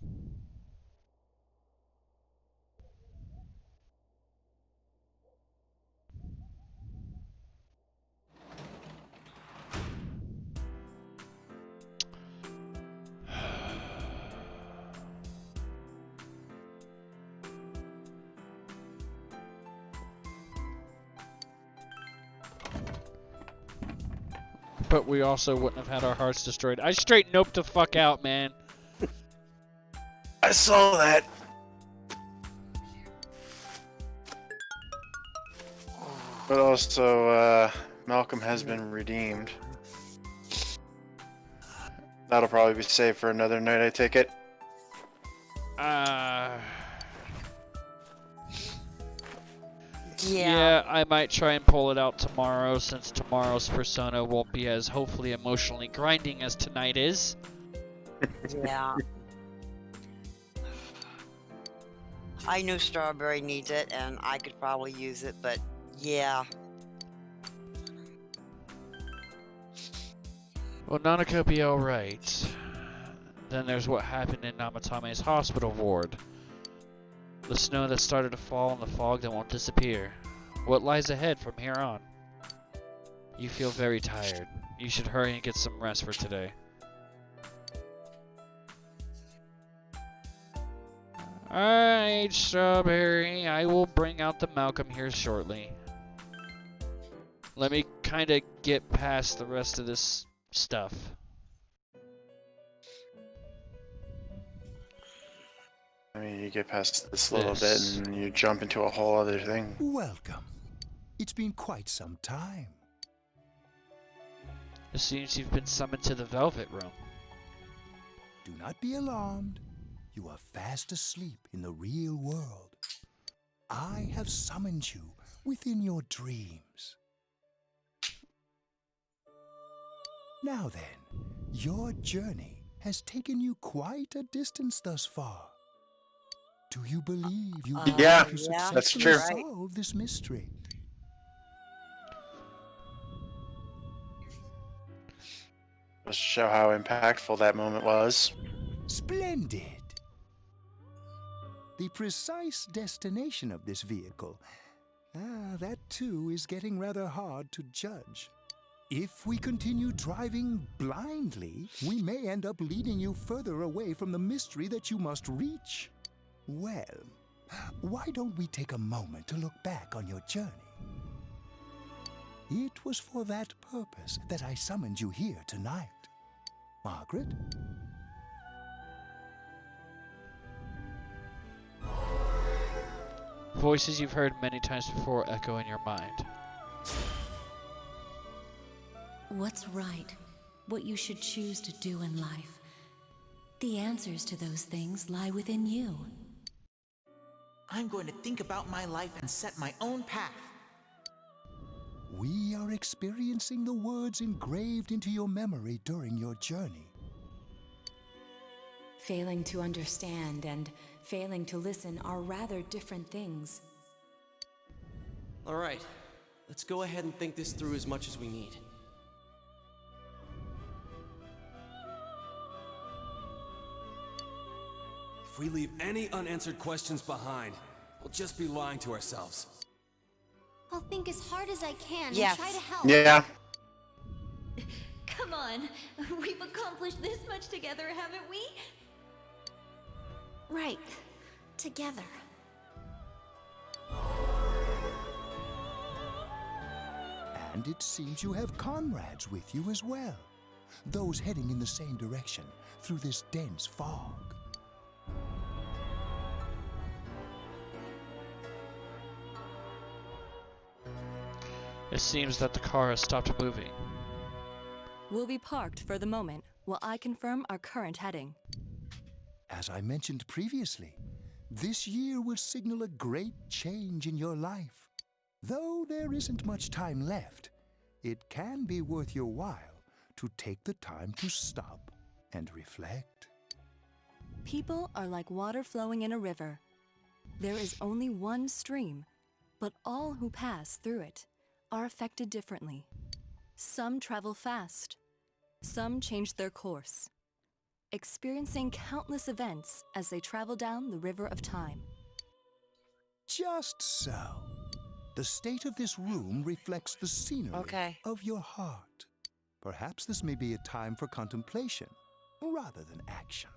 But we also wouldn't have had our hearts destroyed. I straight noped the fuck out, man. I saw that. But also, Malcolm has been redeemed. That'll probably be saved for another night, I take it. Yeah, I might try and pull it out tomorrow, since tomorrow's persona won't be as hopefully emotionally grinding as tonight is. Yeah. I knew Strawberry needs it, and I could probably use it, but yeah. Well, Nanako will be alright. Then there's what happened in Namatame's hospital ward. The snow that started to fall and the fog that won't disappear. What lies ahead from here on? You feel very tired. You should hurry and get some rest for today. Alright, Strawberry. I will bring out the Malcolm here shortly. Let me kinda get past the rest of this stuff. I mean, you get past this little bit and you jump into a whole other thing. Welcome. It's been quite some time. It seems you've been summoned to the Velvet Room. Do not be alarmed. You are fast asleep in the real world. I have summoned you within your dreams. Now then, your journey has taken you quite a distance thus far. Do you believe you will be able to successfully solve this mystery? Let's show how impactful that moment was. Splendid! The precise destination of this vehicle, that too is getting rather hard to judge. If we continue driving blindly, we may end up leading you further away from the mystery that you must reach. Well, why don't we take a moment to look back on your journey? It was for that purpose that I summoned you here tonight. Margaret? Voices you've heard many times before echo in your mind. What's right? What you should choose to do in life? The answers to those things lie within you. I'm going to think about my life and set my own path. We are experiencing the words engraved into your memory during your journey. Failing to understand and failing to listen are rather different things. All right, let's go ahead and think this through as much as we need. If we leave any unanswered questions behind, we'll just be lying to ourselves. I'll think as hard as I can and try to help. Yeah. Come on, we've accomplished this much together, haven't we? Right. Together. And it seems you have comrades with you as well. Those heading in the same direction through this dense fog. It seems that the car has stopped moving. We'll be parked for the moment while I confirm our current heading. As I mentioned previously, this year will signal a great change in your life. Though there isn't much time left, it can be worth your while to take the time to stop and reflect. People are like water flowing in a river. There is only one stream, but all who pass through it are affected differently. Some travel fast, some change their course, experiencing countless events as they travel down the river of time. Just so. The state of this room reflects the scenery of your heart. Perhaps this may be a time for contemplation rather than action.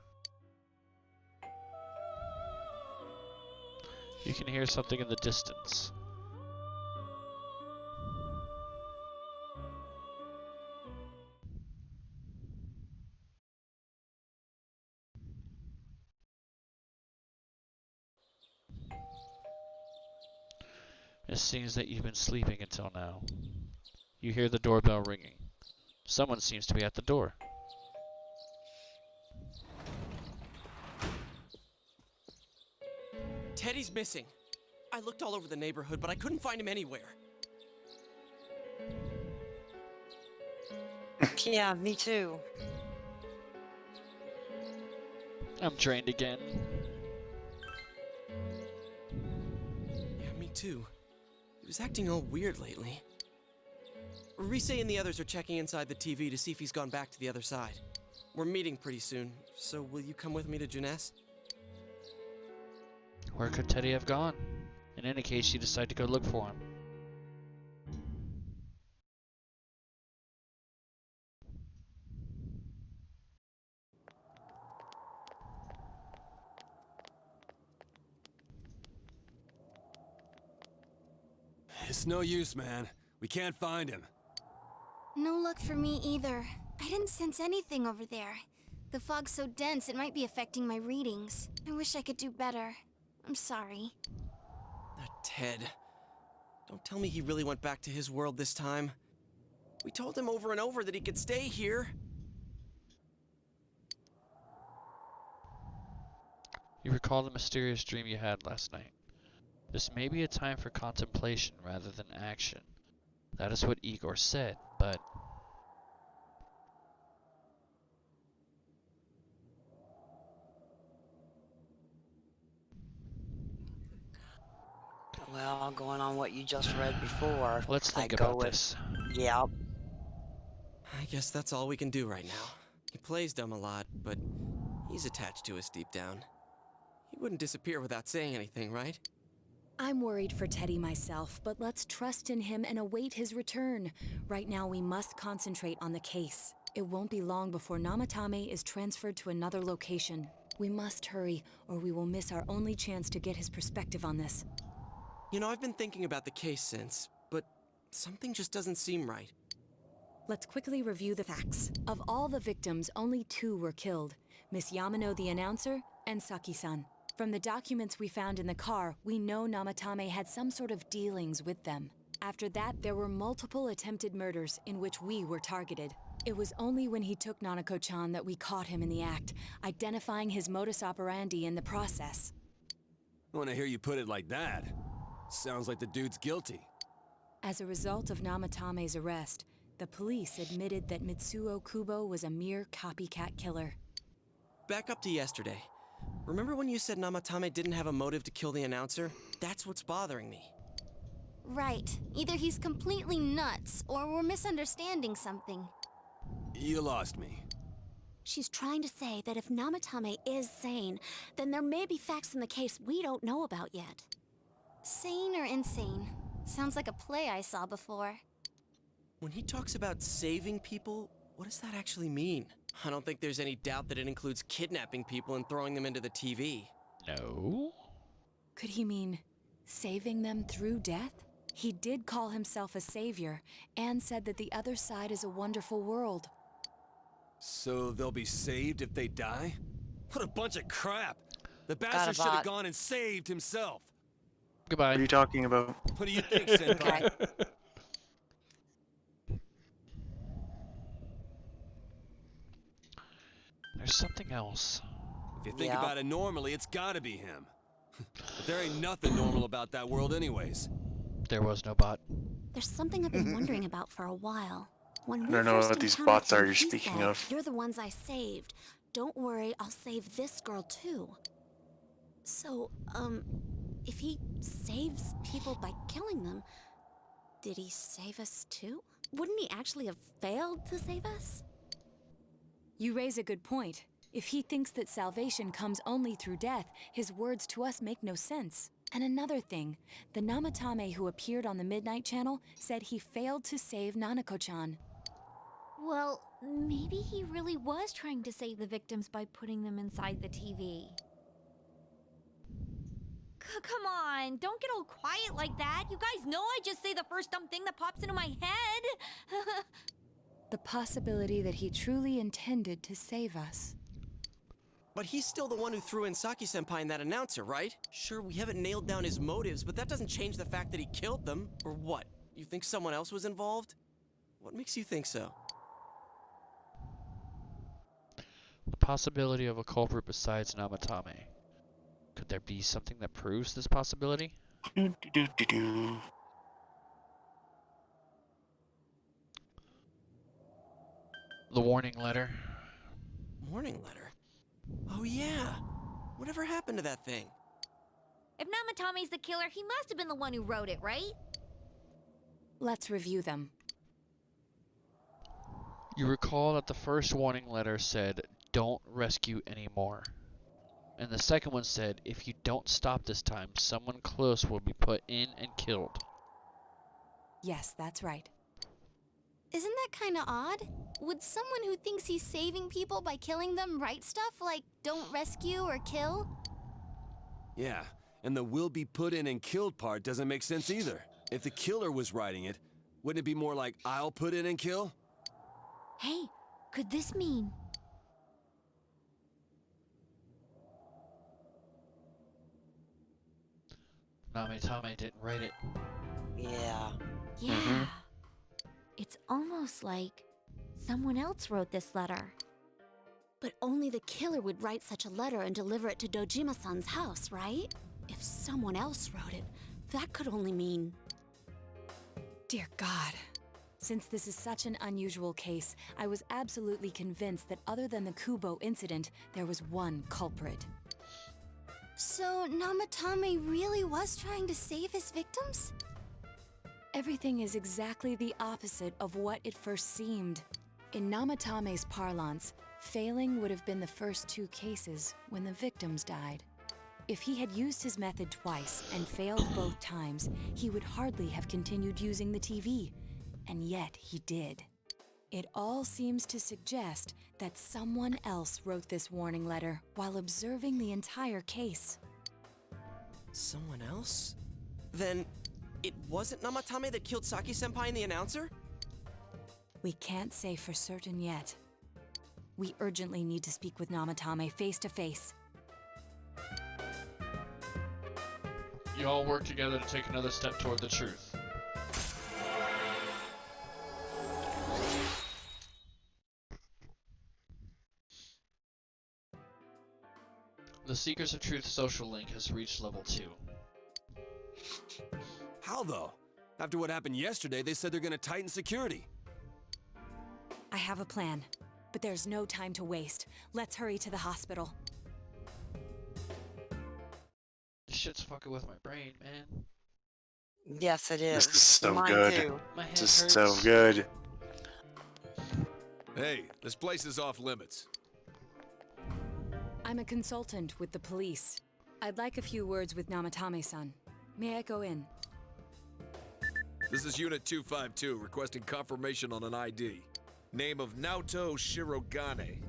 You can hear something in the distance. It seems that you've been sleeping until now. You hear the doorbell ringing. Someone seems to be at the door. Teddy's missing. I looked all over the neighborhood, but I couldn't find him anywhere. Yeah, me too. I'm drained again. Yeah, me too. He was acting all weird lately. Rise and the others are checking inside the TV to see if he's gone back to the other side. We're meeting pretty soon, so will you come with me to Jeunesse? Where could Teddy have gone? In any case, you decide to go look for him. It's no use, man. We can't find him. No luck for me either. I didn't sense anything over there. The fog's so dense it might be affecting my readings. I wish I could do better. I'm sorry. That Ted. Don't tell me he really went back to his world this time. We told him over and over that he could stay here. You recall the mysterious dream you had last night. This may be a time for contemplation rather than action. That is what Igor said, but... Well, going on what you just read before, let's think I go about with, this. Yeah. I guess that's all we can do right now. He plays dumb a lot, but he's attached to us deep down. He wouldn't disappear without saying anything, right? I'm worried for Teddy myself, but let's trust in him and await his return. Right now, we must concentrate on the case. It won't be long before Namatame is transferred to another location. We must hurry, or we will miss our only chance to get his perspective on this. You know, I've been thinking about the case since, but something just doesn't seem right. Let's quickly review the facts. Of all the victims, only 2 were killed. Miss Yamano the announcer, and Saki-san. From the documents we found in the car, we know Namatame had some sort of dealings with them. After that, there were multiple attempted murders in which we were targeted. It was only when he took Nanako-chan that we caught him in the act, identifying his modus operandi in the process. I want to hear you put it like that. Sounds like the dude's guilty. As a result of Namatame's arrest, the police admitted that Mitsuo Kubo was a mere copycat killer. Back up to yesterday. Remember when you said Namatame didn't have a motive to kill the announcer? That's what's bothering me. Right. Either he's completely nuts, or we're misunderstanding something. You lost me. She's trying to say that if Namatame is sane, then there may be facts in the case we don't know about yet. Sane or insane? Sounds like a play I saw before. When he talks about saving people, what does that actually mean? I don't think there's any doubt that it includes kidnapping people and throwing them into the TV. No? Could he mean saving them through death? He did call himself a savior and said that the other side is a wonderful world. So they'll be saved if they die? What a bunch of crap! The bastard should have gone and saved himself. Goodbye. What are you talking about? What do you think, Senpai? There's something else. If you think about it normally, it's gotta be him. But there ain't nothing normal about that world anyways. There was no bot. There's something I've been wondering about for a while. When I we don't know first what these encountered bots are him, you're he speaking said, of. "You're the ones I saved. Don't worry, I'll save this girl too." So, if he saves people by killing them, did he save us too? Wouldn't he actually have failed to save us? You raise a good point. If he thinks that salvation comes only through death, his words to us make no sense. And another thing, the Namatame who appeared on the Midnight Channel said he failed to save Nanako-chan. Well, maybe he really was trying to save the victims by putting them inside the TV. Come on, don't get all quiet like that. You guys know I just say the first dumb thing that pops into my head. The possibility that he truly intended to save us. But he's still the one who threw in Saki-senpai in that announcer, right? Sure, we haven't nailed down his motives, but that doesn't change the fact that he killed them. Or what? You think someone else was involved? What makes you think so? The possibility of a culprit besides Namatame. Could there be something that proves this possibility? Do. The warning letter. Warning letter? Oh yeah! Whatever happened to that thing? If Namatame's the killer, he must have been the one who wrote it, right? Let's review them. You recall that the first warning letter said, "Don't rescue anymore." And the second one said, "If you don't stop this time, someone close will be put in and killed." Yes, that's right. Isn't that kind of odd? Would someone who thinks he's saving people by killing them write stuff like "don't rescue" or "kill"? Yeah, and the "will be put in and killed" part doesn't make sense either. If the killer was writing it, wouldn't it be more like "I'll put in and kill"? Hey, could this mean... Namatame didn't write it. Yeah. Yeah. It's almost like someone else wrote this letter. But only the killer would write such a letter and deliver it to Dojima-san's house, right? If someone else wrote it, that could only mean... Dear God. Since this is such an unusual case, I was absolutely convinced that other than the Kubo incident, there was one culprit. So Namatame really was trying to save his victims? Everything is exactly the opposite of what it first seemed. In Namatame's parlance, failing would have been the first two cases when the victims died. If he had used his method twice and failed both times, he would hardly have continued using the TV. And yet he did. It all seems to suggest that someone else wrote this warning letter while observing the entire case. Someone else? Then it wasn't Namatame that killed Saki-senpai in the announcer? We can't say for certain yet. We urgently need to speak with Namatame face to face. You all work together to take another step toward the truth. The Seekers of Truth social link has reached level 2. How though? After what happened yesterday, they said they're gonna tighten security. I have a plan, but there's no time to waste. Let's hurry to the hospital. This shit's fucking with my brain, man. Yes, it is. This is so Mine good. too. This is so good. Hey, this place is off limits. I'm a consultant with the police. I'd like a few words with Namatame-san. May I go in? This is Unit 252, requesting confirmation on an ID. Name of Naoto Shirogane.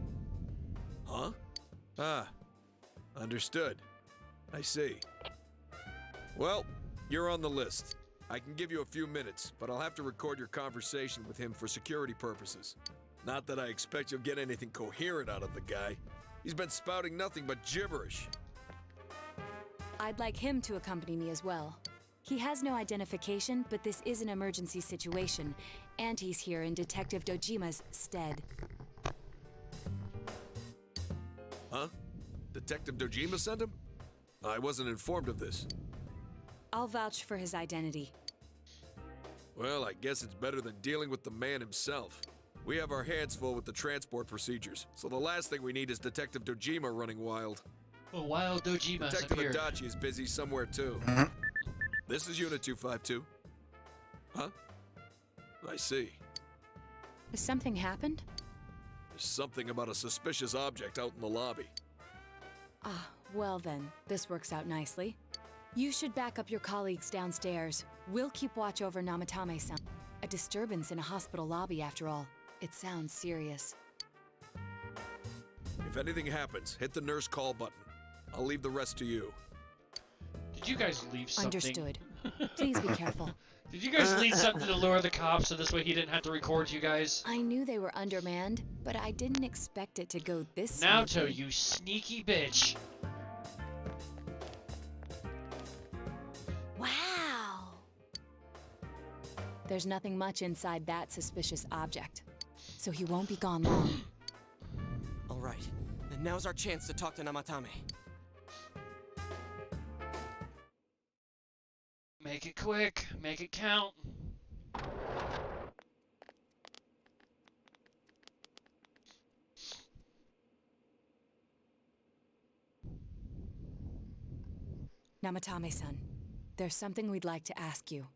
Huh? Ah. Understood. I see. Well, you're on the list. I can give you a few minutes, but I'll have to record your conversation with him for security purposes. Not that I expect you'll get anything coherent out of the guy. He's been spouting nothing but gibberish. I'd like him to accompany me as well. He has no identification, but this is an emergency situation, and he's here in Detective Dojima's stead. Huh? Detective Dojima sent him? I wasn't informed of this. I'll vouch for his identity. Well, I guess it's better than dealing with the man himself. We have our hands full with the transport procedures, so the last thing we need is Detective Dojima running wild. Well, wild Dojima has Detective appeared. Adachi is busy somewhere too. This is Unit 252. Huh? I see. Has something happened? There's something about a suspicious object out in the lobby. Ah, well then, this works out nicely. You should back up your colleagues downstairs. We'll keep watch over Namatame-san. A disturbance in a hospital lobby, after all. It sounds serious. If anything happens, hit the nurse call button. I'll leave the rest to you. Did you guys leave something? Understood. Please be careful. Did you guys leave something to lure the cops so this way he didn't have to record you guys? I knew they were undermanned, but I didn't expect it to go this Naoto, smoothly. you sneaky bitch. Wow! There's nothing much inside that suspicious object, so he won't be gone long. All right, then now's our chance to talk to Namatame. Make it quick. Make it count. Namatame-san, there's something we'd like to ask you.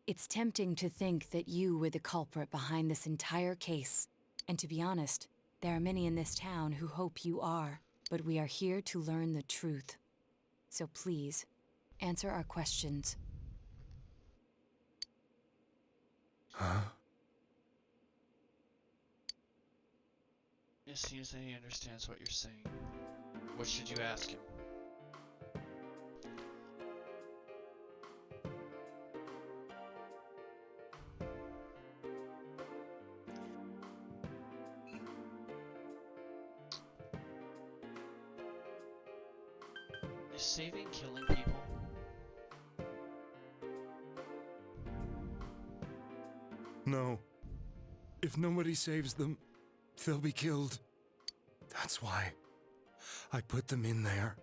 It's tempting to think that you were the culprit behind this entire case. And to be honest, there are many in this town who hope you are. But we are here to learn the truth. So please, answer our questions. Huh? It seems that he understands what you're saying. What should you ask him? Is saving killing people? No. If nobody saves them, they'll be killed. That's why I put them in there.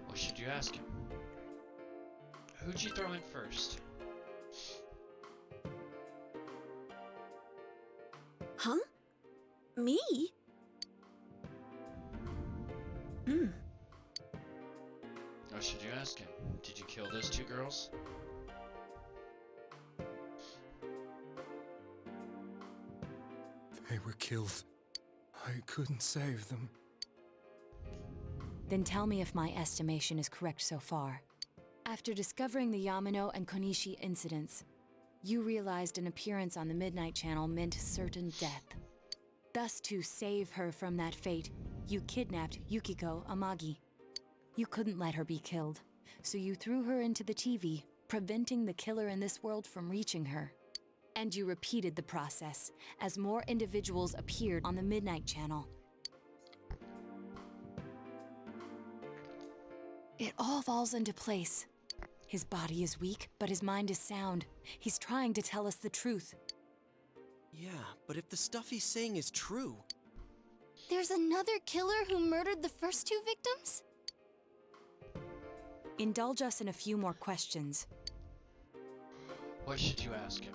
What should you ask him? Who'd you throw in first? Huh? Me? What should you ask him? Did you kill those two girls? They were killed. I couldn't save them. Then tell me if my estimation is correct so far. After discovering the Yamano and Konishi incidents, you realized an appearance on the Midnight Channel meant certain death. Thus, to save her from that fate, you kidnapped Yukiko Amagi. You couldn't let her be killed, so you threw her into the TV, preventing the killer in this world from reaching her. And you repeated the process, as more individuals appeared on the Midnight Channel. It all falls into place. His body is weak, but his mind is sound. He's trying to tell us the truth. Yeah, but if the stuff he's saying is true... There's another killer who murdered the first two victims? Indulge us in a few more questions. What should you ask him?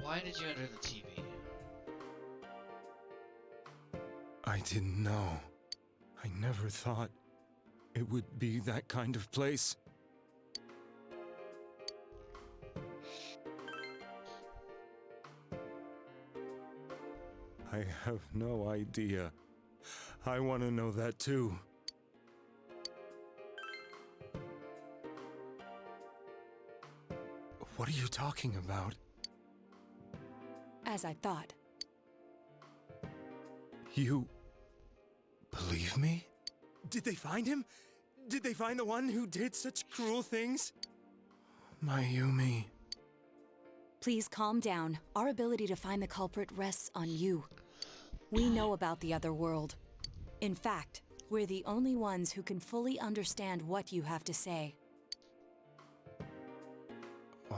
Why did you enter the TV? I didn't know. I never thought it would be that kind of place. I have no idea. I want to know that too. What are you talking about? As I thought. You believe me? Did they find him? Did they find the one who did such cruel things? Mayumi. Please calm down. Our ability to find the culprit rests on you. We know about the other world. In fact, we're the only ones who can fully understand what you have to say.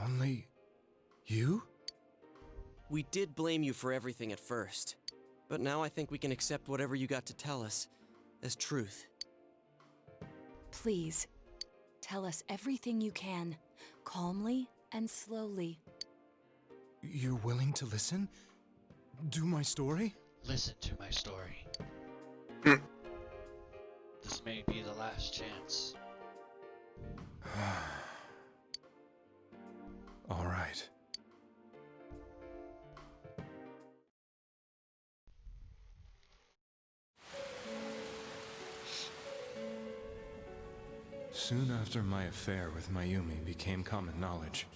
Only... you? We did blame you for everything at first, but now I think we can accept whatever you got to tell us as truth. Please, tell us everything you can, calmly and slowly. You're willing to listen? Do my story? Listen to my story. This may be the last chance. All right. Soon after my affair with Mayumi became common knowledge,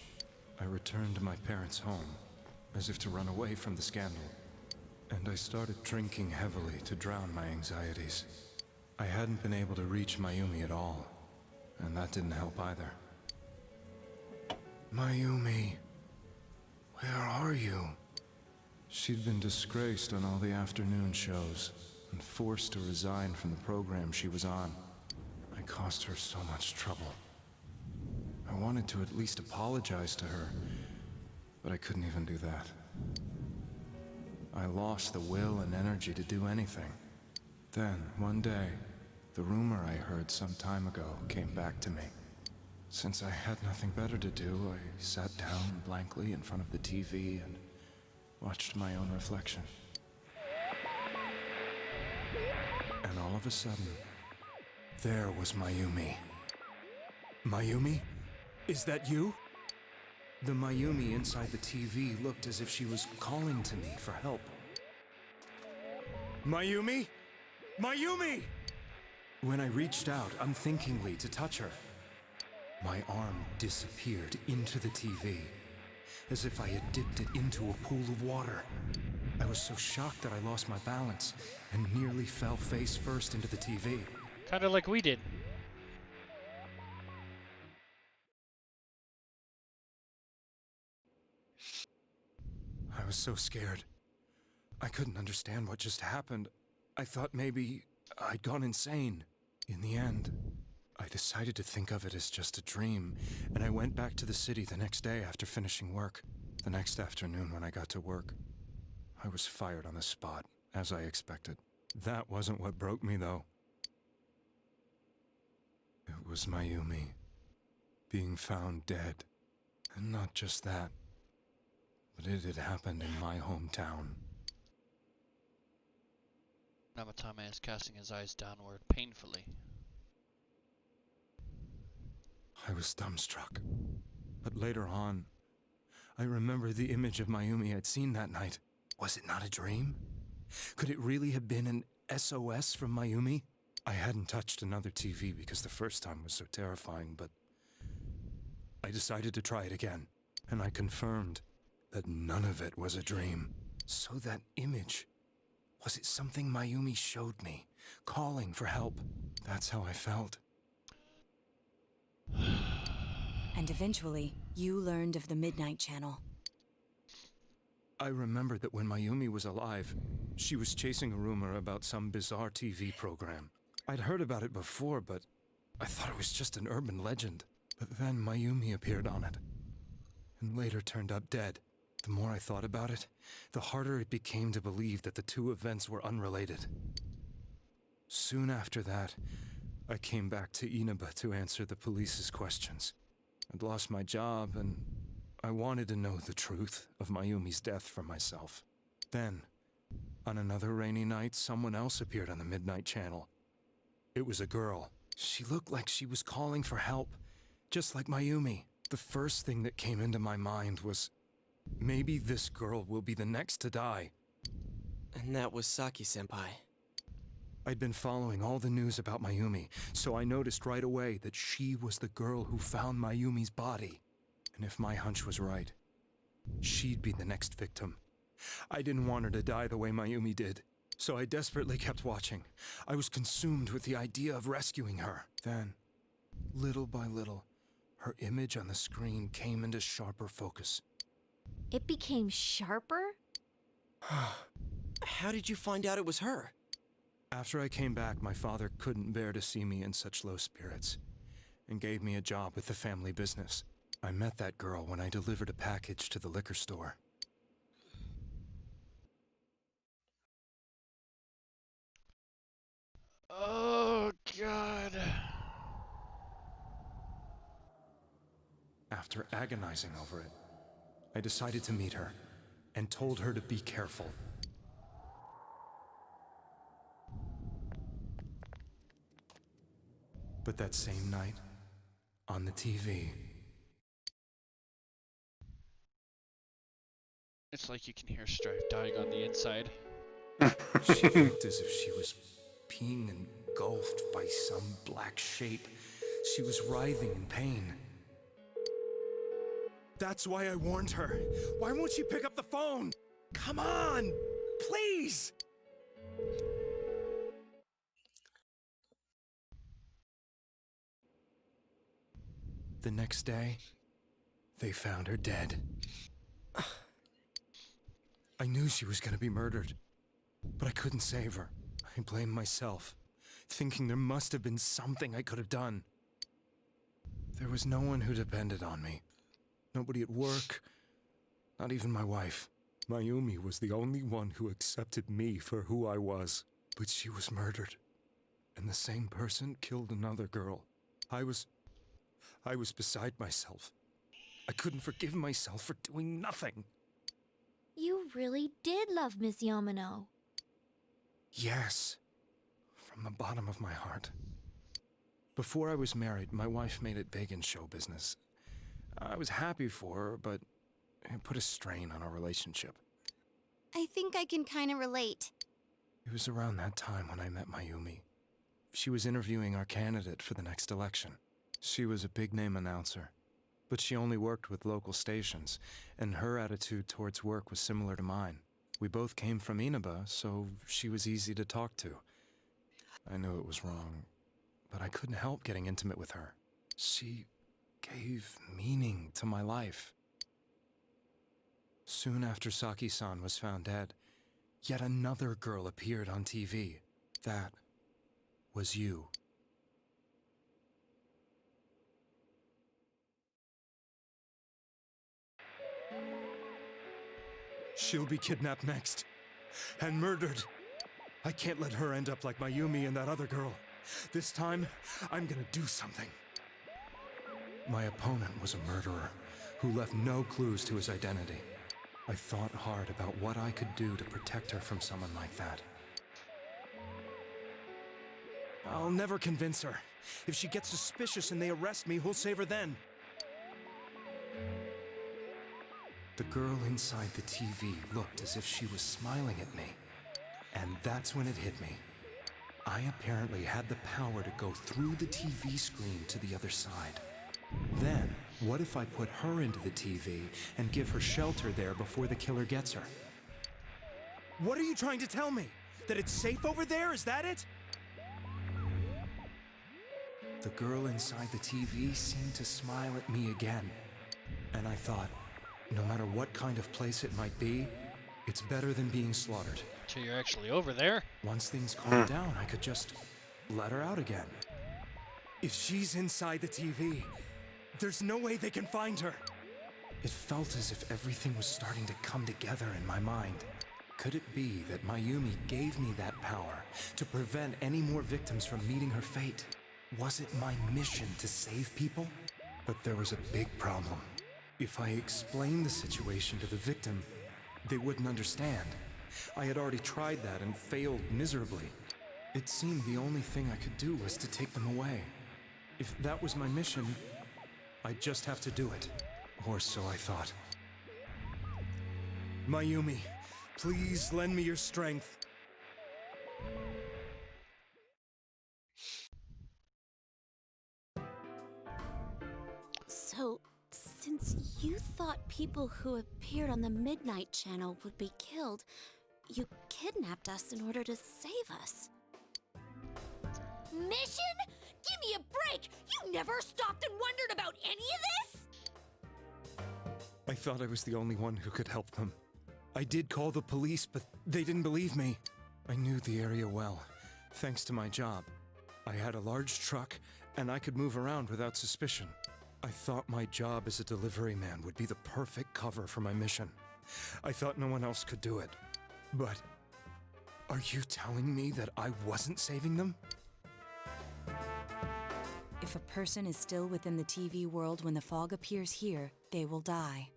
I returned to my parents' home, as if to run away from the scandal. And I started drinking heavily to drown my anxieties. I hadn't been able to reach Mayumi at all, and that didn't help either. Mayumi, where are you? She'd been disgraced on all the afternoon shows, and forced to resign from the program she was on. I caused her so much trouble. I wanted to at least apologize to her, but I couldn't even do that. I lost the will and energy to do anything. Then, one day, the rumor I heard some time ago came back to me. Since I had nothing better to do, I sat down blankly in front of the TV and watched my own reflection. And all of a sudden, there was Mayumi. Mayumi? Is that you? The Mayumi inside the TV looked as if she was calling to me for help. Mayumi? Mayumi! When I reached out unthinkingly to touch her, my arm disappeared into the TV, as if I had dipped it into a pool of water. I was so shocked that I lost my balance and nearly fell face first into the TV. Kinda like we did. I was so scared. I couldn't understand what just happened. I thought maybe I'd gone insane. In the end, I decided to think of it as just a dream, and I went back to the city the next day after finishing work. The next afternoon when I got to work, I was fired on the spot, as I expected. That wasn't what broke me, though. It was Mayumi being found dead. And not just that, but it had happened in my hometown. Namatame is casting his eyes downward painfully. I was dumbstruck. But later on, I remembered the image of Mayumi I'd seen that night. Was it not a dream? Could it really have been an SOS from Mayumi? I hadn't touched another TV because the first time was so terrifying, but I decided to try it again, and I confirmed that none of it was a dream. So that image, was it something Mayumi showed me, calling for help? That's how I felt. And eventually, you learned of the Midnight Channel. I remembered that when Mayumi was alive, she was chasing a rumor about some bizarre TV program. I'd heard about it before, but I thought it was just an urban legend. But then Mayumi appeared on it, and later turned up dead. The more I thought about it, the harder it became to believe that the two events were unrelated. Soon after that, I came back to Inaba to answer the police's questions. I'd lost my job, and I wanted to know the truth of Mayumi's death for myself. Then, on another rainy night, someone else appeared on the Midnight Channel. It was a girl. She looked like she was calling for help, just like Mayumi. The first thing that came into my mind was, maybe this girl will be the next to die. And that was Saki-senpai. I'd been following all the news about Mayumi, so I noticed right away that she was the girl who found Mayumi's body. And if my hunch was right, she'd be the next victim. I didn't want her to die the way Mayumi did, so I desperately kept watching. I was consumed with the idea of rescuing her. Then, little by little, her image on the screen came into sharper focus. It became sharper? How did you find out it was her? After I came back, my father couldn't bear to see me in such low spirits, and gave me a job with the family business. I met that girl when I delivered a package to the liquor store. Oh, God. After agonizing over it, I decided to meet her and told her to be careful. But that same night, on the TV... It's like you can hear Strife dying on the inside. She looked as if she was being engulfed by some black shape. She was writhing in pain. That's why I warned her. Why won't she pick up the phone? Come on! Please! The next day, they found her dead. I knew she was gonna be murdered, but I couldn't save her. I blamed myself, thinking there must have been something I could have done. There was no one who depended on me. Nobody at work, not even my wife. Mayumi was the only one who accepted me for who I was. But she was murdered, and the same person killed another girl. I was beside myself. I couldn't forgive myself for doing nothing. You really did love Miss Yamano. Yes, from the bottom of my heart. Before I was married, my wife made it big in show business. I was happy for her, but it put a strain on our relationship. I think I can kind of relate. It was around that time when I met Mayumi. She was interviewing our candidate for the next election. She was a big-name announcer, but she only worked with local stations, and her attitude towards work was similar to mine. We both came from Inaba, so she was easy to talk to. I knew it was wrong, but I couldn't help getting intimate with her. She gave meaning to my life. Soon after Saki-san was found dead, yet another girl appeared on TV. That was you. She'll be kidnapped next, and murdered. I can't let her end up like Mayumi and that other girl. This time, I'm gonna do something. My opponent was a murderer who left no clues to his identity. I thought hard about what I could do to protect her from someone like that. I'll never convince her. If she gets suspicious and they arrest me, who'll save her then? The girl inside the TV looked as if she was smiling at me. And that's when it hit me. I apparently had the power to go through the TV screen to the other side. Then, what if I put her into the TV and give her shelter there before the killer gets her? What are you trying to tell me? That it's safe over there? Is that it? The girl inside the TV seemed to smile at me again. And I thought, no matter what kind of place it might be, it's better than being slaughtered. Until you're actually over there. Once things calmed down, I could just let her out again. If she's inside the TV, there's no way they can find her. It felt as if everything was starting to come together in my mind. Could it be that Mayumi gave me that power to prevent any more victims from meeting her fate? Was it my mission to save people? But there was a big problem. If I explained the situation to the victim, they wouldn't understand. I had already tried that and failed miserably. It seemed the only thing I could do was to take them away. If that was my mission, I'd just have to do it. Or so I thought. Mayumi, please lend me your strength. So, since you thought people who appeared on the Midnight Channel would be killed, you kidnapped us in order to save us. Mission? Give me a break! You never stopped and wondered about any of this? I thought I was the only one who could help them. I did call the police, but they didn't believe me. I knew the area well, thanks to my job. I had a large truck, and I could move around without suspicion. I thought my job as a delivery man would be the perfect cover for my mission. I thought no one else could do it. But are you telling me that I wasn't saving them? If a person is still within the TV world when the fog appears here, they will die.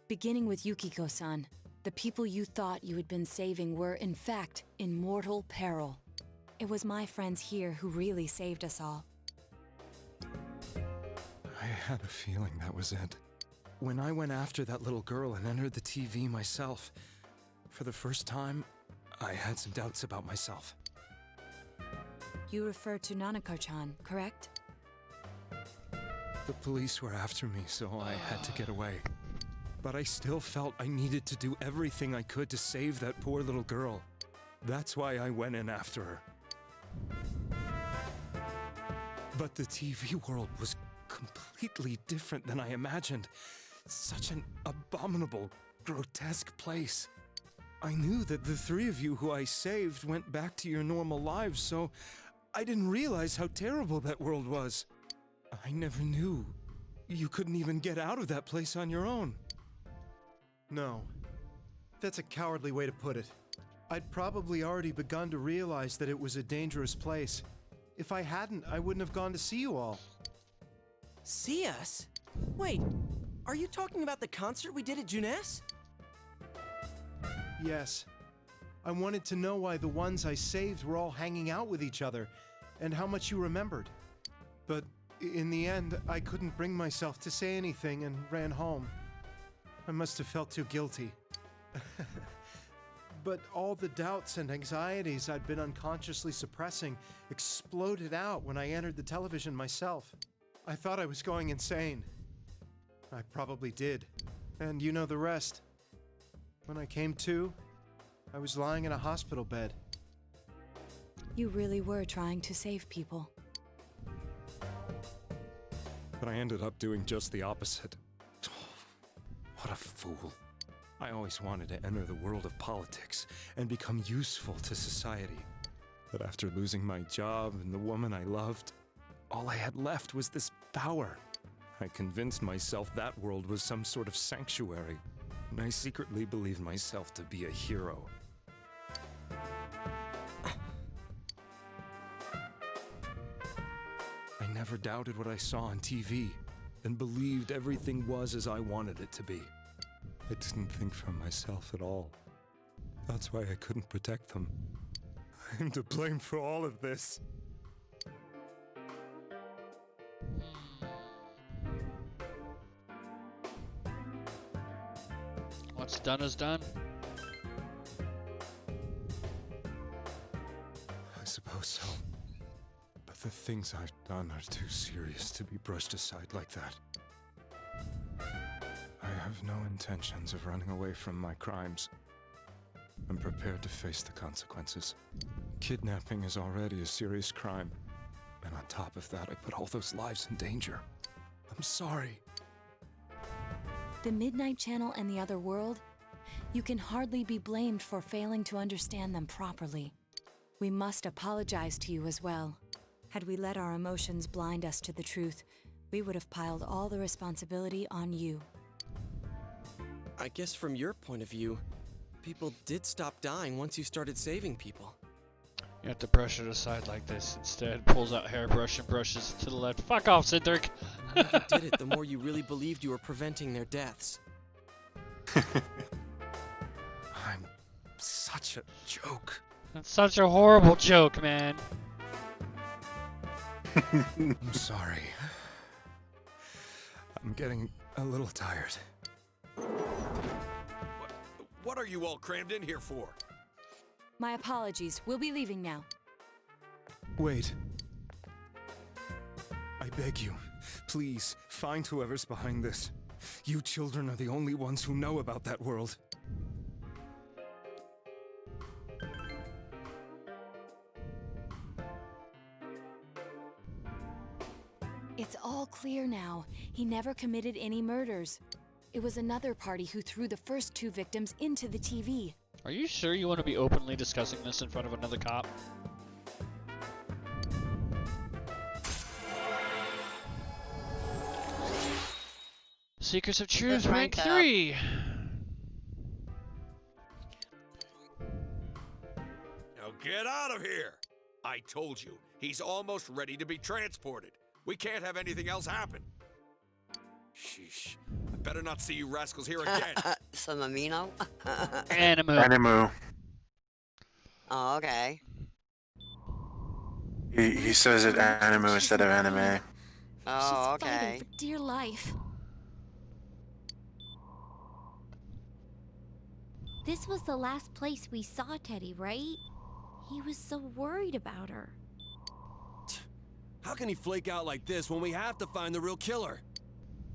Beginning with Yukiko-san, the people you thought you had been saving were, in fact, in mortal peril. It was my friends here who really saved us all. I had a feeling that was it. When I went after that little girl and entered the TV myself, for the first time, I had some doubts about myself. You refer to Nanako-chan, correct? The police were after me, so I had to get away. But I still felt I needed to do everything I could to save that poor little girl. That's why I went in after her. But the TV world was completely different than I imagined. Such an abominable, grotesque place. I knew that the three of you who I saved went back to your normal lives, so I didn't realize how terrible that world was. I never knew. You couldn't even get out of that place on your own. No. That's a cowardly way to put it. I'd probably already begun to realize that it was a dangerous place. If I hadn't, I wouldn't have gone to see you all. See us? Wait, are you talking about the concert we did at Junes? Yes. I wanted to know why the ones I saved were all hanging out with each other, and how much you remembered. But in the end, I couldn't bring myself to say anything and ran home. I must have felt too guilty. But all the doubts and anxieties I'd been unconsciously suppressing exploded out when I entered the television myself. I thought I was going insane. I probably did. And you know the rest. When I came to, I was lying in a hospital bed. You really were trying to save people. But I ended up doing just the opposite. What a fool. I always wanted to enter the world of politics and become useful to society. But after losing my job and the woman I loved, all I had left was this power. I convinced myself that world was some sort of sanctuary, and I secretly believed myself to be a hero. I never doubted what I saw on TV, and believed everything was as I wanted it to be. I didn't think for myself at all. That's why I couldn't protect them. I'm to blame for all of this. What's done is done. I suppose so. But the things I've done are too serious to be brushed aside like that. I have no intentions of running away from my crimes. I'm prepared to face the consequences. Kidnapping is already a serious crime. And on top of that, I put all those lives in danger. I'm sorry. The Midnight Channel and the other world? You can hardly be blamed for failing to understand them properly. We must apologize to you as well. Had we let our emotions blind us to the truth, we would have piled all the responsibility on you. I guess from your point of view, people did stop dying once you started saving people. You have to brush it aside like this. Instead, pulls out hairbrush and brushes it to the left. Fuck off, Cindric! The more you did it, the more you really believed you were preventing their deaths. I'm such a joke. That's such a horrible joke, man. I'm sorry. I'm getting a little tired. What are you all crammed in here for? My apologies. We'll be leaving now. Wait. I beg you, please, find whoever's behind this. You children are the only ones who know about that world. It's all clear now. He never committed any murders. It was another party who threw the first two victims into the TV. Are you sure you want to be openly discussing this in front of another cop? Seekers of Truth, Good rank rank up. 3. Now get out of here! I told you, he's almost ready to be transported. We can't have anything else happen. Sheesh. I better not see you rascals here again. Some amino? Animu. Oh, okay. He says it animu instead of anime. Oh, She's fighting okay. for dear life. This was the last place we saw Teddy, right? He was so worried about her. How can he flake out like this when we have to find the real killer?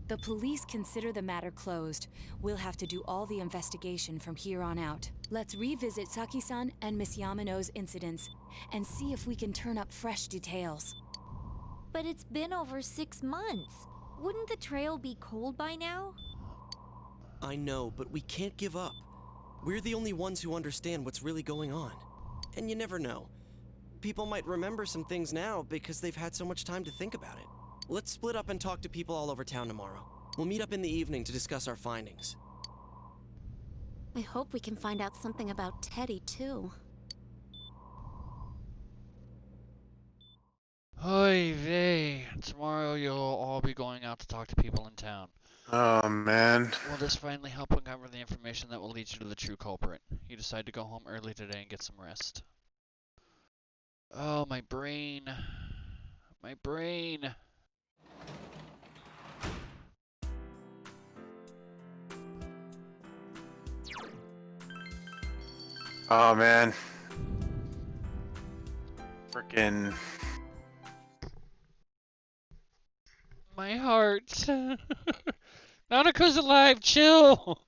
The police consider the matter closed. We'll have to do all the investigation from here on out. Let's revisit Saki-san and Miss Yamano's incidents and see if we can turn up fresh details. But it's been over 6 months. Wouldn't the trail be cold by now? I know, but we can't give up. We're the only ones who understand what's really going on. And you never know. People might remember some things now because they've had so much time to think about it. Let's split up and talk to people all over town tomorrow. We'll meet up in the evening to discuss our findings. I hope we can find out something about Teddy, too. Oy vey. Tomorrow you'll all be going out to talk to people in town. Oh, man. Will this finally help uncover the information that will lead you to the true culprit? You decide to go home early today and get some rest. Oh, my brain. My brain. Oh, man. Frickin'. My heart. Nanako's alive, chill!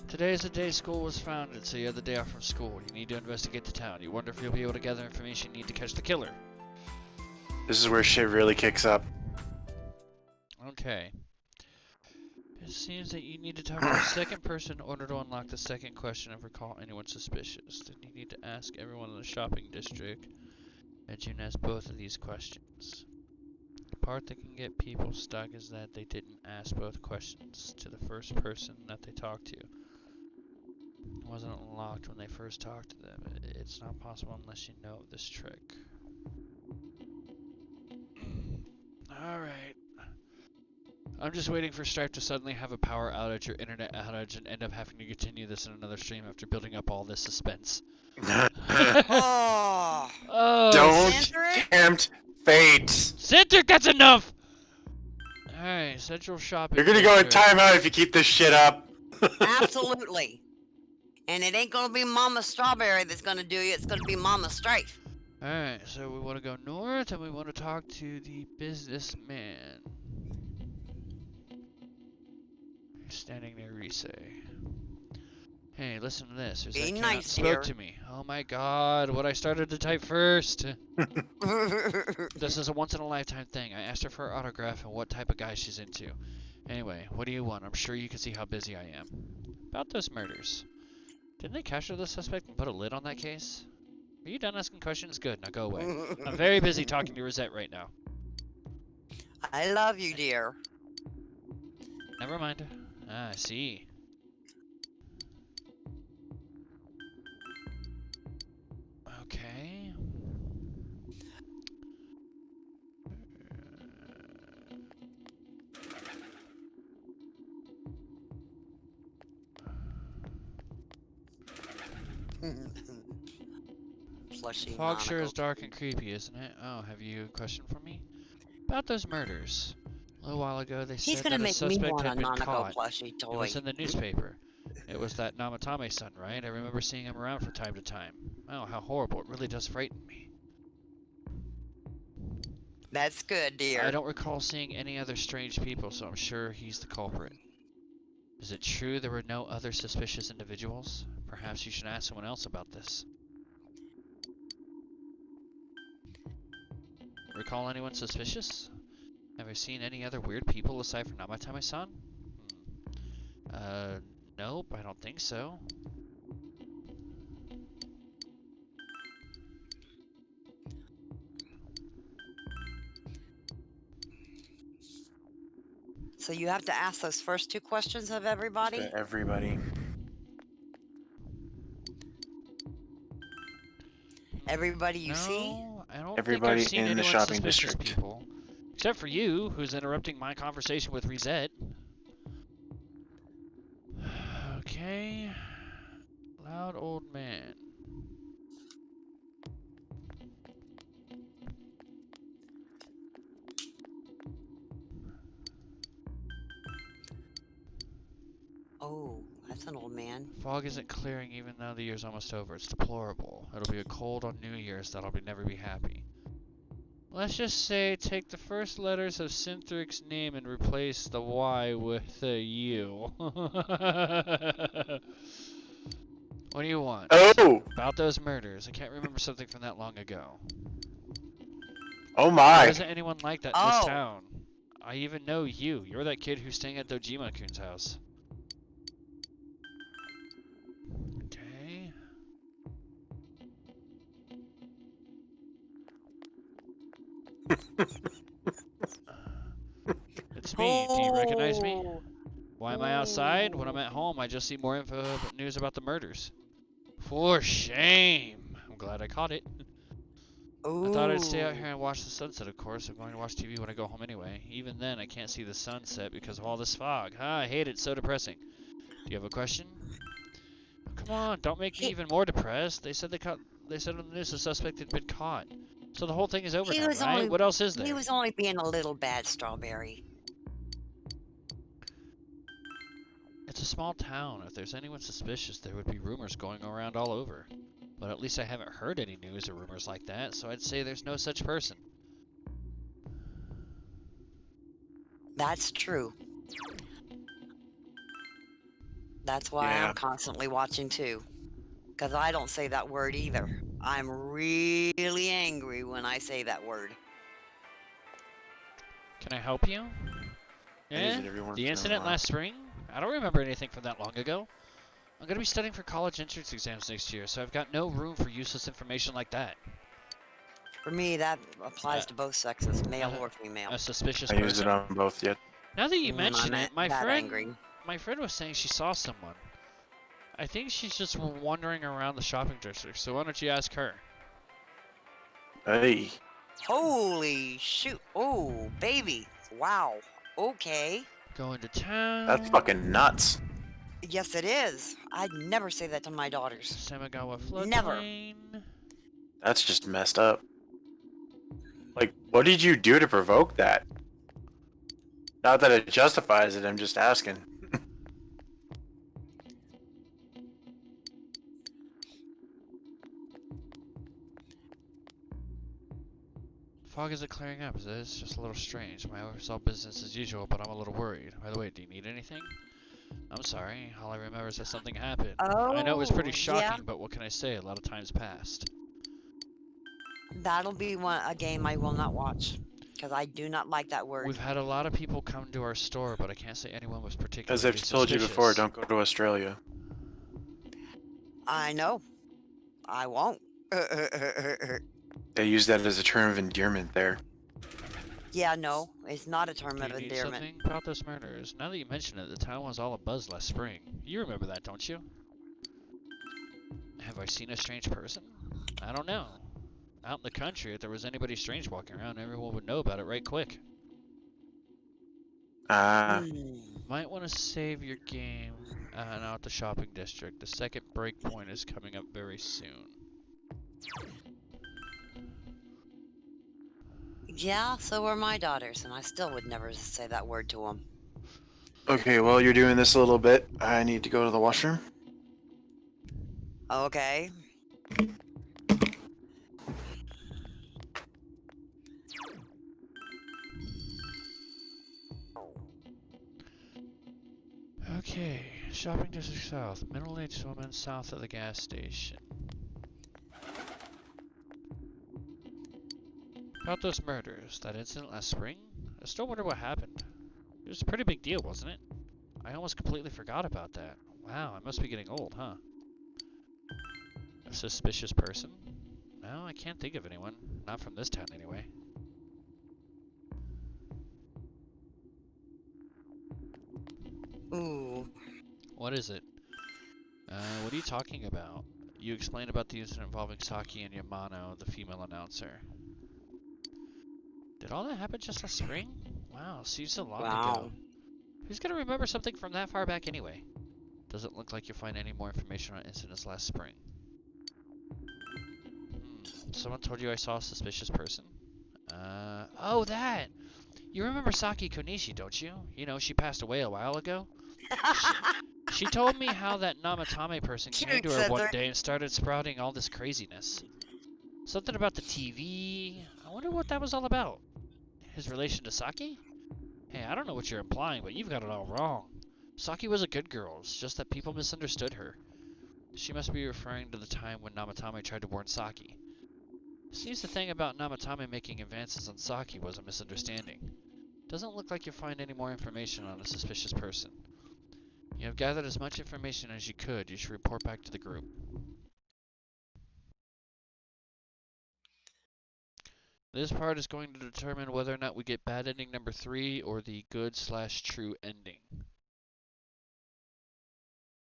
Today is the day school was founded, so you have the day off from school. You need to investigate the town. You wonder if you'll be able to gather information you need to catch the killer. This is where shit really kicks up. Okay. It seems that you need to talk to the second person in order to unlock the second question and recall anyone suspicious. Then you need to ask everyone in the shopping district that you can ask both of these questions. The part that can get people stuck is that they didn't ask both questions to the first person that they talked to. It wasn't unlocked when they first talked to them. It's not possible unless you know this trick. Alright. I'm just waiting for Strife to suddenly have a power outage or internet outage and end up having to continue this in another stream after building up all this suspense. Oh. Don't Center it? tempt fate. Center, that's enough! Alright, Central Shopping You're gonna go in District. timeout if you keep this shit up. Absolutely. And it ain't gonna be Mama Strawberry that's gonna do you, it's gonna be Mama Strife. Alright, so we want to go north and we want to talk to the businessman. Standing near Rise. Hey, listen to this. There's Be that nice, cat spoke dear. to me. Oh my god, what I started to type first. This is a once in a lifetime thing. I asked her for her autograph and what type of guy she's into. Anyway, what do you want? I'm sure you can see how busy I am. About those murders. Didn't they capture the suspect and put a lid on that case? Are you done asking questions? Good, now go away. I'm very busy talking to Rosette right now. I love you, dear. Never mind. Ah, I see. Okay. Plushy Fog sure is monocle. dark and creepy, isn't it? Oh, have you a question for me? About those murders. A little while ago, they He's said gonna that a make me suspect want had a been Nanako caught. plushie It toy. was in the newspaper. It was that Namatame-san, right? I remember seeing him around from time to time. Oh, how horrible. It really does frighten me. That's good, dear. I don't recall seeing any other strange people, so I'm sure he's the culprit. Is it true there were no other suspicious individuals? Perhaps you should ask someone else about this. Recall anyone suspicious? Have I seen any other weird people aside from Namatame-san? Nope, I don't think so. So you have to ask those first two questions of everybody? To everybody. Everybody you see? No, I don't think Everybody I've seen in the anyone shopping suspicious district. people. Except for you, who's interrupting my conversation with Reset. Okay. Loud old man. Oh, that's an old man. Fog isn't clearing even though the year's almost over. It's deplorable. It'll be a cold on New Year's that'll never be happy. Let's just say take the first letters of Synthric's name and replace the Y with a U. What do you want? Oh! About those murders. I can't remember something from that long ago. Oh my! There isn't anyone like that in this town. I even know you. You're that kid who's staying at Dojima-kun's house. Okay. It's me. Do you recognize me? Why am I outside? When I'm at home, I just see more news about the murders. For shame. I'm glad I caught it. I thought I'd stay out here and watch the sunset, of course. I'm going to watch TV when I go home anyway. Even then, I can't see the sunset because of all this fog. I hate it. It's so depressing. Do you have a question? Oh, come on, don't make me even more depressed. They said on the news the suspect had been caught. So the whole thing is over now, right? What else is there? He was only being a little bad, Strawberry. It's a small town. If there's anyone suspicious, there would be rumors going around all over. But at least I haven't heard any news or rumors like that, so I'd say there's no such person. That's true. That's why I'm constantly watching too. Because I don't say that word either. I'm really angry when I say that word. Can I help you? Yeah? The incident last spring? I don't remember anything from that long ago. I'm going to be studying for college entrance exams next year, so I've got no room for useless information like that. For me, that applies to both sexes, male or female. A suspicious I person? used it on both yet. Now that you mention it, my angry. friend was saying she saw someone. I think she's just wandering around the shopping district, so why don't you ask her? Hey. Holy shoot. Oh, baby. Wow. Okay. Going to town. That's fucking nuts. Yes, it is. I'd never say that to my daughters. Samigawa floodplain. Never. That's just messed up. Like, what did you do to provoke that? Not that it justifies it, I'm just asking. Fog isn't clearing up, is it? It's just a little strange. My office all business as usual, but I'm a little worried. By the way, do you need anything? I'm sorry. All I remember is that something happened. I know it was pretty shocking, but what can I say? A lot of time's passed. That'll be a game I will not watch. Because I do not like that word. We've had a lot of people come to our store, but I can't say anyone was particularly As I've told you before, don't go to Australia. I know. I won't. They use that as a term of endearment there. Yeah, no. It's not a term of Do you need endearment. something about those murders? Now that you mention it, the town was all abuzz last spring. You remember that, don't you? Have I seen a strange person? I don't know. Out in the country, if there was anybody strange walking around, everyone would know about it right quick. Might want to save your game out at the shopping district. The second break point is coming up very soon. Yeah, so were my daughters, and I still would never say that word to them. Okay, well, you're doing this a little bit. I need to go to the washroom. Okay. Okay, shopping district south. Middle-aged woman south of the gas station. About those murders, that incident last spring? I still wonder what happened. It was a pretty big deal, wasn't it? I almost completely forgot about that. Wow, I must be getting old, huh? A suspicious person? No, I can't think of anyone. Not from this town, anyway. Ooh. What is it? What are you talking about? You explained about the incident involving Saki and Yamano, the female announcer. Did all that happen just last spring? Wow, seems so long ago. Who's gonna remember something from that far back anyway? Doesn't look like you'll find any more information on incidents last spring. Someone told you I saw a suspicious person? Oh, that! You remember Saki Konishi, don't you? You know, she passed away a while ago. She told me how that Namatame person came to her one day and started sprouting all this craziness. Something about the TV. I wonder what that was all about. His relation to Saki? Hey, I don't know what you're implying, but you've got it all wrong. Saki was a good girl, it's just that people misunderstood her. She must be referring to the time when Namatame tried to warn Saki. Seems the thing about Namatame making advances on Saki was a misunderstanding. Doesn't look like you'll find any more information on a suspicious person. You have gathered as much information as you could. You should report back to the group. This part is going to determine whether or not we get bad ending number 3 or the good/true ending.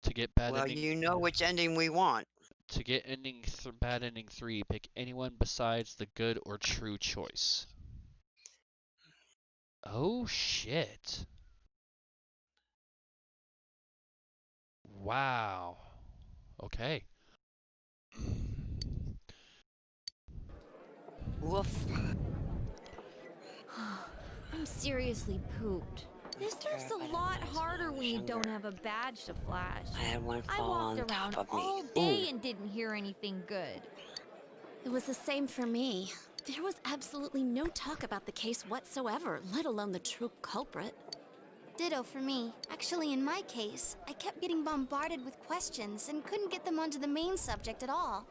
To get bad ending... Well, you know which ending we want. To get bad ending 3, pick anyone besides the good or true choice. Oh, shit. Wow. Okay. Woof. I'm seriously pooped. This stuff's a lot harder when you don't have a badge to flash. I had one I fall walked on around top of me. all day and didn't hear anything good. It was the same for me. There was absolutely no talk about the case whatsoever, let alone the true culprit. Ditto for me. Actually, in my case, I kept getting bombarded with questions and couldn't get them onto the main subject at all.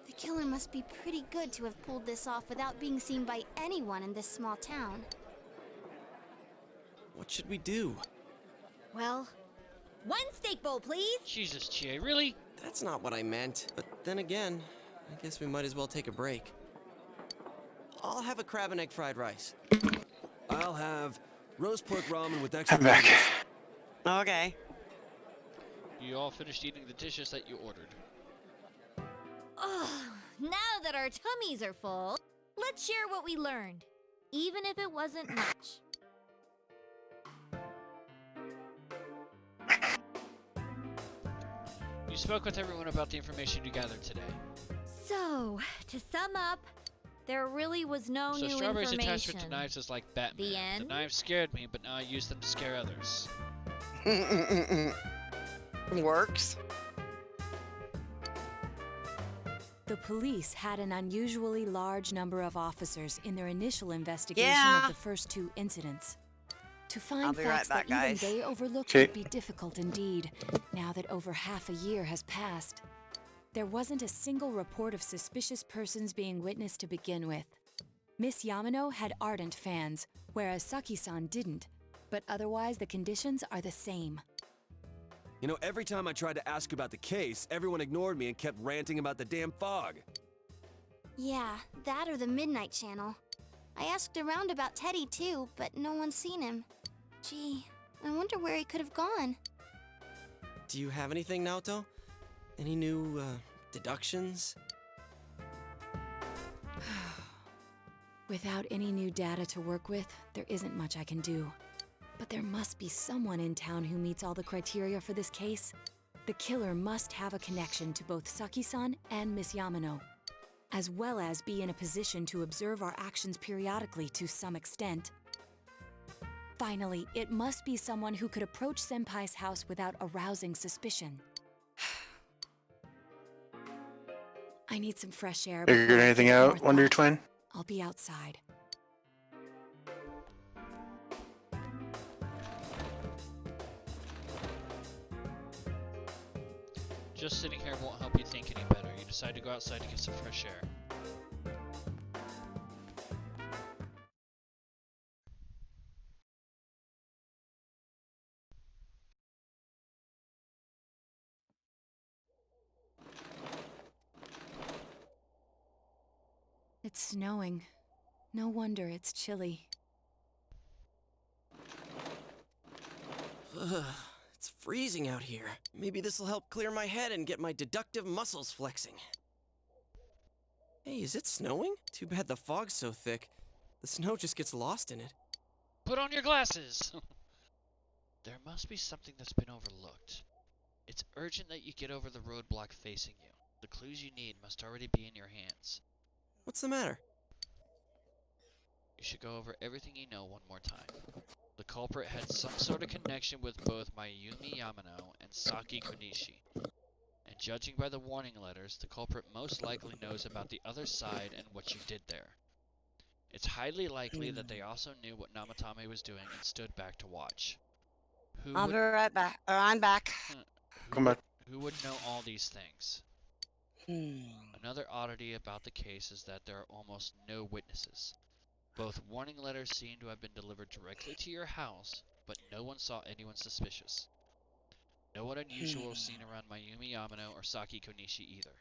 The killer must be pretty good to have pulled this off without being seen by anyone in this small town. What should we do? Well, one steak bowl, please. Jesus, Chie, really? That's not what I meant. But then again, I guess we might as well take a break. I'll have a crab and egg fried rice. I'll have roast pork ramen with extra I'm back. noodles. Okay. You all finished eating the dishes that you ordered. Ugh, now that our tummies are full, let's share what we learned, even if it wasn't much. You spoke with everyone about the information you gathered today. So, to sum up, there really was no new Strawberry's information. attachment to knives is like Batman. The end? The knives scared me, but now I use them to scare others. Works. The police had an unusually large number of officers in their initial investigation of the first 2 incidents. To find facts that even they overlooked would be difficult indeed, now that over half a year has passed. There wasn't a single report of suspicious persons being witnessed to begin with. Miss Yamano had ardent fans, whereas Saki-san didn't, but otherwise the conditions are the same. You know, every time I tried to ask about the case, everyone ignored me and kept ranting about the damn fog. Yeah, that or the Midnight Channel. I asked around about Teddy too, but no one's seen him. Gee, I wonder where he could have gone. Do you have anything, Naoto? Any new, deductions? Without any new data to work with, there isn't much I can do. But there must be someone in town who meets all the criteria for this case. The killer must have a connection to both Saki-san and Miss Yamano, as well as be in a position to observe our actions periodically to some extent. Finally, it must be someone who could approach Senpai's house without arousing suspicion. I need some fresh air. Figured anything out, Wonder Twin? I'll be outside. Just sitting here won't help you think any better. You decide to go outside to get some fresh air. It's snowing. No wonder it's chilly. Ugh. freezing out here. Maybe this'll help clear my head and get my deductive muscles flexing. Hey, is it snowing? Too bad the fog's so thick. The snow just gets lost in it. Put on your glasses! There must be something that's been overlooked. It's urgent that you get over the roadblock facing you. The clues you need must already be in your hands. What's the matter? You should go over everything you know one more time. The culprit had some sort of connection with both Mayumi Yamano and Saki Konishi. And judging by the warning letters, the culprit most likely knows about the other side and what you did there. It's highly likely that they also knew what Namatame was doing and stood back to watch. I'll be right back. Or I'm back. Come back. Who would know all these things? Another oddity about the case is that there are almost no witnesses. Both warning letters seem to have been delivered directly to your house, but no one saw anyone suspicious. No one unusual was seen around Mayumi Yamano or Saki Konishi either,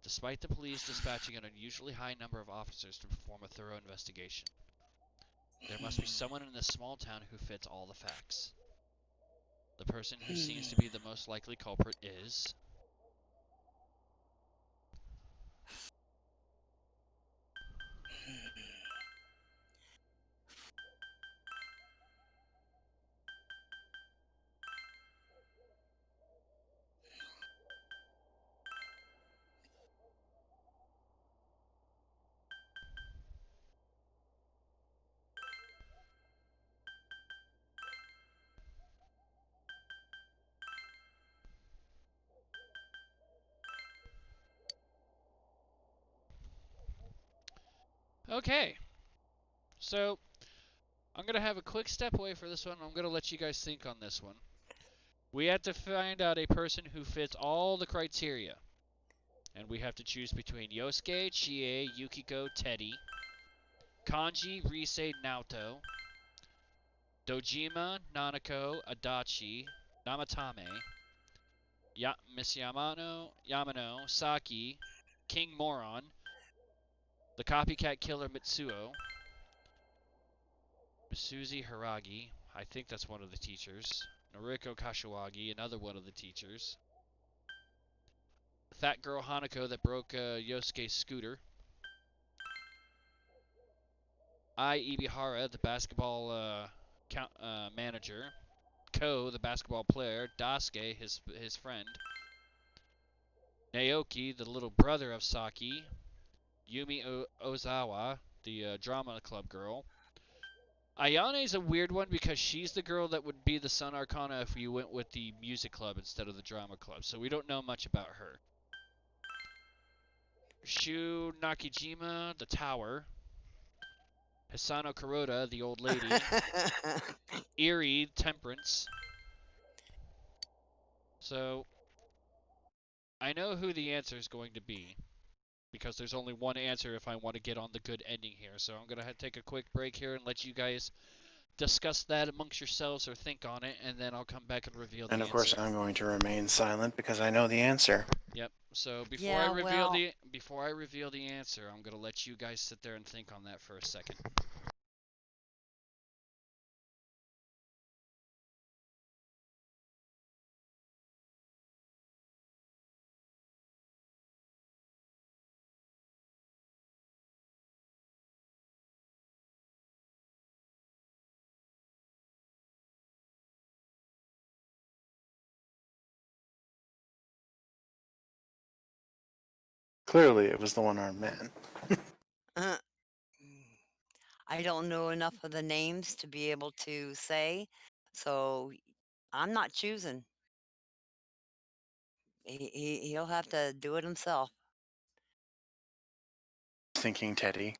despite the police dispatching an unusually high number of officers to perform a thorough investigation. There must be someone in this small town who fits all the facts. The person who seems to be the most likely culprit is... Okay, so I'm going to have a quick step away for this one. I'm going to let you guys think on this one. We have to find out a person who fits all the criteria. And we have to choose between Yosuke, Chie, Yukiko, Teddy, Kanji, Rise, Naoto, Dojima, Nanako, Adachi, Namatame, Miss Yamano, Saki, King Moron, the copycat killer Mitsuo, Misuzi Hiragi, I think that's one of the teachers, Noriko Kashiwagi, another one of the teachers, the fat girl Hanako that broke Yosuke's scooter, Ibihara, the basketball manager, Ko, the basketball player, Dasuke, his friend, Naoki, the little brother of Saki, Yumi Ozawa, the drama club girl. Ayane's a weird one because she's the girl that would be the Sun Arcana if you went with the music club instead of the drama club, so we don't know much about her. Shu Nakijima, the tower. Hisano Kuroda, the old lady. Eerie, Temperance. So, I know who the answer is going to be, because there's only one answer if I want to get on the good ending here. So I'm going to take a quick break here and let you guys discuss that amongst yourselves or think on it, and then I'll come back and reveal the answer. And of course I'm going to remain silent because I know the answer. Yep. So before I reveal the answer, I'm going to let you guys sit there and think on that for a second. Clearly it was the one-armed man. I don't know enough of the names to be able to say, so I'm not choosing. He'll have to do it himself. Thinking Teddy.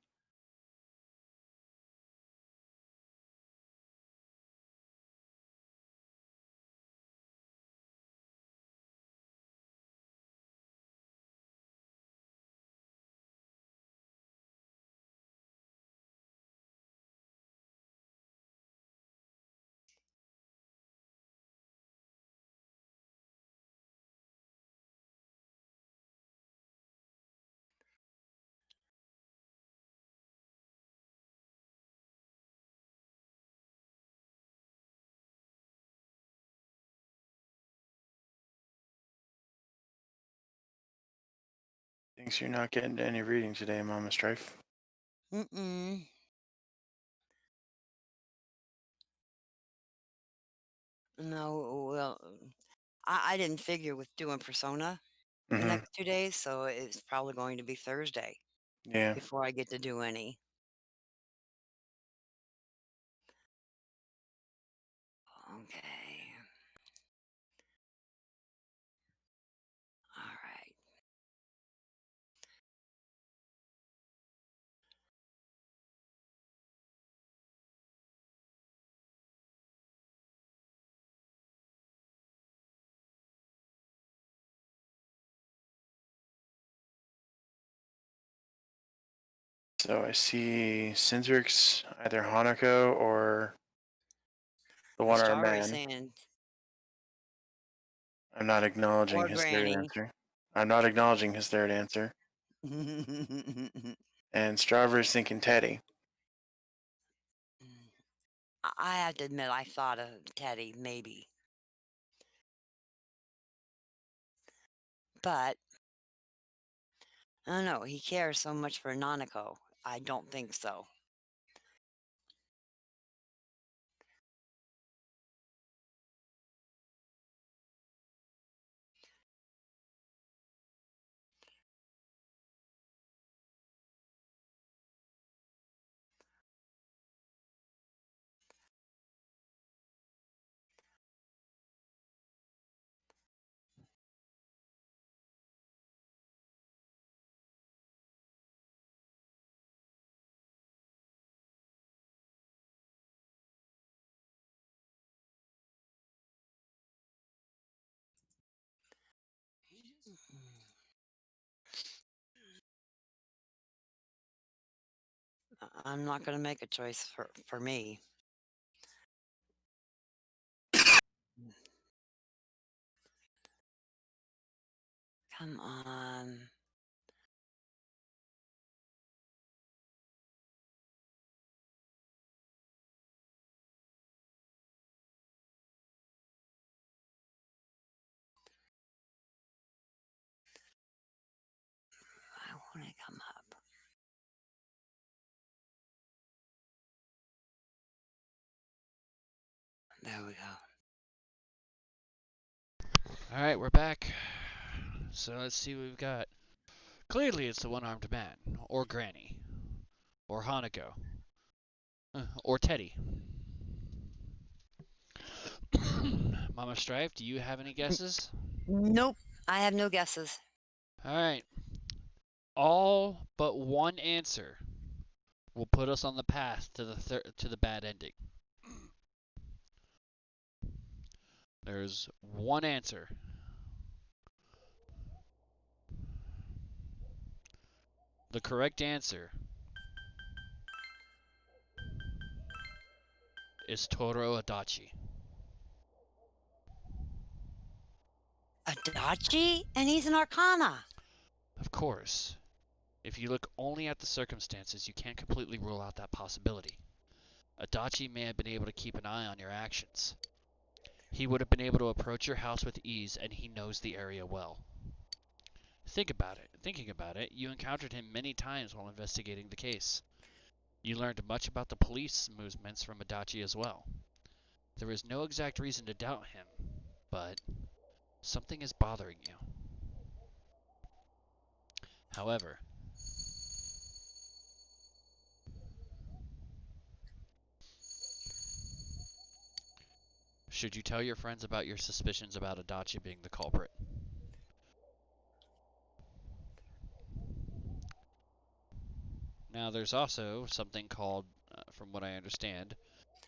Thinks you're not getting to any reading today, Mama Strife. Mm-mm. No, well, I didn't figure with doing Persona the Mm-hmm. next 2 days, so it's probably going to be Thursday Yeah. before I get to do any. Okay. All right. So I see Cindrix, either Hanako or the one-armed Strawberry man. Sand I'm not acknowledging or his third Granny. answer. I'm not acknowledging his third answer. And Strawberry's thinking Teddy. I have to admit, I thought of Teddy, maybe. But, I don't know, he cares so much for Nanako. I don't think so. I'm not going to make a choice for me. Come on. I want to come up. There we go. Alright, we're back. So let's see what we've got. Clearly it's the one-armed man, or Granny, or Hanako, or Teddy. Mama Strife, do you have any guesses? Nope, I have no guesses. Alright. All but one answer will put us on the path to the bad ending. There's one answer. The correct answer is Toro Adachi. Adachi? And he's an Arcana. Of course. If you look only at the circumstances, you can't completely rule out that possibility. Adachi may have been able to keep an eye on your actions. He would have been able to approach your house with ease, and he knows the area well. Thinking about it, you encountered him many times while investigating the case. You learned much about the police movements from Adachi as well. There is no exact reason to doubt him, but something is bothering you. However, should you tell your friends about your suspicions about Adachi being the culprit? Now, there's also something called, from what I understand,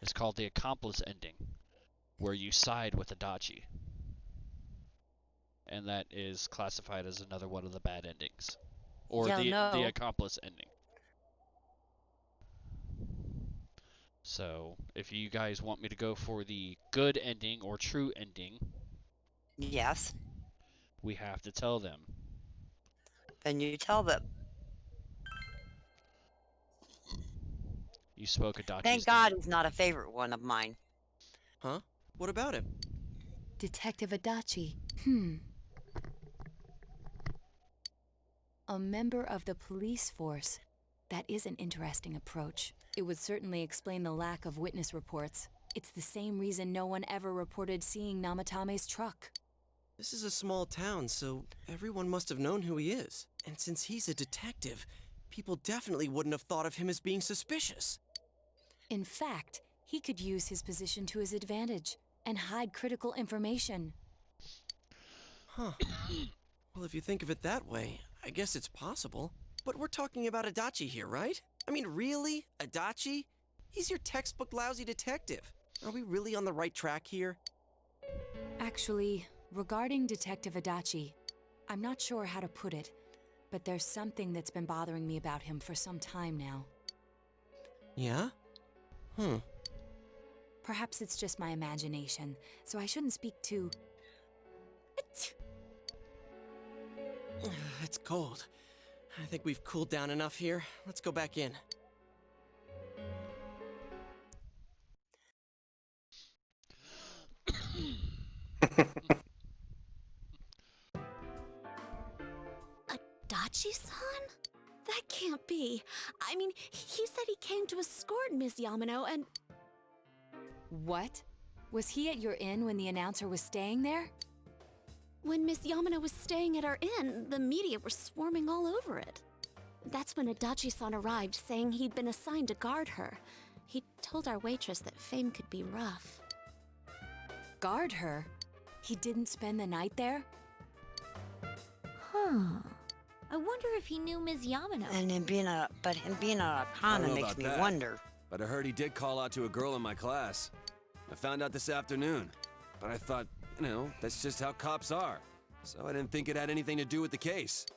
it's called the accomplice ending, where you side with Adachi. And that is classified as another one of the bad endings. Or the accomplice ending. So, if you guys want me to go for the good ending or true ending, yes, we have to tell them. Then you tell them. You spoke Adachi's Thank God he's not a favorite one of mine. Huh? What about him? Detective Adachi. A member of the police force. That is an interesting approach. It would certainly explain the lack of witness reports. It's the same reason no one ever reported seeing Namatame's truck. This is a small town, so everyone must have known who he is. And since he's a detective, people definitely wouldn't have thought of him as being suspicious. In fact, he could use his position to his advantage and hide critical information. Huh. Well, if you think of it that way, I guess it's possible. But we're talking about Adachi here, right? I mean, really? Adachi? He's your textbook lousy detective. Are we really on the right track here? Actually, regarding Detective Adachi, I'm not sure how to put it, but there's something that's been bothering me about him for some time now. Yeah? Perhaps it's just my imagination, so I shouldn't speak too... It's cold. I think we've cooled down enough here. Let's go back in. Adachi-san? That can't be. I mean, he said he came to escort Miss Yamano and... What? Was he at your inn when the announcer was staying there? When Miss Yamano was staying at our inn, the media were swarming all over it. That's when Adachi-san arrived, saying he'd been assigned to guard her. He told our waitress that fame could be rough. Guard her? He didn't spend the night there? Huh. I wonder if he knew Ms. Yamano. And him being a Akana makes me wonder. But I heard he did call out to a girl in my class. I found out this afternoon. But I thought, you know, that's just how cops are. So I didn't think it had anything to do with the case.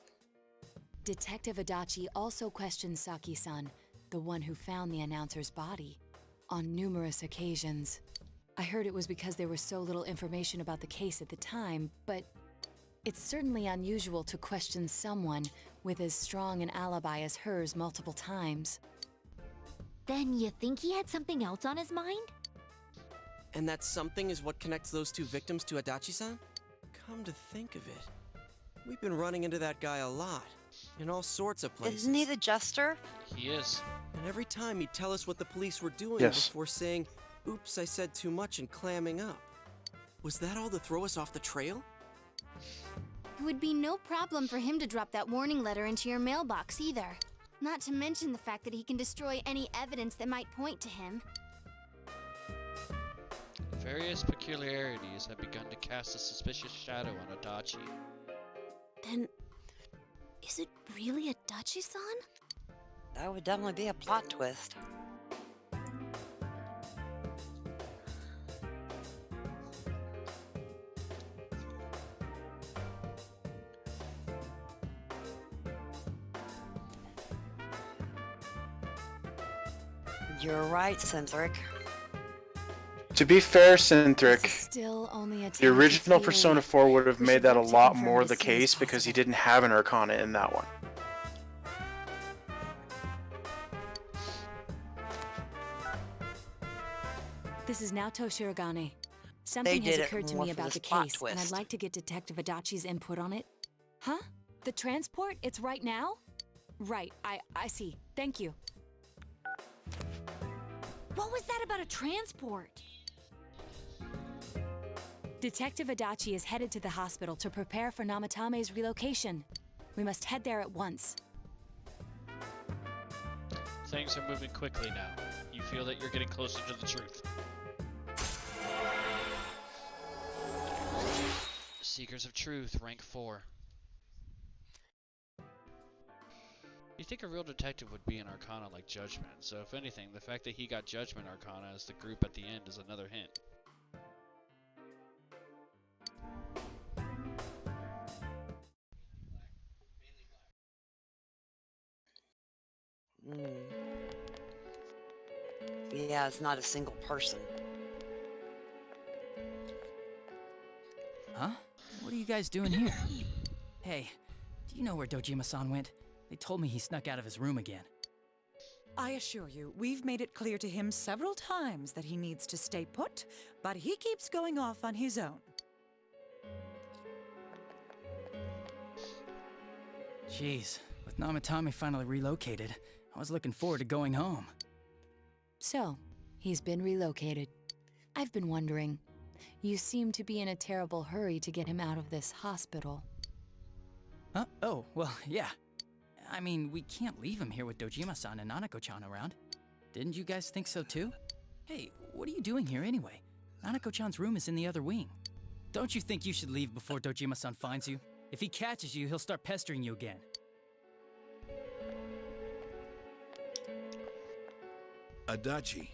Detective Adachi also questioned Saki-san, the one who found the announcer's body, on numerous occasions. I heard it was because there was so little information about the case at the time, but it's certainly unusual to question someone with as strong an alibi as hers multiple times. Then you think he had something else on his mind? And that something is what connects those two victims to Adachi-san? Come to think of it, we've been running into that guy a lot, in all sorts of places. Isn't he the jester? He is. And every time he'd tell us what the police were doing before saying, "Oops, I said too much," and clamming up. Was that all to throw us off the trail? It would be no problem for him to drop that warning letter into your mailbox either. Not to mention the fact that he can destroy any evidence that might point to him. Various peculiarities have begun to cast a suspicious shadow on Adachi. Then, is it really Adachi-san? That would definitely be a plot twist. You're right, Centric. To be fair, Centric, Still only a the original theory. Persona 4 would have We made should that a work to lot confirm more as the soon as case because he possible. didn't have an Arcana in that one. This is Naoto Shirogane. Something did has it occurred to more me for about this the plot case, and I'd twist. like to get Detective Adachi's input on it. Huh? The transport? It's right now? Right, I see. Thank you. What was that about a transport? Detective Adachi is headed to the hospital to prepare for Namatame's relocation. We must head there at once. Things are moving quickly now. You feel that you're getting closer to the truth. Seekers of Truth, rank 4. You think a real detective would be an Arcana like Judgment, so if anything, the fact that he got Judgment Arcana as the group at the end is another hint. Yeah, it's not a single person. Huh? What are you guys doing here? Hey, do you know where Dojima-san went? They told me he snuck out of his room again. I assure you, we've made it clear to him several times that he needs to stay put, but he keeps going off on his own. Jeez, with Namatame finally relocated, I was looking forward to going home. So, he's been relocated. I've been wondering. You seem to be in a terrible hurry to get him out of this hospital. Huh? Oh, well, yeah. I mean, we can't leave him here with Dojima-san and Nanako-chan around. Didn't you guys think so too? Hey, what are you doing here anyway? Nanako-chan's room is in the other wing. Don't you think you should leave before Dojima-san finds you? If he catches you, he'll start pestering you again. Adachi,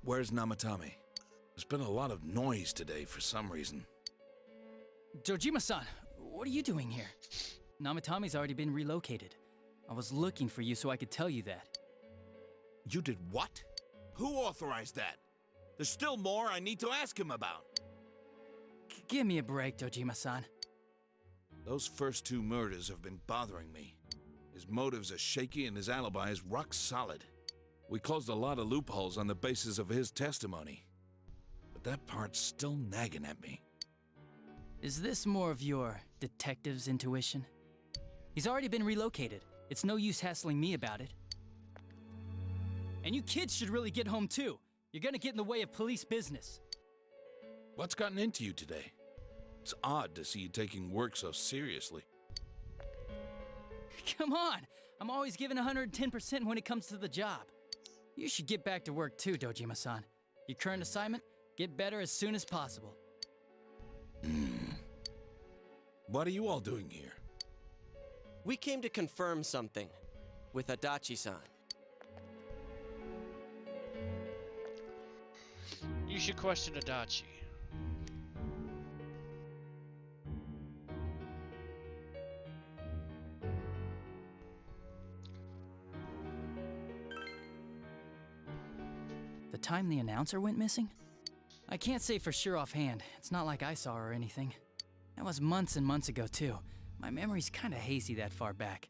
where's Namatame? There's been a lot of noise today for some reason. Dojima-san, what are you doing here? Namatame's already been relocated. I was looking for you so I could tell you that. You did what? Who authorized that? There's still more I need to ask him about. Give me a break, Dojima-san. Those first 2 murders have been bothering me. His motives are shaky and his alibi is rock solid. We closed a lot of loopholes on the basis of his testimony. But that part's still nagging at me. Is this more of your detective's intuition? He's already been relocated. It's no use hassling me about it. And you kids should really get home too. You're gonna get in the way of police business. What's gotten into you today? It's odd to see you taking work so seriously. Come on! I'm always giving 110% when it comes to the job. You should get back to work too, Dojima-san. Your current assignment, get better as soon as possible. What are you all doing here? We came to confirm something with Adachi-san. You should question Adachi. The time the announcer went missing? I can't say for sure offhand. It's not like I saw her or anything. That was months and months ago too. My memory's kinda hazy that far back.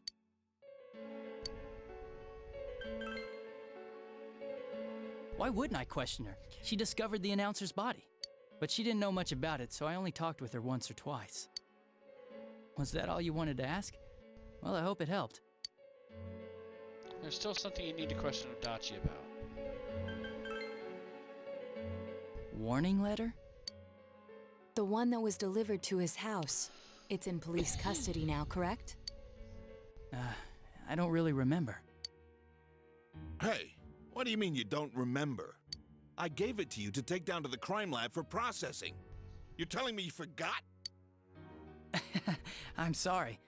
Why wouldn't I question her? She discovered the announcer's body. But she didn't know much about it, so I only talked with her once or twice. Was that all you wanted to ask? Well, I hope it helped. There's still something you need to question Adachi about. Warning letter? The one that was delivered to his house. It's in police custody now, correct? I don't really remember. Hey, what do you mean you don't remember? I gave it to you to take down to the crime lab for processing. You're telling me you forgot? I'm sorry.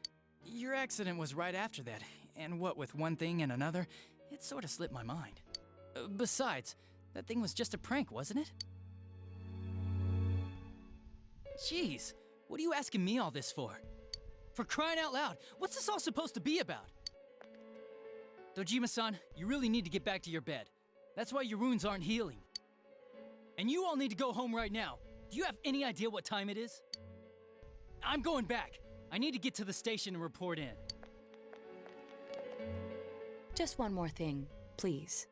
Your accident was right after that, and what with one thing and another, it sort of slipped my mind. Besides, that thing was just a prank, wasn't it? Jeez, what are you asking me all this for? For crying out loud, what's this all supposed to be about? Dojima-san, you really need to get back to your bed. That's why your wounds aren't healing. And you all need to go home right now. Do you have any idea what time it is? I'm going back. I need to get to the station and report in. Just one more thing, please.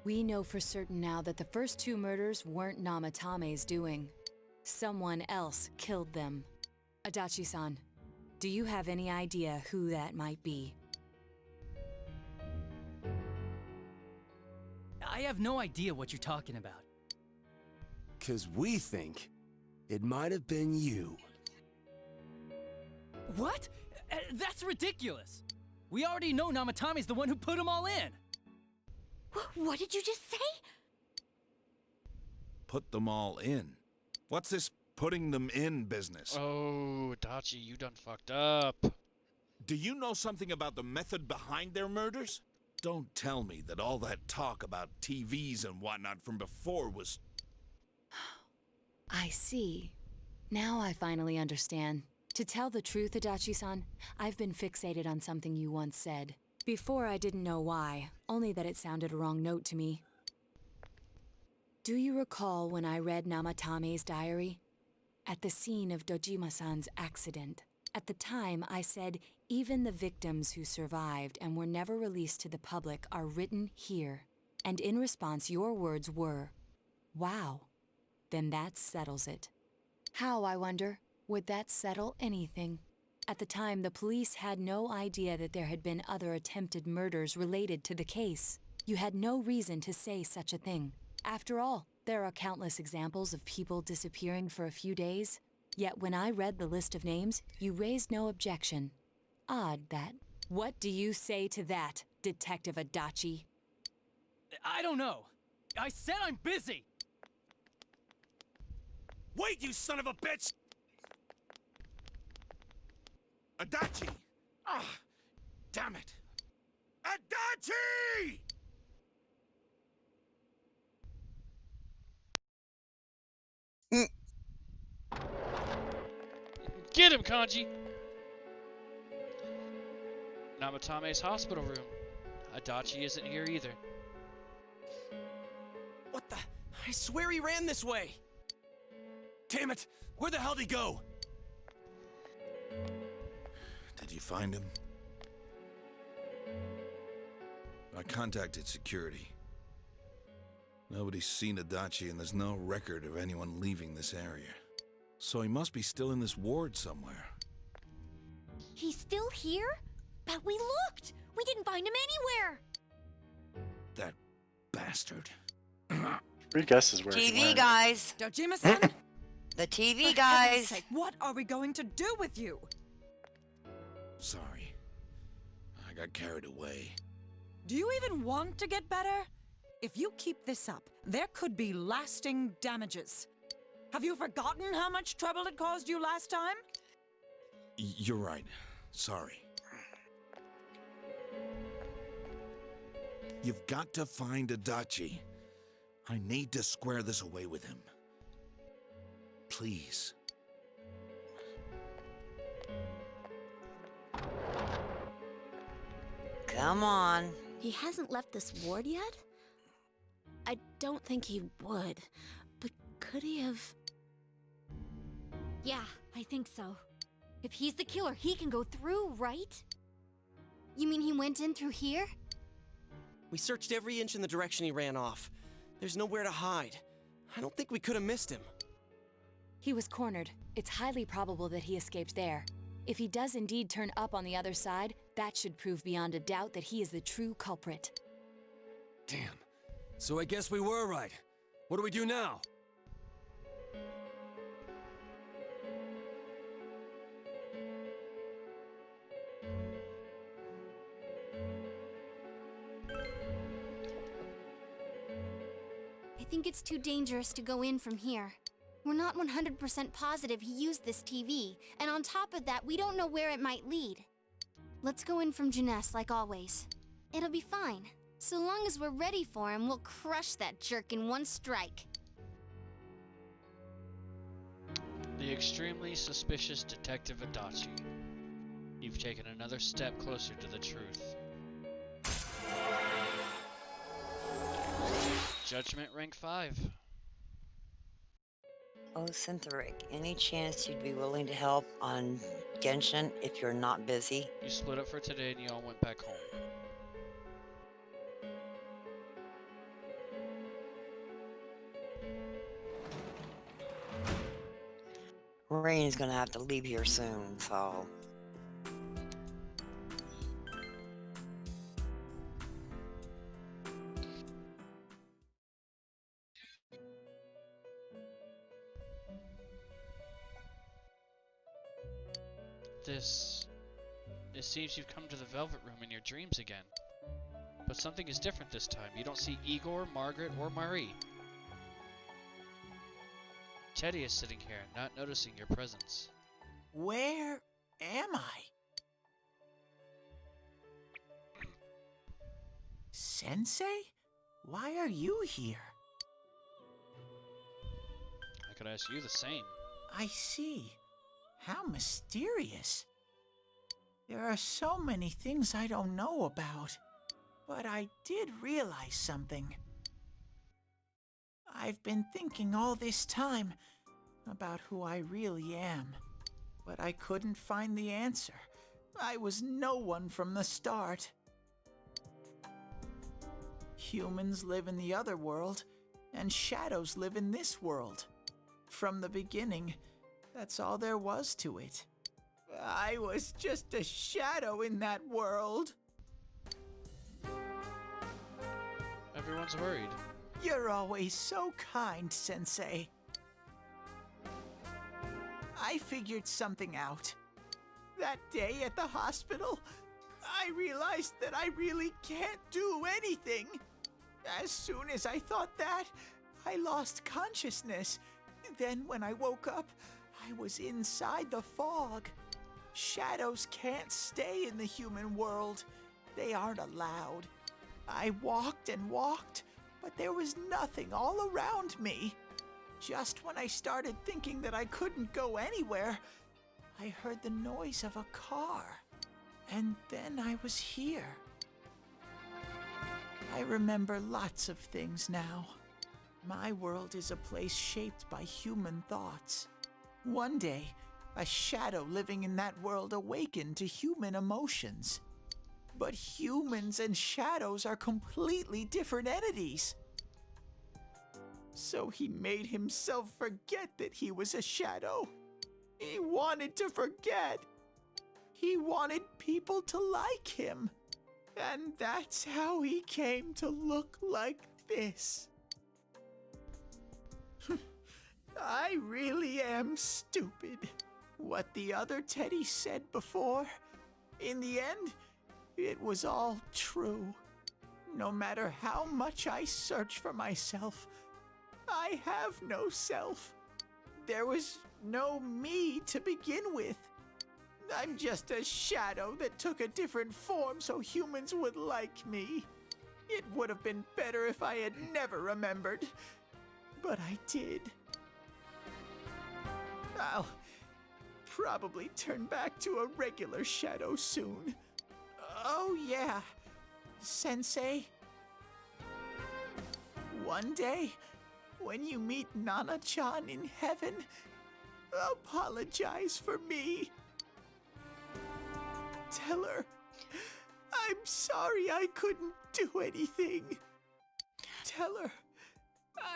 We know for certain now that the first 2 murders weren't Namatame's doing. Someone else killed them. Adachi-san, do you have any idea who that might be? I have no idea what you're talking about. 'Cause we think it might have been you. What? That's ridiculous! We already know Namatame's the one who put them all in! What did you just say? Put them all in. What's this putting them in business? Oh, Adachi, you done fucked up. Do you know something about the method behind their murders? Don't tell me that all that talk about TVs and whatnot from before was... I see. Now I finally understand. To tell the truth, Adachi-san, I've been fixated on something you once said. Before I didn't know why, only that it sounded a wrong note to me. Do you recall when I read Namatame's diary? At the scene of Dojima-san's accident. At the time, I said, even the victims who survived and were never released to the public are written here. And in response, your words were, wow. Then that settles it. How, I wonder, would that settle anything? At the time, the police had no idea that there had been other attempted murders related to the case. You had no reason to say such a thing. After all, there are countless examples of people disappearing for a few days. Yet when I read the list of names, you raised no objection. Odd, that. What do you say to that, Detective Adachi? I don't know. I said I'm busy! Wait, you son of a bitch! Adachi! Ah, damn it! Adachi! Get him, Kanji! Namatame's hospital room. Adachi isn't here either. What the? I swear he ran this way! Damn it! Where the hell did he go? Did you find him? I contacted security. Nobody's seen Adachi and there's no record of anyone leaving this area. So he must be still in this ward somewhere. He's still here? But we looked! We didn't find him anywhere! That bastard. Three guesses where he TV went. guys. Dojima-san? The TV For heaven's guys. sake, what are we going to do with you? Sorry. I got carried away. Do you even want to get better? If you keep this up, there could be lasting damages. Have you forgotten how much trouble it caused you last time? You're right. Sorry. You've got to find Adachi. I need to square this away with him. Please. Come on. He hasn't left this ward yet? I don't think he would. But could he have... Yeah, I think so. If he's the killer, he can go through, right? You mean he went in through here? We searched every inch in the direction he ran off. There's nowhere to hide. I don't think we could have missed him. He was cornered. It's highly probable that he escaped there. If he does indeed turn up on the other side, that should prove beyond a doubt that he is the true culprit. Damn. So I guess we were right. What do we do now? I think it's too dangerous to go in from here. We're not 100% positive he used this TV, and on top of that, we don't know where it might lead. Let's go in from Jeunesse like always. It'll be fine. So long as we're ready for him, we'll crush that jerk in one strike. The extremely suspicious Detective Adachi. You've taken another step closer to the truth. Judgment rank 5. Oh, Syntheric, any chance you'd be willing to help on Genshin if you're not busy? You split up for today and you all went back home. Rain's gonna have to leave here soon, so... It seems you've come to the Velvet Room in your dreams again. But something is different this time. You don't see Igor, Margaret, or Marie. Teddy is sitting here, not noticing your presence. Where am I? Sensei? Why are you here? I could ask you the same. I see. How mysterious. There are so many things I don't know about. But I did realize something. I've been thinking all this time about who I really am. But I couldn't find the answer. I was no one from the start. Humans live in the other world, and shadows live in this world. From the beginning, that's all there was to it. I was just a shadow in that world. Everyone's worried. You're always so kind, Sensei. I figured something out. That day at the hospital, I realized that I really can't do anything. As soon as I thought that, I lost consciousness. Then when I woke up, I was inside the fog. Shadows can't stay in the human world. They aren't allowed. I walked and walked, but there was nothing all around me. Just when I started thinking that I couldn't go anywhere, I heard the noise of a car. And then I was here. I remember lots of things now. My world is a place shaped by human thoughts. One day, a shadow living in that world awakened to human emotions. But humans and shadows are completely different entities. So he made himself forget that he was a shadow. He wanted to forget. He wanted people to like him. And that's how he came to look like this. I really am stupid. What the other Teddy said before, in the end, it was all true. No matter how much I search for myself, I have no self. There was no me to begin with. I'm just a shadow that took a different form so humans would like me. It would have been better if I had never remembered, but I did. I'll probably turn back to a regular shadow soon. Oh yeah, Sensei. One day, when you meet Nana-chan in heaven, apologize for me. Tell her, I'm sorry I couldn't do anything. Tell her,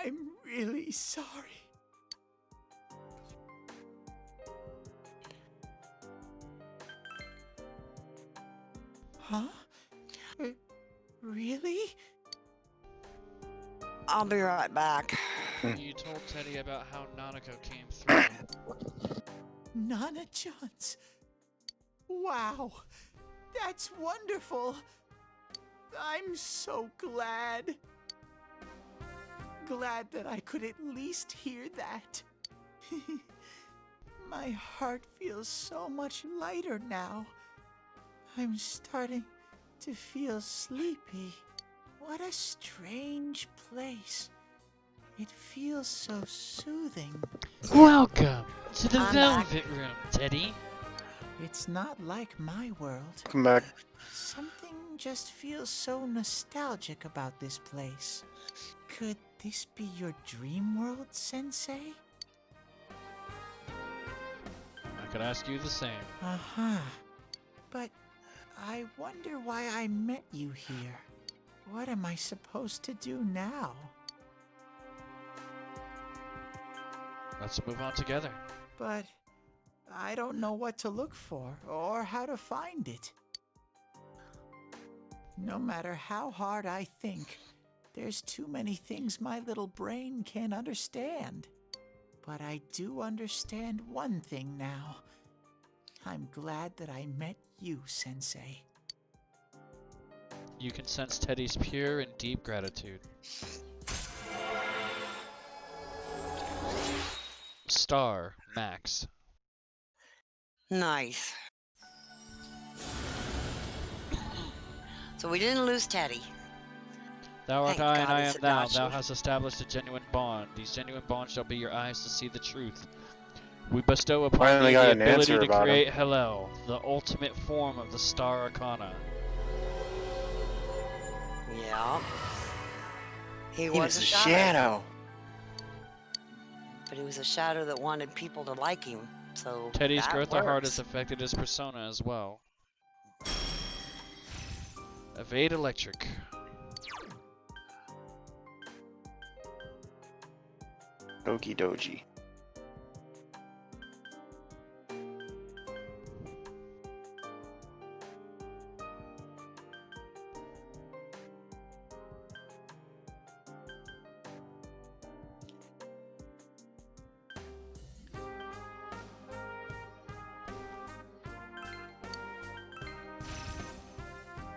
I'm really sorry. Huh? Really? I'll be right back. You told Teddy about how Nanako came through. Nana-chan's. Wow, that's wonderful. I'm so glad. Glad that I could at least hear that. My heart feels so much lighter now. I'm starting to feel sleepy. What a strange place. It feels so soothing. Welcome to the I'm Velvet Room, Teddy. It's not like my world. Come back. Something just feels so nostalgic about this place. Could this be your dream world, Sensei? I could ask you the same. Uh-huh. But I wonder why I met you here. What am I supposed to do now? Let's move on together. But I don't know what to look for or how to find it. No matter how hard I think, there's too many things my little brain can't understand. But I do understand one thing now. I'm glad that I met you, Sensei. You can sense Teddy's pure and deep gratitude. Star, Max. Nice. So we didn't lose Teddy. Thou art Thank I, and God I it's am thou. not Thou you. hast established a genuine bond. These genuine bonds shall be your eyes to see the truth. We bestow upon Finally thee got the an ability answer to about him. create Hillel, the ultimate form of the Star Arcana. Yeah. He was was a a shadow. shadow. But he was a shadow that wanted people to like him. So Teddy's that growth of heart works. has affected his persona as well. Evade electric. Okie doji.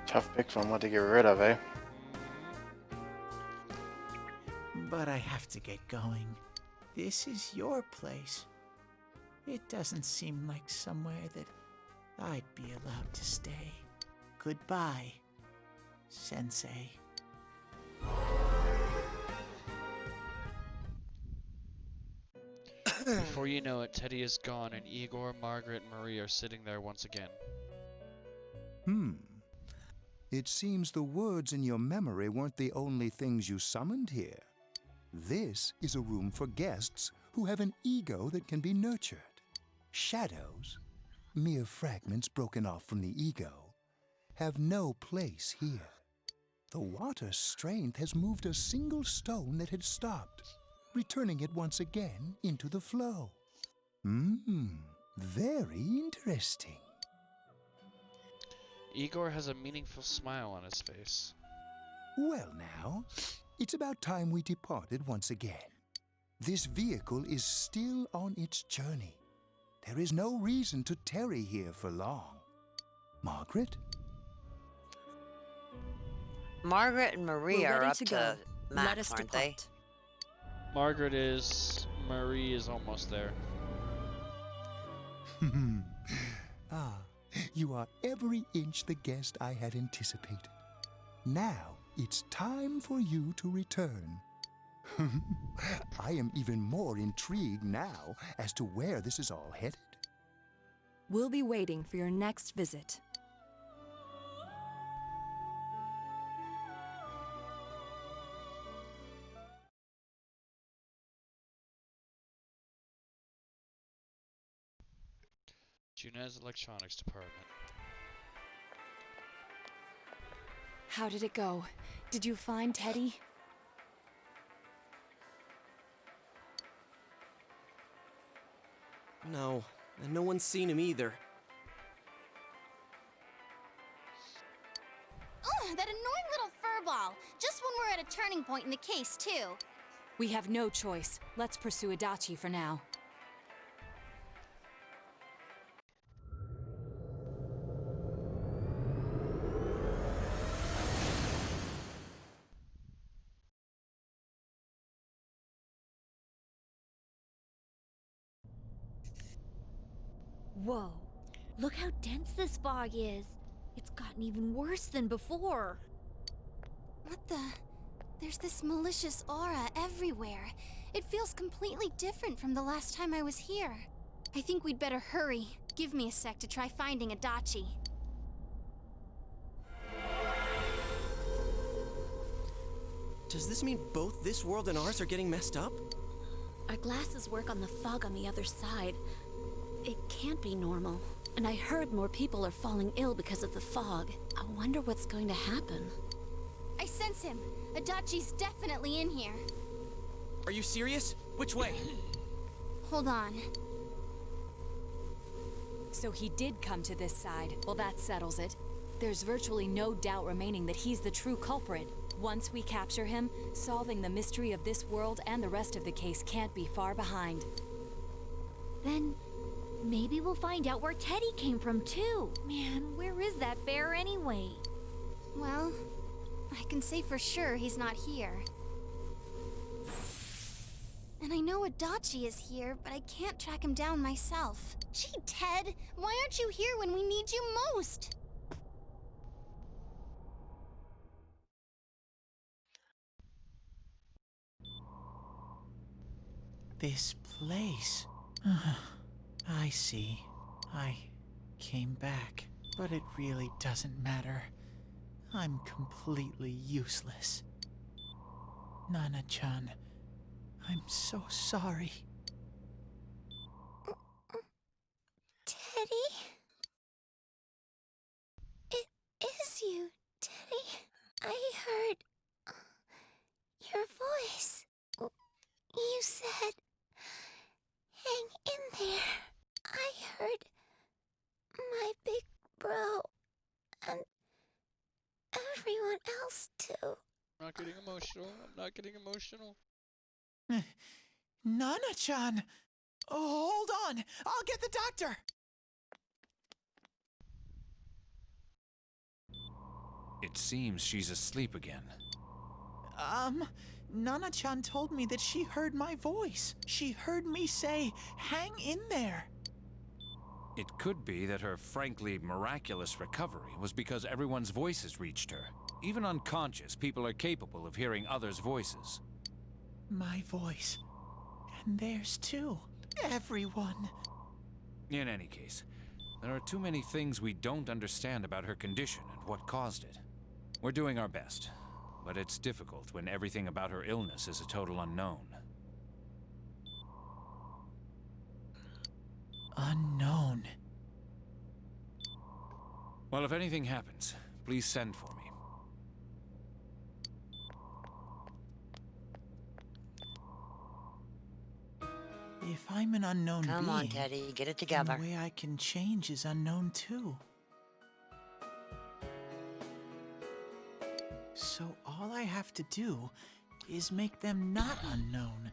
Tough pick from what to get rid of, eh? But I have to get going. This is your place. It doesn't seem like somewhere that I'd be allowed to stay. Goodbye, Sensei. Before you know it, Teddy is gone, and Igor, Margaret, and Marie are sitting there once again. It seems the words in your memory weren't the only things you summoned here. This is a room for guests who have an ego that can be nurtured. Shadows, mere fragments broken off from the ego, have no place here. The water's strength has moved a single stone that had stopped, returning it once again into the flow. Very interesting. Igor has a meaningful smile on his face. Well now, it's about time we departed once again. This vehicle is still on its journey. There is no reason to tarry here for long. Margaret? Margaret and Marie We're are ready up to to go. Let max, us aren't they? depart. Margaret is... Marie is almost there. You are every inch the guest I had anticipated. Now it's time for you to return. I am even more intrigued now as to where this is all headed. We'll be waiting for your next visit. Juna's electronics department. How did it go? Did you find Teddy? No, and no one's seen him either. Oh, that annoying little furball! Just when we're at a turning point in the case, too. We have no choice. Let's pursue Adachi for now. Whoa. Look how dense this fog is. It's gotten even worse than before. What the? There's this malicious aura everywhere. It feels completely different from the last time I was here. I think we'd better hurry. Give me a sec to try finding Adachi. Does this mean both this world and ours are getting messed up? Our glasses work on the fog on the other side. It can't be normal. And I heard more people are falling ill because of the fog. I wonder what's going to happen. I sense him. Adachi's definitely in here. Are you serious? Which way? Hold on. So he did come to this side. Well, that settles it. There's virtually no doubt remaining that he's the true culprit. Once we capture him, solving the mystery of this world and the rest of the case can't be far behind. Then maybe we'll find out where Teddy came from too. Man, where is that bear anyway? Well, I can say for sure he's not here. And I know Adachi is here, but I can't track him down myself. Gee, Ted, why aren't you here when we need you most? This place. I see. I came back, but it really doesn't matter. I'm completely useless. Nana-chan, I'm so sorry. Teddy? It is you, Teddy. I heard your voice. You said, hang in there. I heard my big bro and everyone else too. I'm not getting emotional. I'm not getting emotional. Nana-chan! Oh, hold on! I'll get the doctor! It seems she's asleep again. Nana-chan told me that she heard my voice. She heard me say, "Hang in there." It could be that her frankly miraculous recovery was because everyone's voices reached her. Even unconscious, people are capable of hearing others' voices. My voice. And theirs too. Everyone. In any case, there are too many things we don't understand about her condition and what caused it. We're doing our best, but it's difficult when everything about her illness is a total unknown. Unknown. Well, if anything happens, please send for me. If I'm an unknown being, Come on, Teddy, get it together. the way I can change is unknown too. So all I have to do is make them not unknown.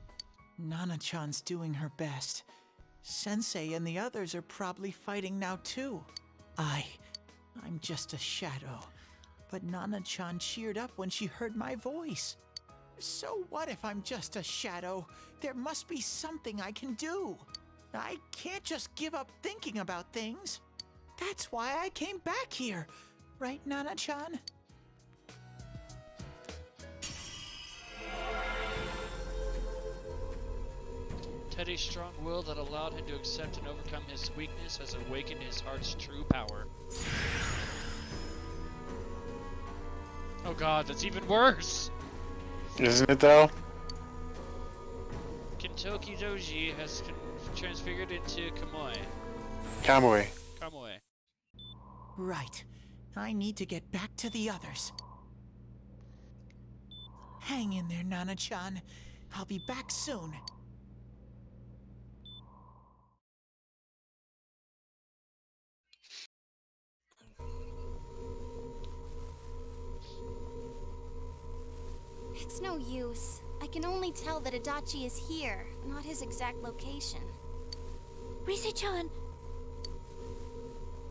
Nana-chan's doing her best. Sensei and the others are probably fighting now too. I'm just a shadow. But Nana-chan cheered up when she heard my voice. So what if I'm just a shadow? There must be something I can do. I can't just give up thinking about things. That's why I came back here. Right, Nana-chan? Teddy's strong will that allowed him to accept and overcome his weakness has awakened his heart's true power. Oh god, that's even worse! Isn't it though? Kintoki Doji has transfigured into Kamui. Kamui. Kamui. Right. I need to get back to the others. Hang in there, Nana-chan. I'll be back soon. It's no use. I can only tell that Adachi is here, not his exact location. Rise-chan!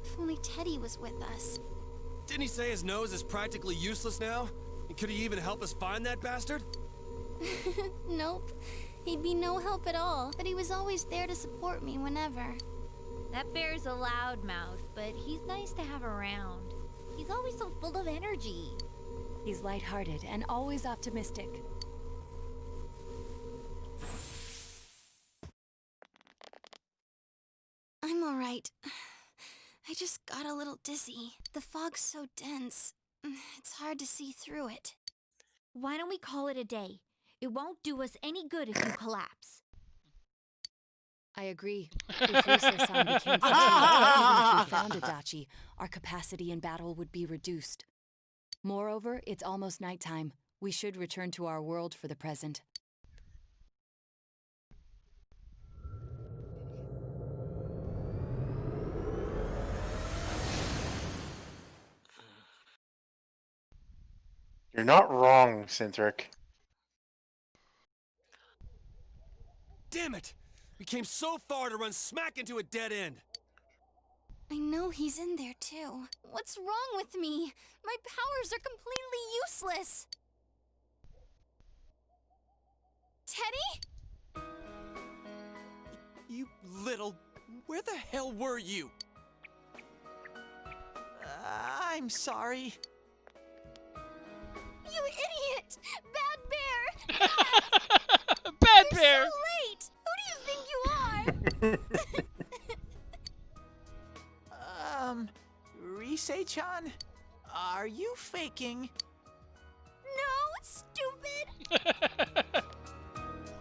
If only Teddy was with us. Didn't he say his nose is practically useless now? And could he even help us find that bastard? Nope. He'd be no help at all, but he was always there to support me whenever. That bear's a loudmouth, but he's nice to have around. He's always so full of energy. He's lighthearted and always optimistic. I'm alright. I just got a little dizzy. The fog's so dense. It's hard to see through it. Why don't we call it a day? It won't do us any good if you collapse. I agree. If Russo-san became fatigued, even if we found Adachi, our capacity in battle would be reduced. Moreover, it's almost nighttime. We should return to our world for the present. You're not wrong, Cintric. Damn it! We came so far to run smack into a dead end. I know he's in there too. What's wrong with me? My powers are completely useless. Teddy? You little... Where the hell were you? I'm sorry. You idiot! Bad bear! Bad You're bear! so late! Who do you think you are? Rise-chan? Are you faking? No, stupid!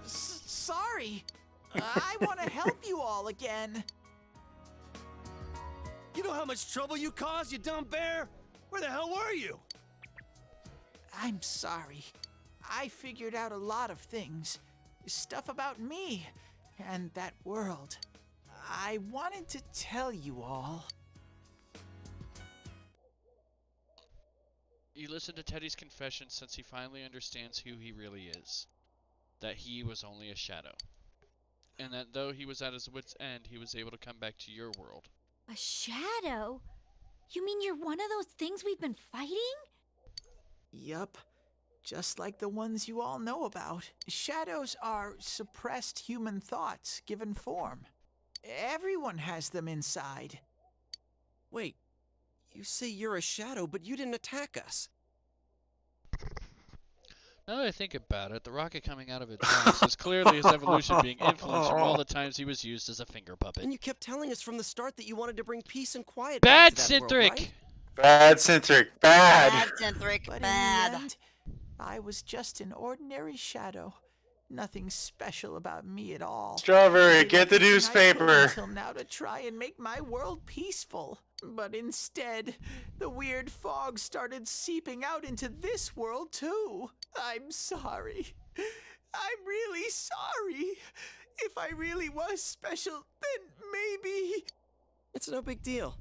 Sorry. I want to help you all again. You know how much trouble you caused, you dumb bear? Where the hell were you? I'm sorry. I figured out a lot of things. Stuff about me and that world. I wanted to tell you all. You listen to Teddy's confession since he finally understands who he really is. That he was only a shadow. And that though he was at his wit's end, he was able to come back to your world. A shadow? You mean you're one of those things we've been fighting? Yup. Just like the ones you all know about. Shadows are suppressed human thoughts given form. Everyone has them inside. Wait, you say you're a shadow, but you didn't attack us. Now that I think about it, the rocket coming out of its ass is clearly his evolution being influenced from all the times he was used as a finger puppet. And you kept telling us from the start that you wanted to bring peace and quiet Bad back to that world, Synthric! right? Bad Synthric, bad! Bad, Synthric, But bad. in the end, I was just an ordinary shadow. Nothing special about me at all. Strawberry, get the Everything I could newspaper! until now to try and make my world peaceful. But instead, the weird fog started seeping out into this world too. I'm sorry. I'm really sorry. If I really was special, then maybe... It's no big deal.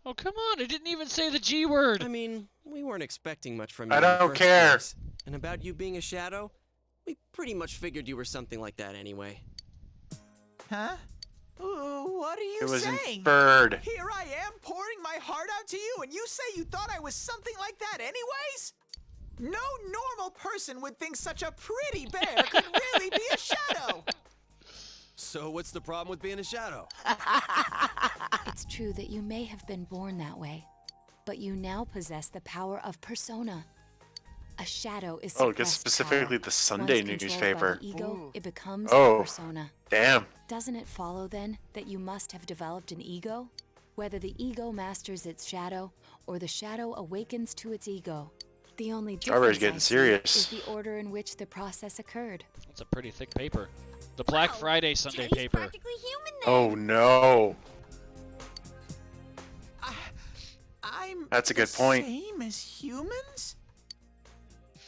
Oh, come on, I didn't even say the G word! I mean, we weren't expecting much from you I in the don't first care. place. And about you being a shadow, we pretty much figured you were something like that anyway. Huh? Ooh, what are you It was saying? inferred. Here I am pouring my heart out to you, and you say you thought I was something like that anyways? No normal person would think such a pretty bear could really be a shadow. So what's the problem with being a shadow? It's true that you may have been born that way, but you now possess the power of persona. A shadow is Oh, it gets suppressed specifically power. the Sunday Once controlled by newspaper. the ego, it becomes Oh, a persona. damn. Doesn't it follow then that you must have developed an ego? Whether the ego masters its shadow or the shadow awakens to its ego. The only Strawberry's difference getting I see serious. is the order in which the process occurred. That's a pretty thick paper. The Black Friday Sunday paper. Oh no. I'm That's a good the point. Same as humans?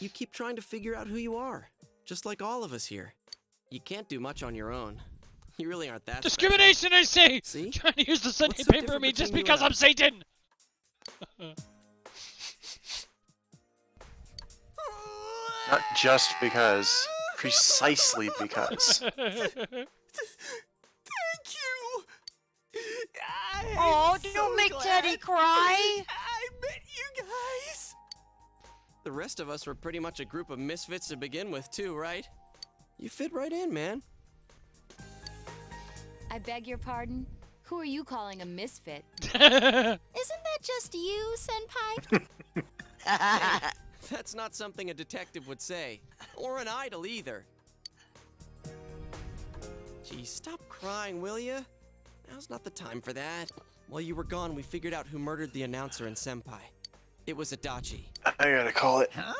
You keep trying to figure out who you are, just like all of us here. You can't do much on your own. You really aren't that Discrimination, I say! See? Trying to use the Sunday What's so paper on me different just between you because and I'm us? Satan! Not just because. Precisely because. Thank you. Oh, I'm so don't make glad Teddy cry. I met you guys. The rest of us were pretty much a group of misfits to begin with, too, right? You fit right in, man. I beg your pardon? Who are you calling a misfit? Isn't that just you, Senpai? Hey, that's not something a detective would say. Or an idol, either. Gee, stop crying, will ya? Now's not the time for that. While you were gone, we figured out who murdered the announcer and Senpai. It was Adachi. I gotta call it. Huh?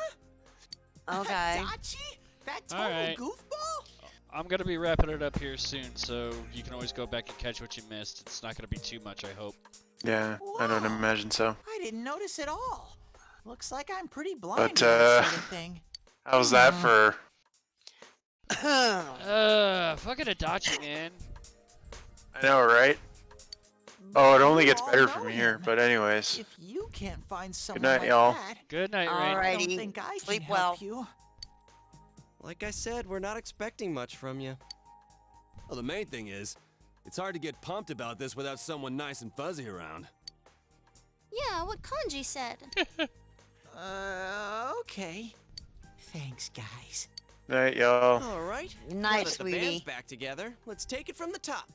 Okay. Adachi? That total Alright. goofball? I'm gonna be wrapping it up here soon, so you can always go back and catch what you missed. It's not gonna be too much, I hope. Yeah, I don't Wow. imagine so. I didn't notice at all. Looks like I'm pretty blind But, to that sort of thing. how's that for... Fucking Adachi, man. I know, right? Oh, it only You gets all better know from here, him. but anyways. If you can't find someone night, like y'all. that, Good night, Rain. I don't Alrighty. think I Sleep can well. help you. Like I said, we're not expecting much from you. Well, the main thing is, it's hard to get pumped about this without someone nice and fuzzy around. Yeah, what Kanji said. Okay. Thanks, guys. Night, y'all. All right. Night, now that the band's sweetie. back together, let's take it from the top.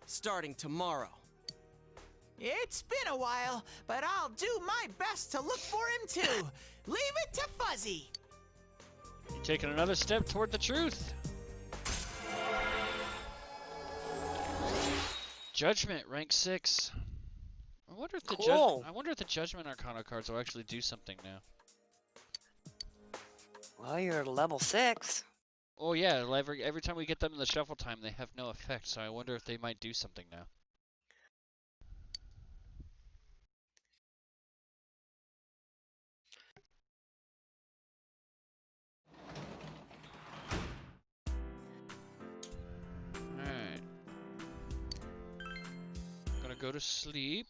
Starting tomorrow. It's been a while, but I'll do my best to look for him too. Leave it to Fuzzy. You're taking another step toward the truth. Judgment, rank 6. I wonder if the Cool. I wonder if the Judgment Arcana cards will actually do something now. Well, you're at level 6. Oh yeah, every time we get them in the shuffle time, they have no effect. So I wonder if they might do something now. Alright. Gonna go to sleep.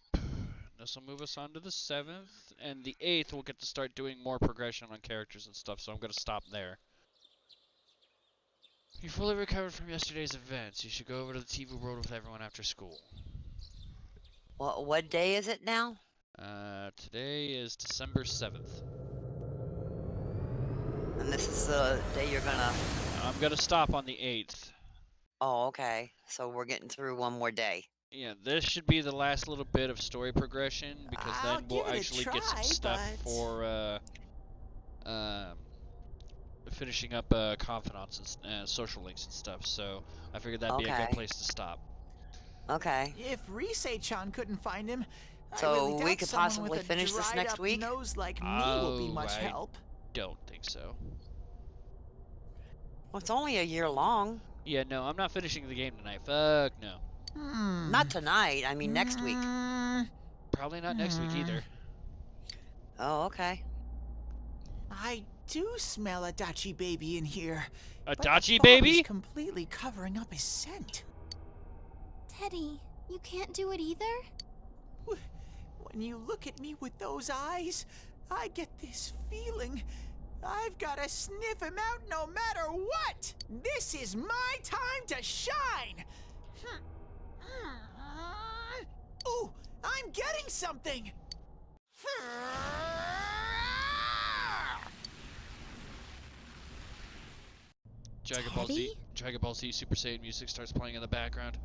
This will move us on to the 7th. And the 8th, we'll get to start doing more progression on characters and stuff, so I'm gonna stop there. You fully recovered from yesterday's events. You should go over to the TV world with everyone after school. What day is it now? Today is December 7th. and this is the day you're gonna... I'm gonna stop on the 8th. Oh, okay. So we're getting through one more day. Yeah, this should be the last little bit of story progression, because then we'll actually get some stuff for finishing up confidants and social links and stuff. So I figured that'd be a good place to stop. Okay. If Rise-chan couldn't find him, so I really we doubt could someone possibly with a finish this next dried-up week. nose like me will be much help. Don't think so. Well, it's only a year long. Yeah, no, I'm not finishing the game tonight. Fuck no. Not tonight. I mean, next week. Probably not next week either. Oh, okay. I do smell a Dachi baby in here. A but Dachi the fog baby? is completely covering up his scent. Teddy, you can't do it either? When you look at me with those eyes, I get this feeling. I've got to sniff him out no matter what! This is my time to shine! Ooh, I'm getting something! Dragon Ball Z Super Saiyan music starts playing in the background.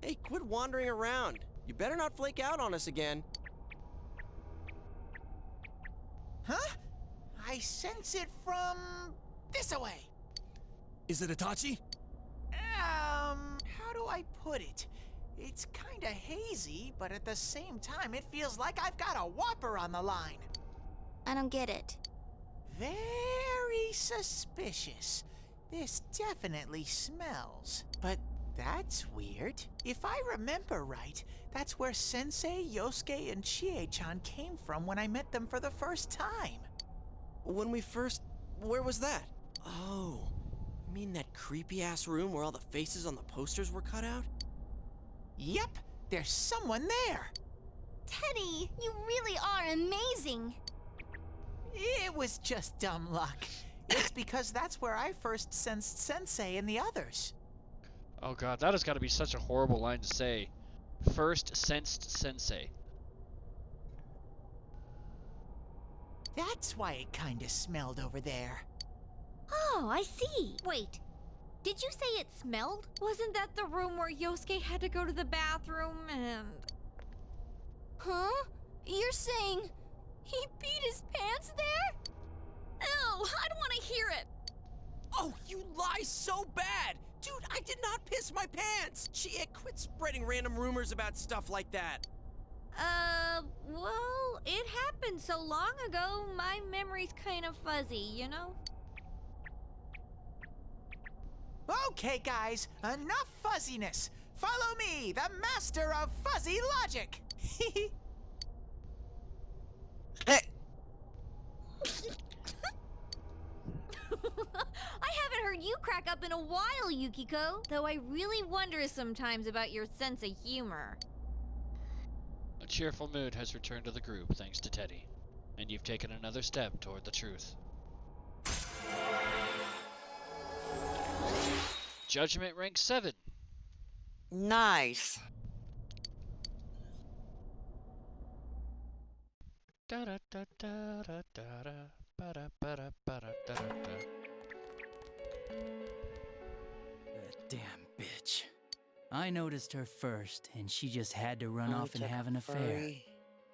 Hey, quit wandering around. You better not flake out on us again. Huh? I sense it from this away. Is it Itachi? How do I put it? It's kinda hazy, but at the same time, it feels like I've got a whopper on the line. I don't get it. Very suspicious. This definitely smells. But that's weird. If I remember right, that's where Sensei, Yosuke, and Chie-chan came from when I met them for the first time. When we first... Where was that? Oh, you mean that creepy-ass room where all the faces on the posters were cut out? Yep, there's someone there. Teddy, you really are amazing. It was just dumb luck. It's because that's where I first sensed Sensei and the others. Oh god, that has got to be such a horrible line to say. First sensed Sensei. That's why it kinda smelled over there. Oh, I see. Wait, did you say it smelled? Wasn't that the room where Yosuke had to go to the bathroom and... Huh? You're saying he peed his pants there? Ew, I don't want to hear it. Oh, you lie so bad! Dude, I did not piss my pants! Chie, quit spreading random rumors about stuff like that. Well, it happened so long ago, my memory's kind of fuzzy, you know? Okay, guys, enough fuzziness. Follow me, the master of fuzzy logic. I haven't heard you crack up in a while, Yukiko. Though I really wonder sometimes about your sense of humor. A cheerful mood has returned to the group thanks to Teddy, and you've taken another step toward the truth. Judgment rank 7. Nice. That damn bitch. I noticed her first, and she just had to run off and have an affair.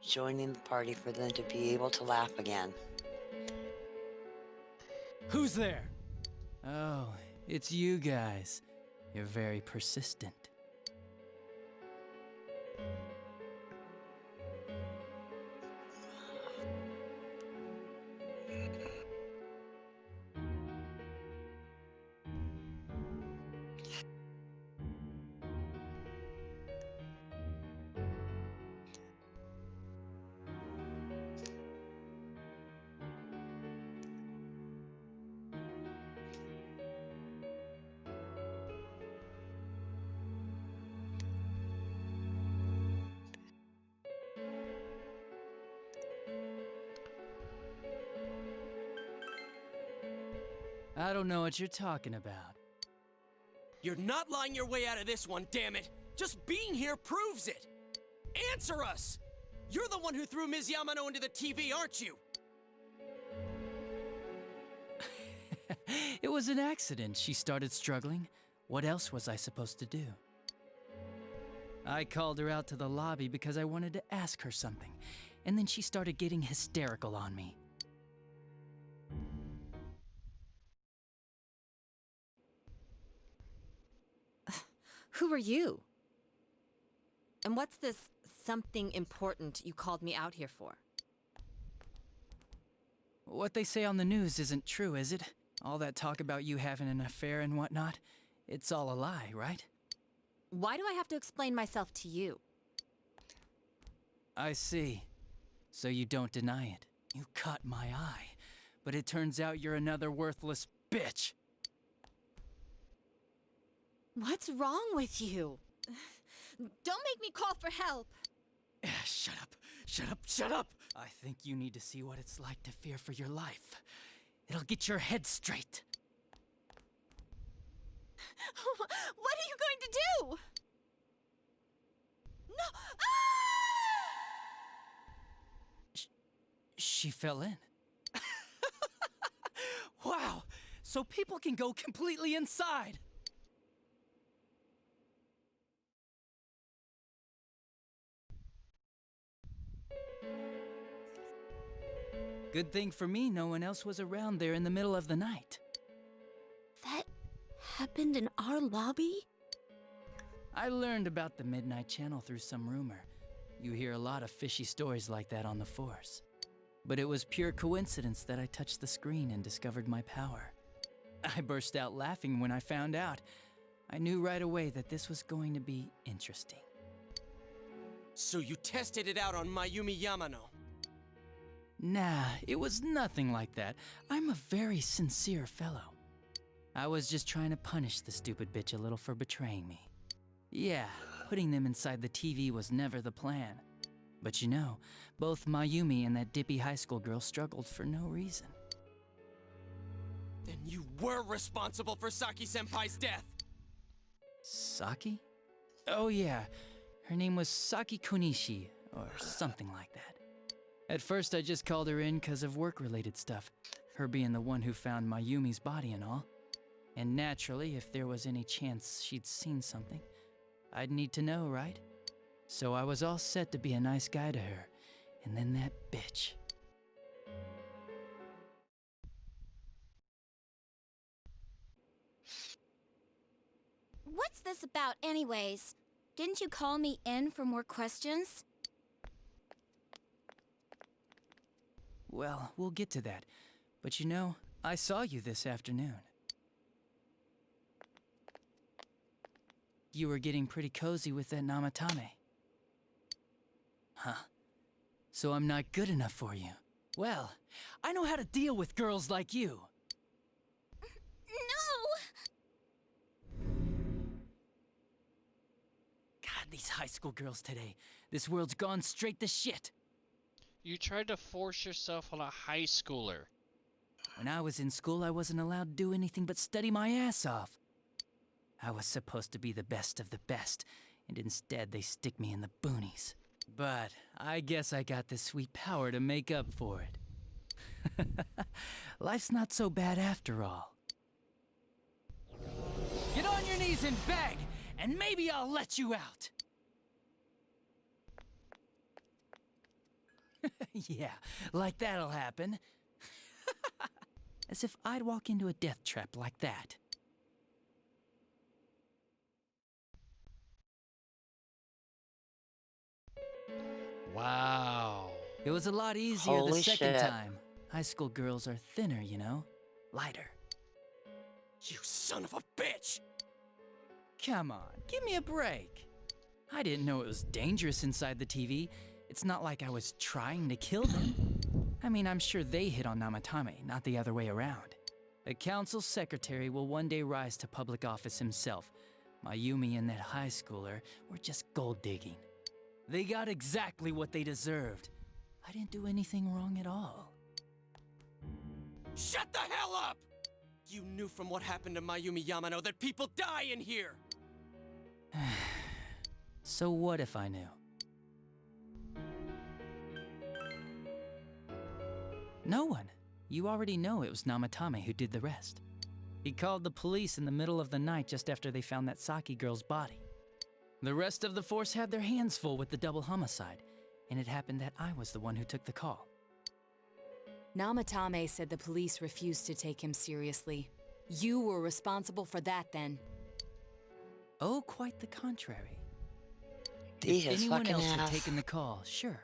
Joining the party for them to be able to laugh again. Who's there? Oh, it's you guys. You're very persistent. I don't know what you're talking about. You're not lying your way out of this one, damn it! Just being here proves it! Answer us! You're the one who threw Ms. Yamano into the TV, aren't you? It was an accident. She started struggling. What else was I supposed to do? I called her out to the lobby because I wanted to ask her something, and then she started getting hysterical on me. Who are you? And what's this something important you called me out here for? What they say on the news isn't true, is it? All that talk about you having an affair and whatnot, it's all a lie, right? Why do I have to explain myself to you? I see. So you don't deny it. You caught my eye. But it turns out you're another worthless bitch. What's wrong with you? Don't make me call for help. Shut up. Shut up. Shut up. I think you need to see what it's like to fear for your life. It'll get your head straight. What are you going to do? No! She fell in. Wow! So people can go completely inside! Good thing for me, no one else was around there in the middle of the night. That happened in our lobby? I learned about the Midnight Channel through some rumor. You hear a lot of fishy stories like that on the Force. But it was pure coincidence that I touched the screen and discovered my power. I burst out laughing when I found out. I knew right away that this was going to be interesting. So you tested it out on Mayumi Yamano? Nah, it was nothing like that. I'm a very sincere fellow. I was just trying to punish the stupid bitch a little for betraying me. Yeah, putting them inside the TV was never the plan. But you know, both Mayumi and that dippy high school girl struggled for no reason. Then you were responsible for Saki-senpai's death! Saki? Oh yeah, her name was Saki Konishi, or something like that. At first I just called her in because of work-related stuff, her being the one who found Mayumi's body and all. And naturally, if there was any chance she'd seen something, I'd need to know, right? So I was all set to be a nice guy to her, and then that bitch. What's this about anyways? Didn't you call me in for more questions? Well, we'll get to that. But you know, I saw you this afternoon. You were getting pretty cozy with that Namatame. Huh? So I'm not good enough for you. Well, I know how to deal with girls like you. No! God, these high school girls today. This world's gone straight to shit. You tried to force yourself on a high schooler. When I was in school, I wasn't allowed to do anything but study my ass off. I was supposed to be the best of the best, and instead they stick me in the boonies. But I guess I got the sweet power to make up for it. Life's not so bad after all. Get on your knees and beg, and maybe I'll let you out. Yeah, like that'll happen. As if I'd walk into a death trap like that. Wow. It was a lot easier Holy the second shit. time. High school girls are thinner, you know? Lighter. You son of a bitch! Come on, give me a break. I didn't know it was dangerous inside the TV. It's not like I was trying to kill them. I mean, I'm sure they hit on Namatame, not the other way around. A council secretary will one day rise to public office himself. Mayumi and that high schooler were just gold digging. They got exactly what they deserved. I didn't do anything wrong at all. Shut the hell up! You knew from what happened to Mayumi Yamano that people die in here! So what if I knew? No one. You already know it was Namatame who did the rest. He called the police in the middle of the night just after they found that Saki girl's body. The rest of the force had their hands full with the double homicide, and it happened that I was the one who took the call. Namatame said the police refused to take him seriously. You were responsible for that then. Oh, quite the contrary. He If is anyone fucking else had ass. taken the call, sure.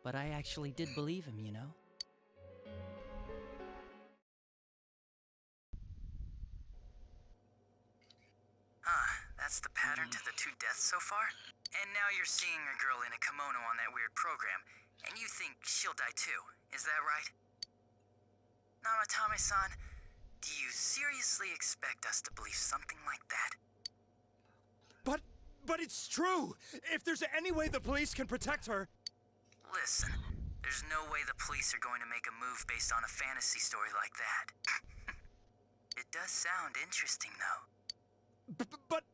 But I actually did believe him, you know? That's the pattern to the 2 deaths so far? And now you're seeing a girl in a kimono on that weird program, and you think she'll die too, is that right? Namatame-san, do you seriously expect us to believe something like that? But it's true! If there's any way the police can protect her... Listen, there's no way the police are going to make a move based on a fantasy story like that. It does sound interesting, though. But...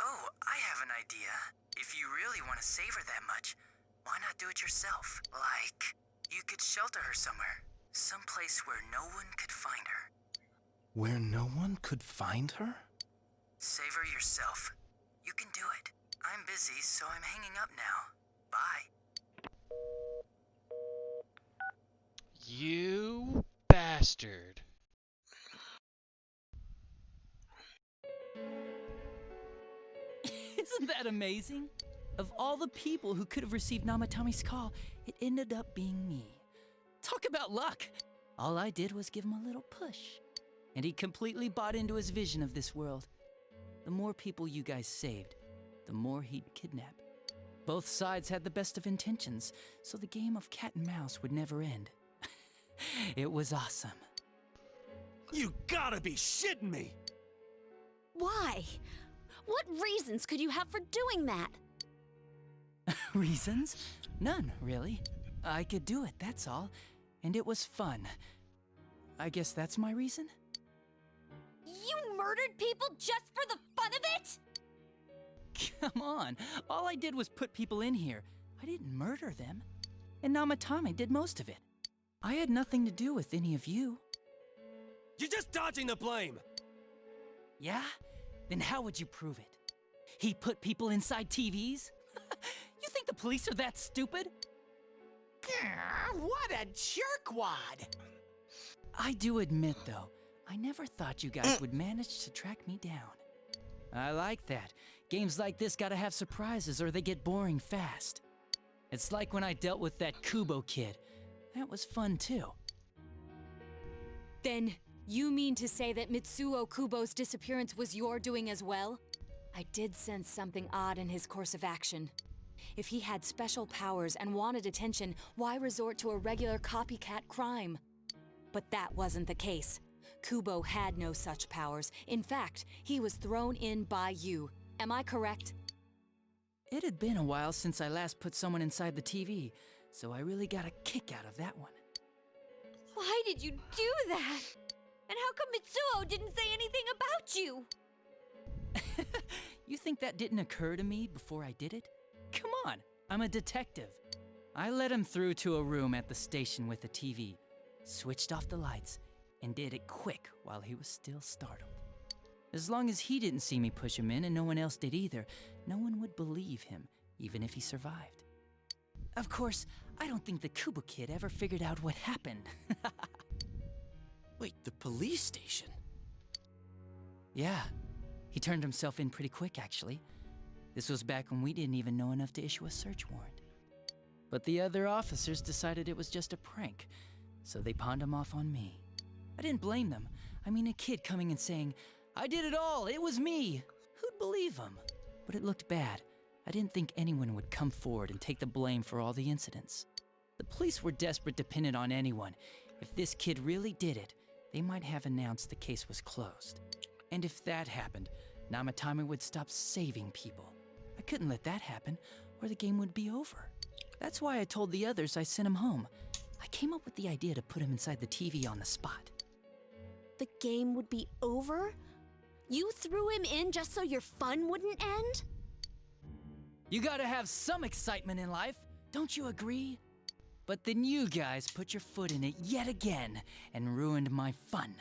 Oh, I have an idea. If you really want to save her that much, why not do it yourself? Like, you could shelter her somewhere. Someplace where no one could find her. Where no one could find her? Save her yourself. You can do it. I'm busy, so I'm hanging up now. Bye. You bastard. Isn't that amazing? Of all the people who could have received Namatame's call, it ended up being me. Talk about luck! All I did was give him a little push. And he completely bought into his vision of this world. The more people you guys saved, the more he'd kidnap. Both sides had the best of intentions, so the game of cat and mouse would never end. It was awesome. You gotta be shitting me! Why? What reasons could you have for doing that? Reasons? None, really. I could do it, that's all. And it was fun. I guess that's my reason? You murdered people just for the fun of it? Come on, all I did was put people in here. I didn't murder them. And Namatame did most of it. I had nothing to do with any of you. You're just dodging the blame! Yeah? Then how would you prove it? He put people inside TVs? You think the police are that stupid? What a jerkwad! I do admit, though, I never thought you guys would manage to track me down. I like that. Games like this gotta have surprises or they get boring fast. It's like when I dealt with that Kubo kid. That was fun, too. Then, you mean to say that Mitsuo Kubo's disappearance was your doing as well? I did sense something odd in his course of action. If he had special powers and wanted attention, why resort to a regular copycat crime? But that wasn't the case. Kubo had no such powers. In fact, he was thrown in by you. Am I correct? It had been a while since I last put someone inside the TV, so I really got a kick out of that one. Why did you do that? And how come Mitsuo didn't say anything about you? You think that didn't occur to me before I did it? Come on, I'm a detective. I led him through to a room at the station with a TV, switched off the lights, and did it quick while he was still startled. As long as he didn't see me push him in and no one else did either, no one would believe him, even if he survived. Of course, I don't think the Kubo kid ever figured out what happened. Wait, the police station? Yeah, he turned himself in pretty quick, actually. This was back when we didn't even know enough to issue a search warrant. But the other officers decided it was just a prank, so they pawned him off on me. I didn't blame them. I mean, a kid coming and saying, "I did it all, it was me." Who'd believe him? But it looked bad. I didn't think anyone would come forward and take the blame for all the incidents. The police were desperate to pin it on anyone. If this kid really did it, they might have announced the case was closed. And if that happened, Namatame would stop saving people. I couldn't let that happen, or the game would be over. That's why I told the others I sent him home. I came up with the idea to put him inside the TV on the spot. The game would be over? You threw him in just so your fun wouldn't end? You gotta have some excitement in life, don't you agree? But then you guys put your foot in it yet again and ruined my fun.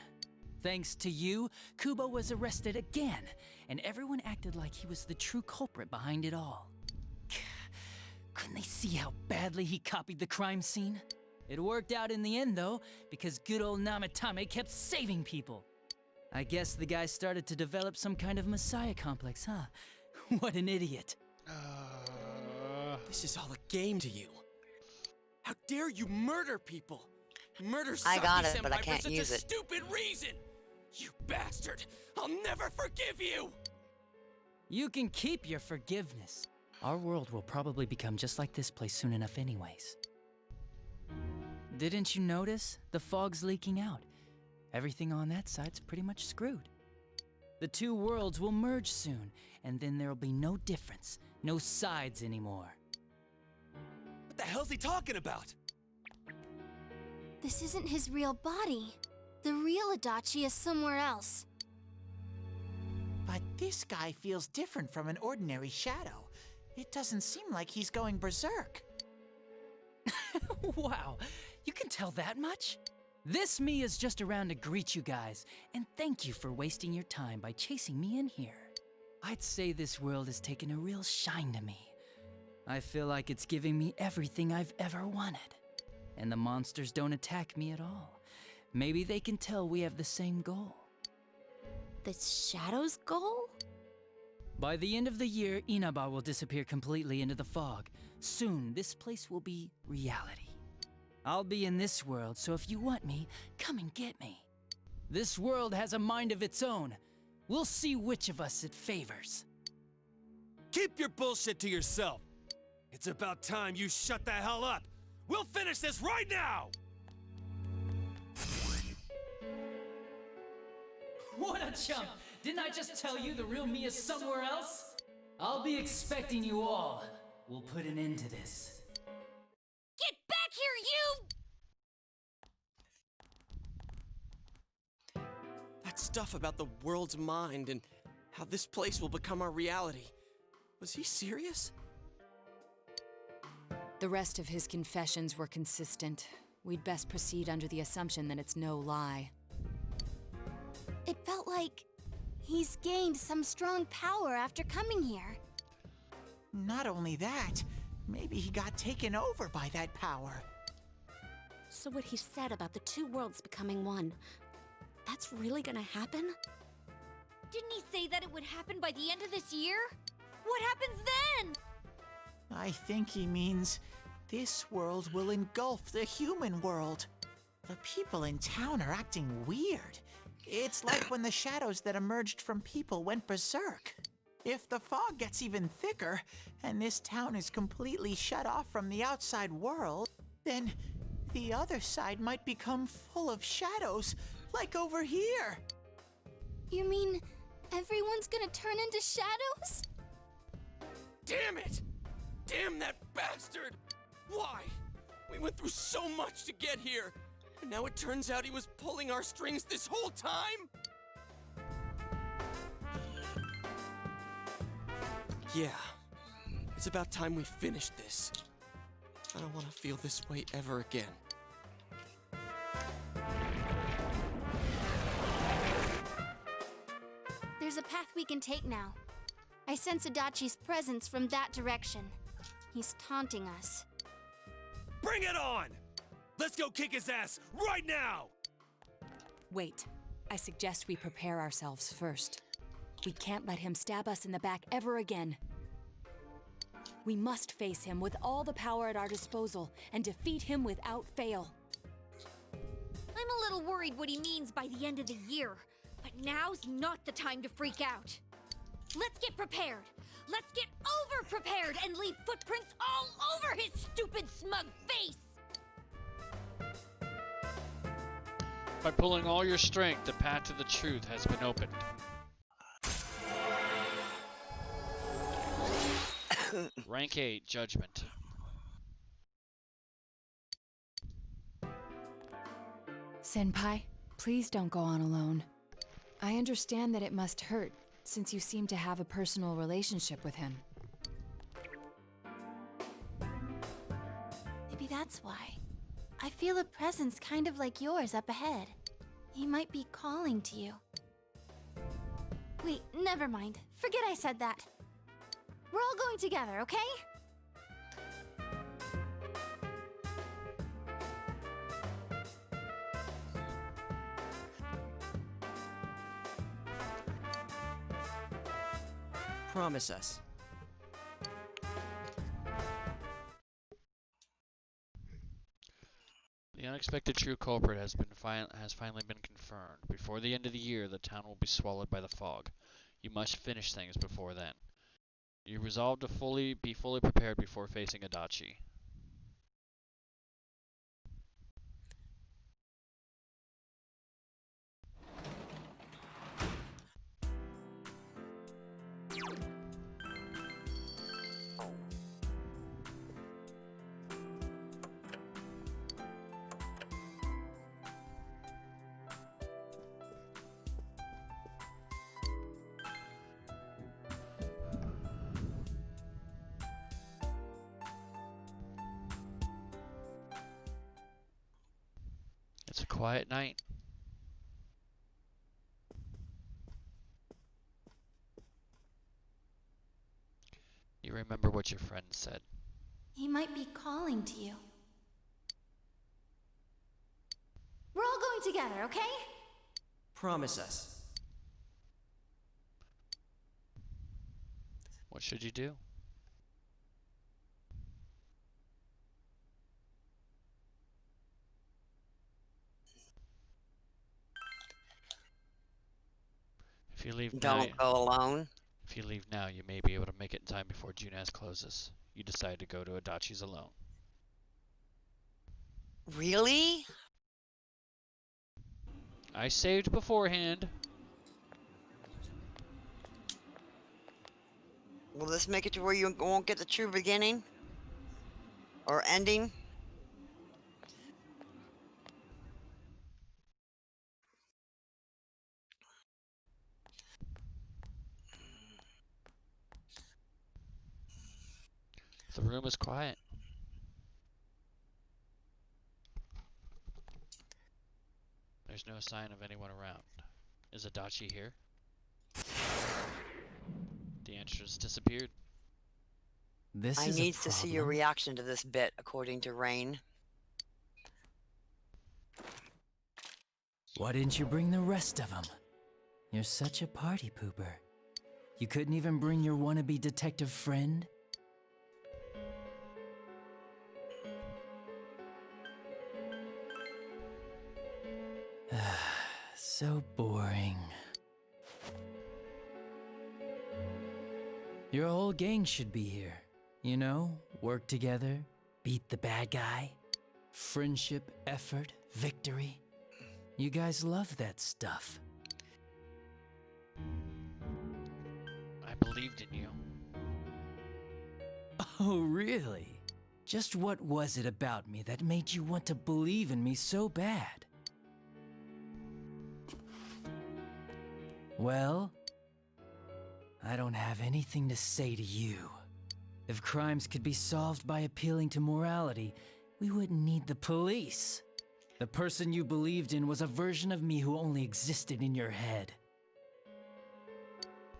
Thanks to you, Kubo was arrested again, and everyone acted like he was the true culprit behind it all. Couldn't they see how badly he copied the crime scene? It worked out in the end, though, because good old Namatame kept saving people. I guess the guy started to develop some kind of messiah complex, huh? What an idiot. This is all a game to you. How dare you murder people? Murder I got it, Saki-senpai but I can't for such use a it. stupid reason! You bastard! I'll never forgive you! You can keep your forgiveness. Our world will probably become just like this place soon enough anyways. Didn't you notice? The fog's leaking out. Everything on that side's pretty much screwed. The two worlds will merge soon, and then there'll be no difference, no sides anymore. What the hell's he talking about? This isn't his real body. The real Adachi is somewhere else. But this guy feels different from an ordinary shadow. It doesn't seem like he's going berserk. Wow, you can tell that much? This me is just around to greet you guys, and thank you for wasting your time by chasing me in here. I'd say this world has taken a real shine to me. I feel like it's giving me everything I've ever wanted. And the monsters don't attack me at all. Maybe they can tell we have the same goal. The Shadow's goal? By the end of the year, Inaba will disappear completely into the fog. Soon, this place will be reality. I'll be in this world, so if you want me, come and get me. This world has a mind of its own. We'll see which of us it favors. Keep your bullshit to yourself. It's about time you shut the hell up. We'll finish this right now! What a chump! Didn't I just tell you the real me is somewhere else? I'll be expecting you all. We'll put an end to this. Get back here, you! That stuff about the world's mind and how this place will become our reality. Was he serious? The rest of his confessions were consistent. We'd best proceed under the assumption that it's no lie. It felt like he's gained some strong power after coming here. Not only that, maybe he got taken over by that power. So what he said about the two worlds becoming one, that's really gonna happen? Didn't he say that it would happen by the end of this year? What happens then? I think he means this world will engulf the human world. The people in town are acting weird. It's like when the shadows that emerged from people went berserk. If the fog gets even thicker, and this town is completely shut off from the outside world, then the other side might become full of shadows, like over here. You mean everyone's gonna turn into shadows? Damn it! Damn that bastard! Why? We went through so much to get here, and now it turns out he was pulling our strings this whole time? Yeah, it's about time we finished this. I don't want to feel this way ever again. There's a path we can take now. I sense Adachi's presence from that direction. He's taunting us. Bring it on! Let's go kick his ass right now! Wait, I suggest we prepare ourselves first. We can't let him stab us in the back ever again. We must face him with all the power at our disposal and defeat him without fail. I'm a little worried what he means by the end of the year, but now's not the time to freak out. Let's get prepared. Let's get over-prepared and leave footprints all over his stupid, smug face! By pulling all your strength, the path to the truth has been opened. Rank 8, Judgment. Senpai, please don't go on alone. I understand that it must hurt, since you seem to have a personal relationship with him. Maybe that's why. I feel a presence kind of like yours up ahead. He might be calling to you. Wait, never mind. Forget I said that. We're all going together, okay? Promise us. The unexpected true culprit has finally been confirmed. Before the end of the year, the town will be swallowed by the fog. You must finish things before then. You resolve to be fully prepared before facing Adachi. It's a quiet night. You remember what your friend said. He might be calling to you. We're all going together, okay? Promise us. What should you do? If you leave now, Don't go alone. If you leave now, you may be able to make it in time before Junas closes. You decide to go to Adachi's alone. Really? I saved beforehand. Will this make it to where you won't get the true beginning? Or ending? The room is quiet. There's no sign of anyone around. Is Adachi here? The answer has disappeared. I need to see your reaction to this bit, according to Rain. Why didn't you bring the rest of them? You're such a party pooper. You couldn't even bring your wannabe detective friend? So boring. Your whole gang should be here. You know, work together, beat the bad guy. Friendship, effort, victory. You guys love that stuff. I believed in you. Oh, really? Just what was it about me that made you want to believe in me so bad? Well, I don't have anything to say to you. If crimes could be solved by appealing to morality, we wouldn't need the police. The person you believed in was a version of me who only existed in your head.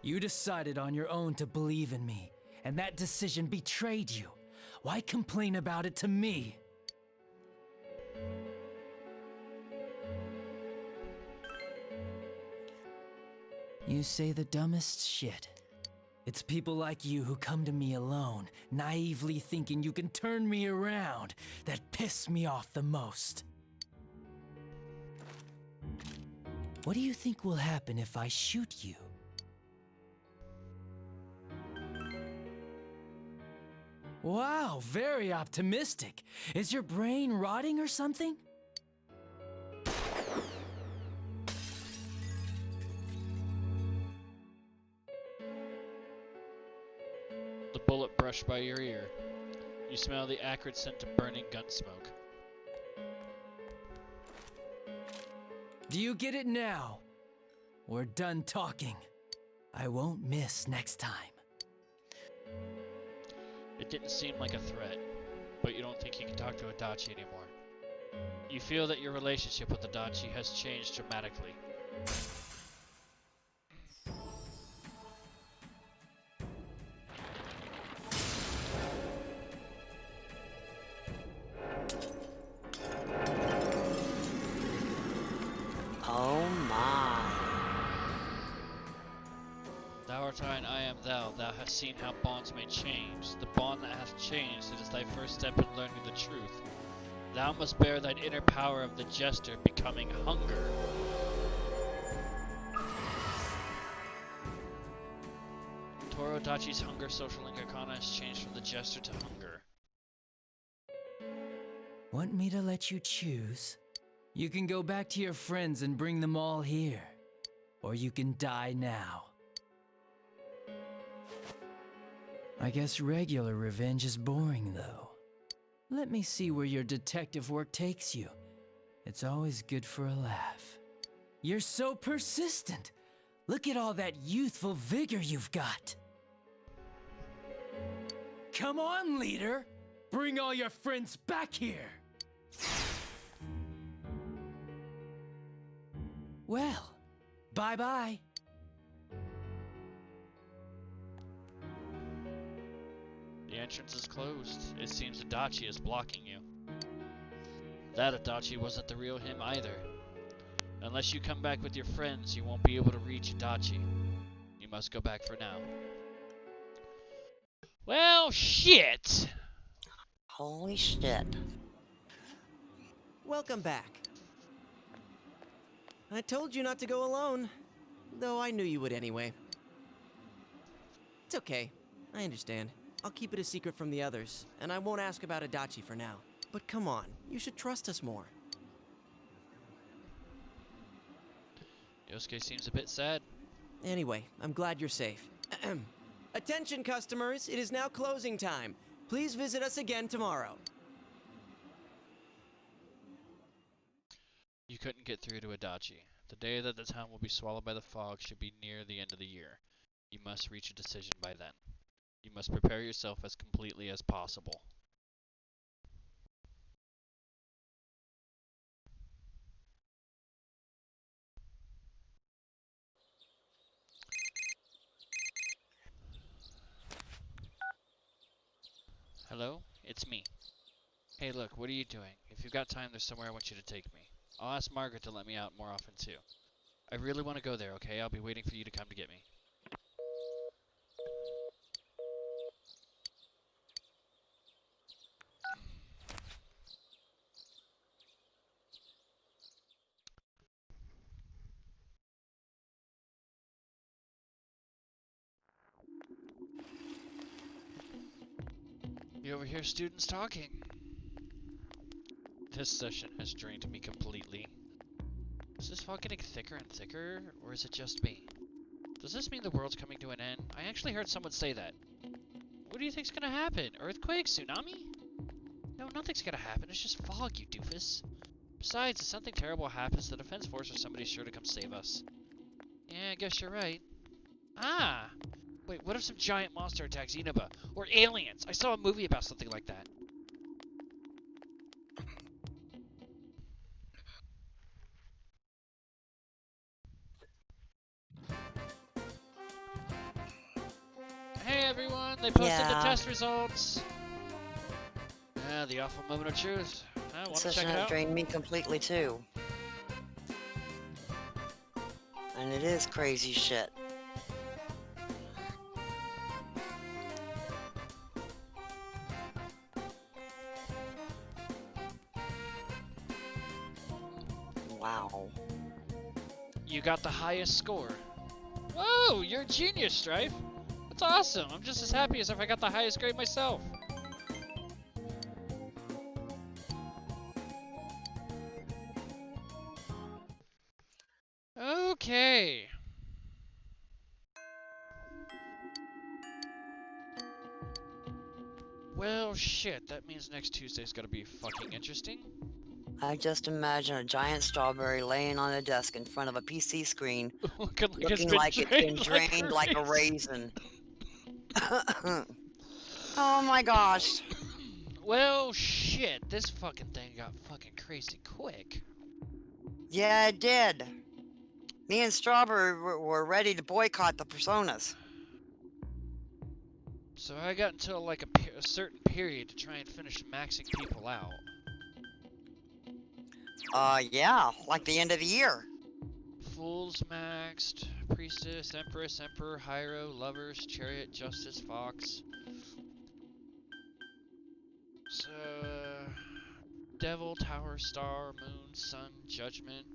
You decided on your own to believe in me, and that decision betrayed you. Why complain about it to me? You say the dumbest shit. It's people like you who come to me alone, naively thinking you can turn me around, that piss me off the most. What do you think will happen if I shoot you? Wow, very optimistic. Is your brain rotting or something? The bullet brushed by your ear. You smell the acrid scent of burning gun smoke. Do you get it now? We're done talking. I won't miss next time. It didn't seem like a threat, but you don't think you can talk to Adachi anymore. You feel that your relationship with Adachi has changed dramatically. Oh my. Thou art I and I am thou. Thou hast seen how bonds may change. The bond that hath changed, it is thy first step in learning the truth. Thou must bear thine inner power of the jester, becoming hunger. Toro Adachi's hunger social link arcana has changed from the jester to hunger. Want me to let you choose? You can go back to your friends and bring them all here. Or you can die now. I guess regular revenge is boring, though. Let me see where your detective work takes you. It's always good for a laugh. You're so persistent. Look at all that youthful vigor you've got. Come on, leader. Bring all your friends back here. Well, bye-bye. The entrance is closed. It seems Adachi is blocking you. That Adachi wasn't the real him either. Unless you come back with your friends, you won't be able to reach Adachi. You must go back for now. Well, shit! Holy shit. Welcome back. I told you not to go alone, though I knew you would anyway. It's okay. I understand. I'll keep it a secret from the others, and I won't ask about Adachi for now. But come on, you should trust us more. Yosuke seems a bit sad. Anyway, I'm glad you're safe. Attention, customers, it is now closing time. Please visit us again tomorrow. You couldn't get through to Adachi. The day that the town will be swallowed by the fog should be near the end of the year. You must reach a decision by then. You must prepare yourself as completely as possible. Hello? It's me. Hey look, what are you doing? If you've got time, there's somewhere I want you to take me. I'll ask Margaret to let me out more often too. I really want to go there, okay? I'll be waiting for you to come to get me. You overhear students talking. This session has drained me completely. Is this fog getting thicker and thicker, or is it just me? Does this mean the world's coming to an end? I actually heard someone say that. What do you think's gonna happen? Earthquake? Tsunami? No, nothing's gonna happen. It's just fog, you doofus. Besides, if something terrible happens, the defense force or somebody's sure to come save us. Yeah, I guess you're right. Ah! Wait, what if some giant monster attacks Inaba? Or aliens? I saw a movie about something like that. Hey everyone, they posted the test results. Yeah, the awful moment of truth. I want to check it out. Drained me completely too. And it is crazy shit. Wow. You got the highest score. Whoa, you're a genius, Strife. That's awesome. I'm just as happy as if I got the highest grade myself. Okay. Well, shit. That means next Tuesday's gotta be fucking interesting. I just imagine a giant strawberry laying on a desk in front of a PC screen, looking like it's been drained like a raisin. Oh my gosh. Well, shit. shit, this fucking thing got fucking crazy quick. Yeah, it did. Me and Strawberry were ready to boycott the personas. So I got until like a certain period to try and finish maxing people out. Yeah, like the end of the year. Fools maxed, Priestess, Empress, Emperor, Hyro, Lovers, Chariot, Justice, Fox. So, Devil, Tower, Star, Moon, Sun, Judgment.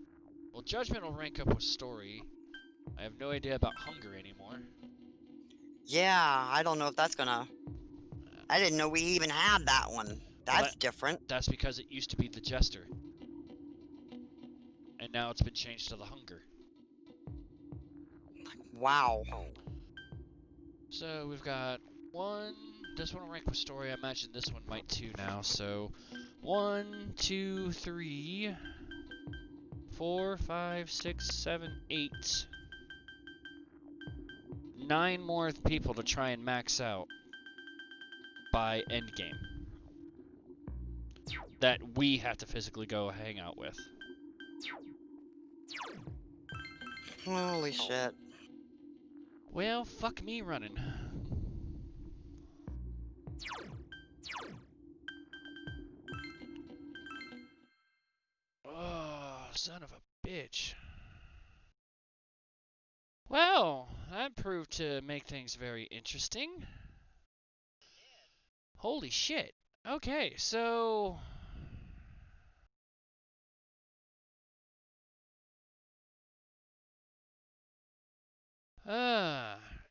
Well, Judgment will rank up with Story. I have no idea about Hunger anymore. Yeah, I don't know if that's gonna... I didn't know we even had that one. That's different. That's because it used to be the Jester. And now it's been changed to the Hunger. Wow. So we've got one. This one will rank with Story. I imagine this one might too now. So 1, 2, 3, 4, 5, 6, 7, 8. 9 more people to try and max out by endgame. That we have to physically go hang out with. Holy shit. Well, fuck me running. Oh, son of a bitch. Well, that proved to make things very interesting. Holy shit. Okay, so...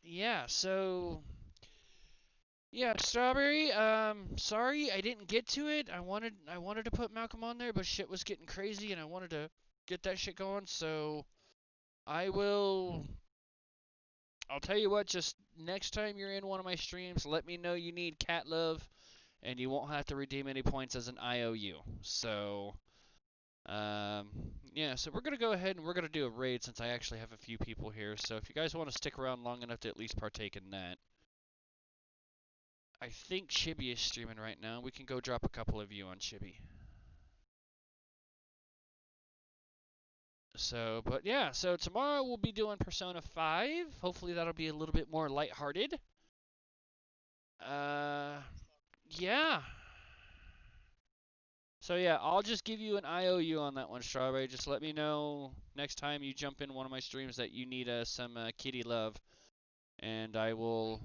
yeah, so... Yeah, Strawberry, sorry I didn't get to it. I wanted to put Malcolm on there, but shit was getting crazy and I wanted to get that shit going, so I'll tell you what, just next time you're in one of my streams, let me know you need cat love and you won't have to redeem any points as an IOU. So yeah, so we're going to go ahead and we're going to do a raid since I actually have a few people here. So if you guys want to stick around long enough to at least partake in that. I think Chibi is streaming right now. We can go drop a couple of you on Chibi. So, but yeah, so tomorrow we'll be doing Persona 5. Hopefully that'll be a little bit more lighthearted. Yeah. So yeah, I'll just give you an IOU on that one, Strawberry. Just let me know next time you jump in one of my streams that you need some kitty love, and I will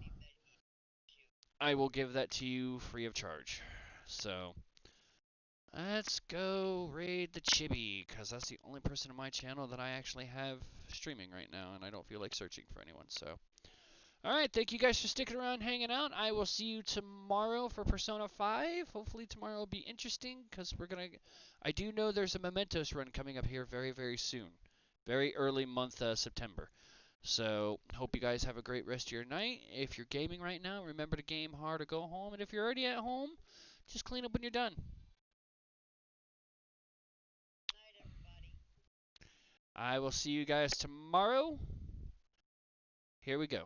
give that to you free of charge. So let's go raid the Chibi, because that's the only person on my channel that I actually have streaming right now, and I don't feel like searching for anyone. So, alright, thank you guys for sticking around, hanging out. I will see you tomorrow for Persona 5. Hopefully tomorrow will be interesting, because I do know there's a Mementos run coming up here very, very soon. Very early month, September. So, hope you guys have a great rest of your night. If you're gaming right now, remember to game hard or go home. And if you're already at home, just clean up when you're done. I will see you guys tomorrow. Here we go.